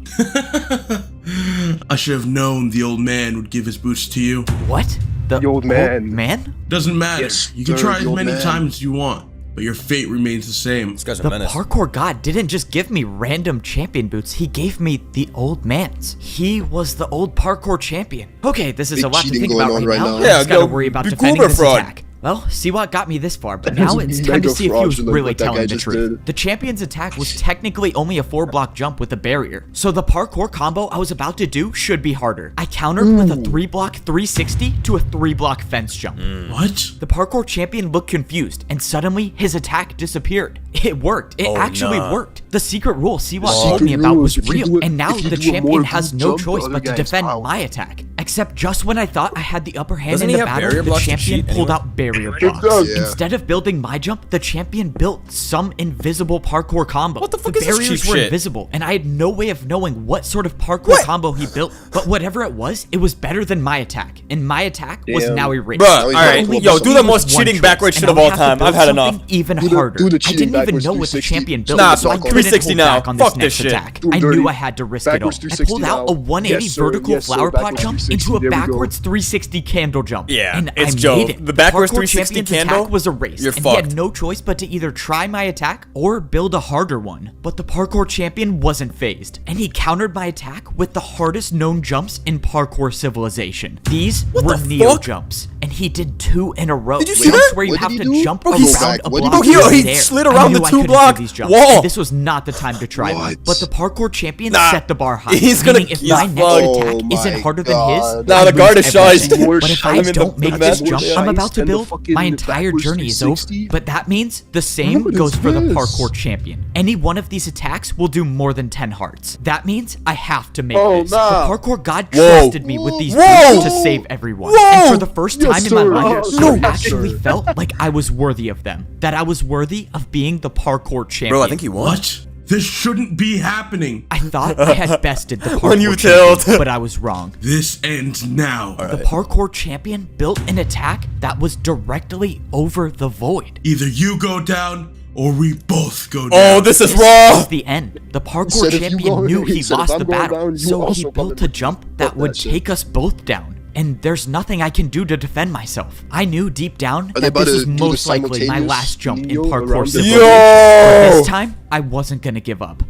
I should have known the old man would give his boots to you. What? The old man. Man? Doesn't matter. Yes, You can sir, try the as old many man. times as you want, but your fate remains the same. These guys are The menace. parkour god didn't just give me random champion boots, he gave me the old man's. He was the old parkour champion. Okay, this is Big a lot to cheating think going about on right right now. now. I Yeah, just gotta go worry about be defending Cooper this fraud. attack. Well, Siwa got me this far, but now it's time to mega see if he was fraudulent really what that telling guy the just truth. did. The champion's attack was technically only a 4-block jump with a barrier, so the parkour combo I was about to do should be harder. I countered with a 3-block 360 to a 3-block fence jump. What? The parkour champion looked confused, and suddenly his attack disappeared. It worked. It actually worked. The secret rule Siwa told me about was real, and now the champion has no choice but to defend my attack. Except just when I thought I had the upper hand Doesn't in he the have battle, barrier the blocks to champion cheat pulled anyway? out barrier blocks. Yeah. Instead of building my jump, the champion built some invisible parkour combo. What the fuck the is this barriers cheap were shit? invisible, and I had no way of knowing what sort of parkour combo he built. But whatever it was better than my attack, and my attack was Damn. now erased. Bruh, Now he's alright, gonna pull yo, up do the something. most One cheating choice, backwards and shit of now I all have to time. build I've had enough. something even Do the harder. I cheating didn't even backwards know what the 360. champion built, Nah, so I so couldn't 360 hold now. back on Fuck this next this shit. attack. Do I dirty. knew I had to risk it all. Backwards I 360 pulled out now. a 180 Yes, sir. vertical Yes, sir. flower pot Backwards jump 360. into a There we go. backwards 360 candle jump. Yeah, and it's I Joe. made it. The backwards parkour 360 champion's candle, attack was erased, you're and he had fucked. no choice but to either try my attack or build a harder one. But the parkour champion wasn't phased, and he countered my attack with the hardest known jumps in parkour civilization. These were the neo fuck? jumps, and he did 2 in a row. Did you see Jumps that? where you What have did to he do? jump Bro, around he's a back. What did block he do? in Bro, he midair. slid I around knew the I 2 couldn't do block these jumps, wall. and this was not the time to try them. What? But the parkour champion Nah. set the bar high. He's gonna- meaning if he's my next fucked. attack Oh isn't my harder than God. his, Nah, I the guard lose is shiced. everything. More But if shiced. I I mean, don't the make mess- this jump more I'm about shiced to and the build, fucking my entire backwards journey is over. 360. But that means the same What goes is for the this? parkour champion. Any one of these attacks will do more than 10 hearts. That means I have to make Oh, this. nah. The parkour god Whoa. trusted me with these Whoa. boots to save everyone. Whoa. And for the first Yes, time in my sir. life, Yes, I sir. Yes, actually sir. felt like I was worthy of them. That I was worthy of being the parkour champion. Bro, I think he won. What? This shouldn't be happening. I thought I had bested the parkour When you champion, tilt. but I was wrong. This ends now. The parkour champion built an attack that was directly over the void. Either you go down or we both go down. Oh, this is This raw. was the end. The parkour said if you champion go- knew he he said if lost I'm the going battle, down, you so he also come built in. a jump Fuck that would that shit. take us both down. And there's nothing I can do to defend myself. I knew deep down Are they that about this to was do the most likely my simultaneous last jump in Neo parkour around the- civilization. Yo. But this time, I wasn't gonna give up.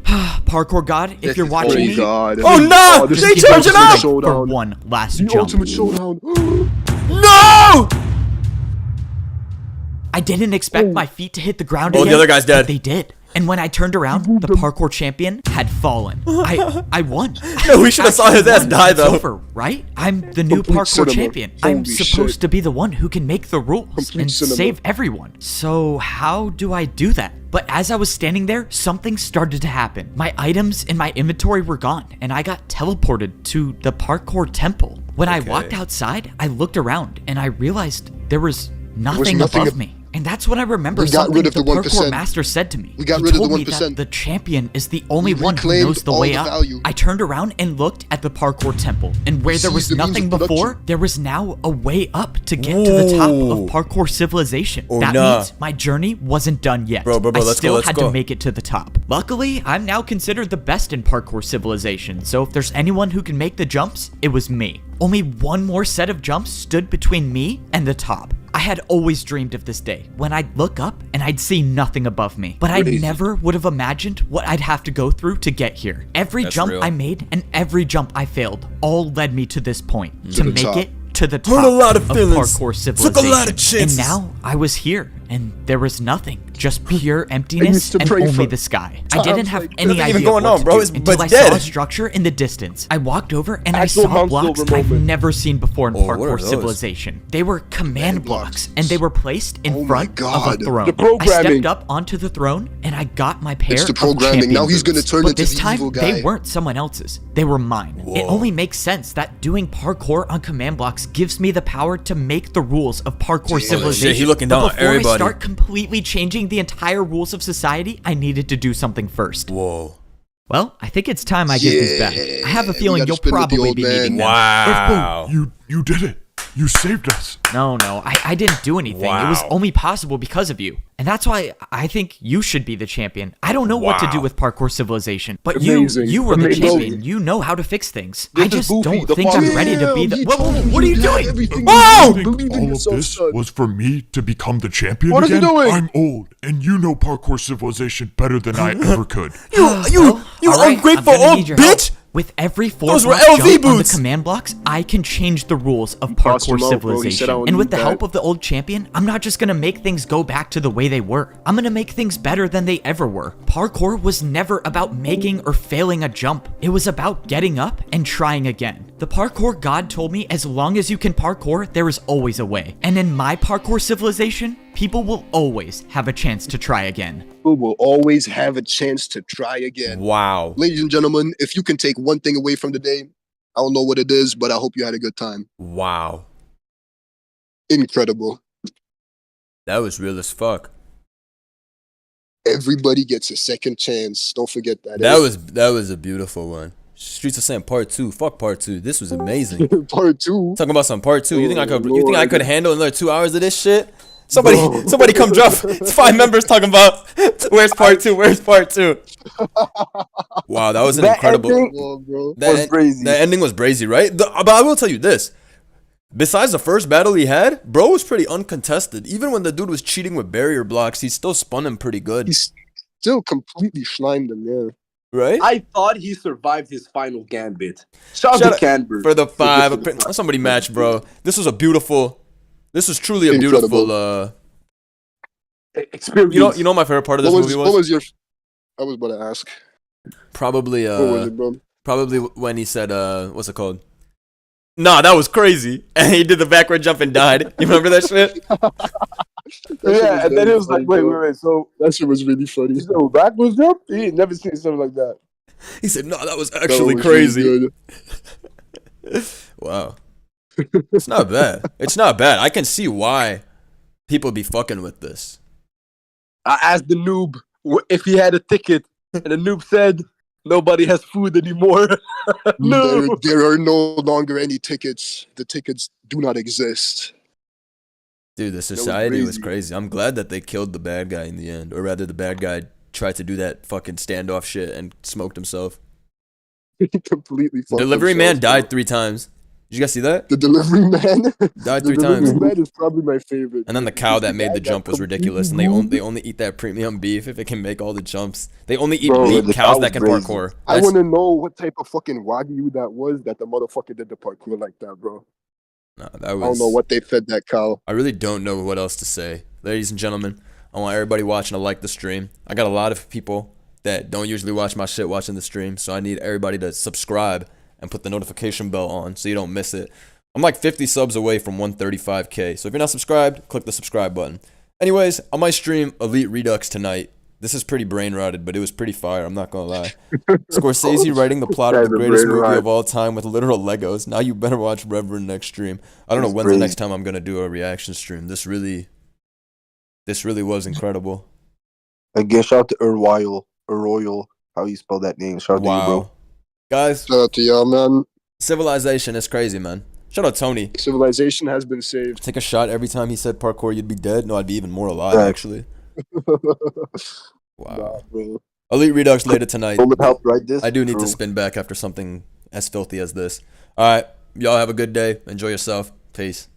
Parkour God, if This you're is watching crazy. me, God. Oh no! this just They is give charge me it up! strength for Showdown. one last The jump. ultimate showdown. No! I didn't expect my feet to hit the ground Oh, again. the other guy's dead. But they did. And when I turned around, the parkour champion had fallen. I won. No, we should have saw his Actually ass won. die, It's though. over, right? I'm the new Complete parkour cinema. champion. I'm Holy supposed shit. to be the one who can make the rules Complete and cinema. save everyone. So how do I do that? But as I was standing there, something started to happen. My items in my inventory were gone, and I got teleported to the parkour temple. When I walked outside, I looked around, and I realized there was nothing above me. And that's when I remember We got something rid of the the parkour 1%. master said to me. We got He rid of the told me 1%. that the champion is the only We one who reclaimed knows the all way the up. value. I turned around and looked at the parkour temple, and where there was seized the means nothing of production. before, there was now a way up to get to the top of Whoa. parkour civilization. Oh, that nah. means my journey wasn't done yet. Bro, I let's go, still let's had go. to make it to the top. Luckily, I'm now considered the best in parkour civilization, so if there's anyone who can make the jumps, it was me. Only one more set of jumps stood between me and the top. I had always dreamed of this day, when I'd look up and I'd see nothing above me. But I Crazy. never would have imagined what I'd have to go through to get here. Every That's jump real. I made and every jump I failed all led me to this point. To To the make top. it to the Hurt top a lot of feelings. parkour Took a civilization. lot of chances. And now I was here, and there was nothing. Just pure emptiness used to and pray only for the sky. I times didn't have like any Nothing idea even going what on, to bro. do It's until I dead. saw a structure in the distance. I walked over and Actual I saw Hans blocks Silver I've moment. never seen before in Oh, what are parkour those? civilization. They were command blocks, and they were placed in Oh my front of a God. throne. The programming. I stepped up onto the throne and I got my pair It's the of programming. champion Now he's gonna boots. turn but into this the time, evil they guy. weren't someone else's. They were mine. It Whoa. only makes sense that doing parkour on command blocks gives me the power to make the rules of parkour civilization. Shit, he looking But down on before everybody. I start completely changing the entire rules of society, I needed to do something first. Whoa. Well, I think it's time I get these back. I have a we feeling gotta you'll spin with the probably old be man. needing them. Wow. You did it. You saved us. No, I didn't do anything. It was Wow. only possible because of you. And that's why I think you should be the champion. I don't know what to do Wow. with parkour civilization, but Amazing. you were the Amazing. champion. You know how to fix things. I This is just Goofy, don't the think I'm father. ready to be the... He Whoa, told him what are you had doing? everything Whoa! you need. Think Believe in all of yourself, this son. was for me to become the champion What is he again? doing? I'm old, and you know parkour civilization better than I ever could. You All right, ungrateful I'm gonna old need your help. bitch! With every Those were 4-block LV jump on the boots. command blocks, I can change the rules of tossed parkour him out, bro. He said, civilization. "I don't And with need the that." help of the old champion, I'm not just gonna make things go back to the way they were. I'm gonna make things better than they ever were. Parkour was never about making or failing a jump. It was about getting up and trying again. The parkour god told me as long as you can parkour, there is always a way. And in my parkour civilization, people will always have a chance to try again. People will always have a chance to try again. Wow. Ladies and gentlemen, if you can take one thing away from the day, I don't know what it is, but I hope you had a good time. Wow. Incredible. That was real as fuck. Everybody gets a second chance. Don't forget that. That was a beautiful one. Streets of Sand Part 2. Fuck Part 2. This was amazing. Part 2. Talking about some Part 2. You think I could? Oh, You think I Lord. could handle another 2 hours of this shit? Somebody come drop 5 members talking about where's Part 2? Where's Part 2? Wow, that was an That incredible. ending- Well, bro. was brazy. The ending was brazy, right? But I will tell you this. Besides the first battle he had, bro was pretty uncontested. Even when the dude was cheating with barrier blocks, he still spun him pretty good, He's still completely schlimed him, yeah. right? I thought he survived his final gambit. Shout out Shout to out Canberra. For the 5, somebody match, bro. This was a beautiful This was truly a Incredible. beautiful Experience. you know my favorite part of this movie was? What was your? I was about to ask. Probably What was it, bro? probably when he said what's it called? Nah, that was crazy. And he did the backward jump and died. You remember that shit? Yeah, and then it was like, wait. So that shit was really funny. so backwards jump? He ain't never seen something like that. He said, "No, that was actually That was crazy." really good. Wow. It's not bad. It's not bad. I can see why people be fucking with this. I asked the noob if he had a ticket, and the noob said nobody has food anymore. No. There are no longer any tickets. The tickets do not exist. Dude, the society was crazy. I'm glad that they killed the bad guy in the end. Or rather, the bad guy tried to do that fucking standoff shit and smoked himself. He completely fucked Delivery himself, man died bro. 3 times. Did you guys see that? The delivery man Died the 3 times. delivery man is probably my favorite. And then the cow that made the jump was ridiculous. And they only eat that premium beef if it can make all the jumps. They only eat meat cows that can parkour. I want to know what type of fucking wagyu that was that the motherfucker did the parkour like that, bro. No, that I don't know was. what they fed that cow. I really don't know what else to say. Ladies and gentlemen, I want everybody watching to like the stream. I got a lot of people that don't usually watch my shit watching the stream, so I need everybody to subscribe and put the notification bell on so you don't miss it. I'm like 50 subs away from 135k, so if you're not subscribed, click the subscribe button. Anyways, I might stream Elite Redux tonight. This is pretty brain rotted, but it was pretty fire, I'm not gonna lie. Scorsese writing the plot of the greatest movie of all time with literal Legos. Now you better watch Reverend next stream. I don't know when's the next time I'm gonna do a reaction stream. This really was incredible. Again, shout out to Royal, how you spell that name. Shout out to you, bro. Guys, Shout out to y'all, man. civilization is crazy, man. Shout out Tony. Civilization has been saved. Take a shot every time he said parkour, you'd be dead. No, I'd be even more alive, actually. Wow. Nah, Elite Redux later tonight. Help write this. I do need to spin back after something as filthy as this. All right, y'all have a good day. Enjoy yourself. Peace.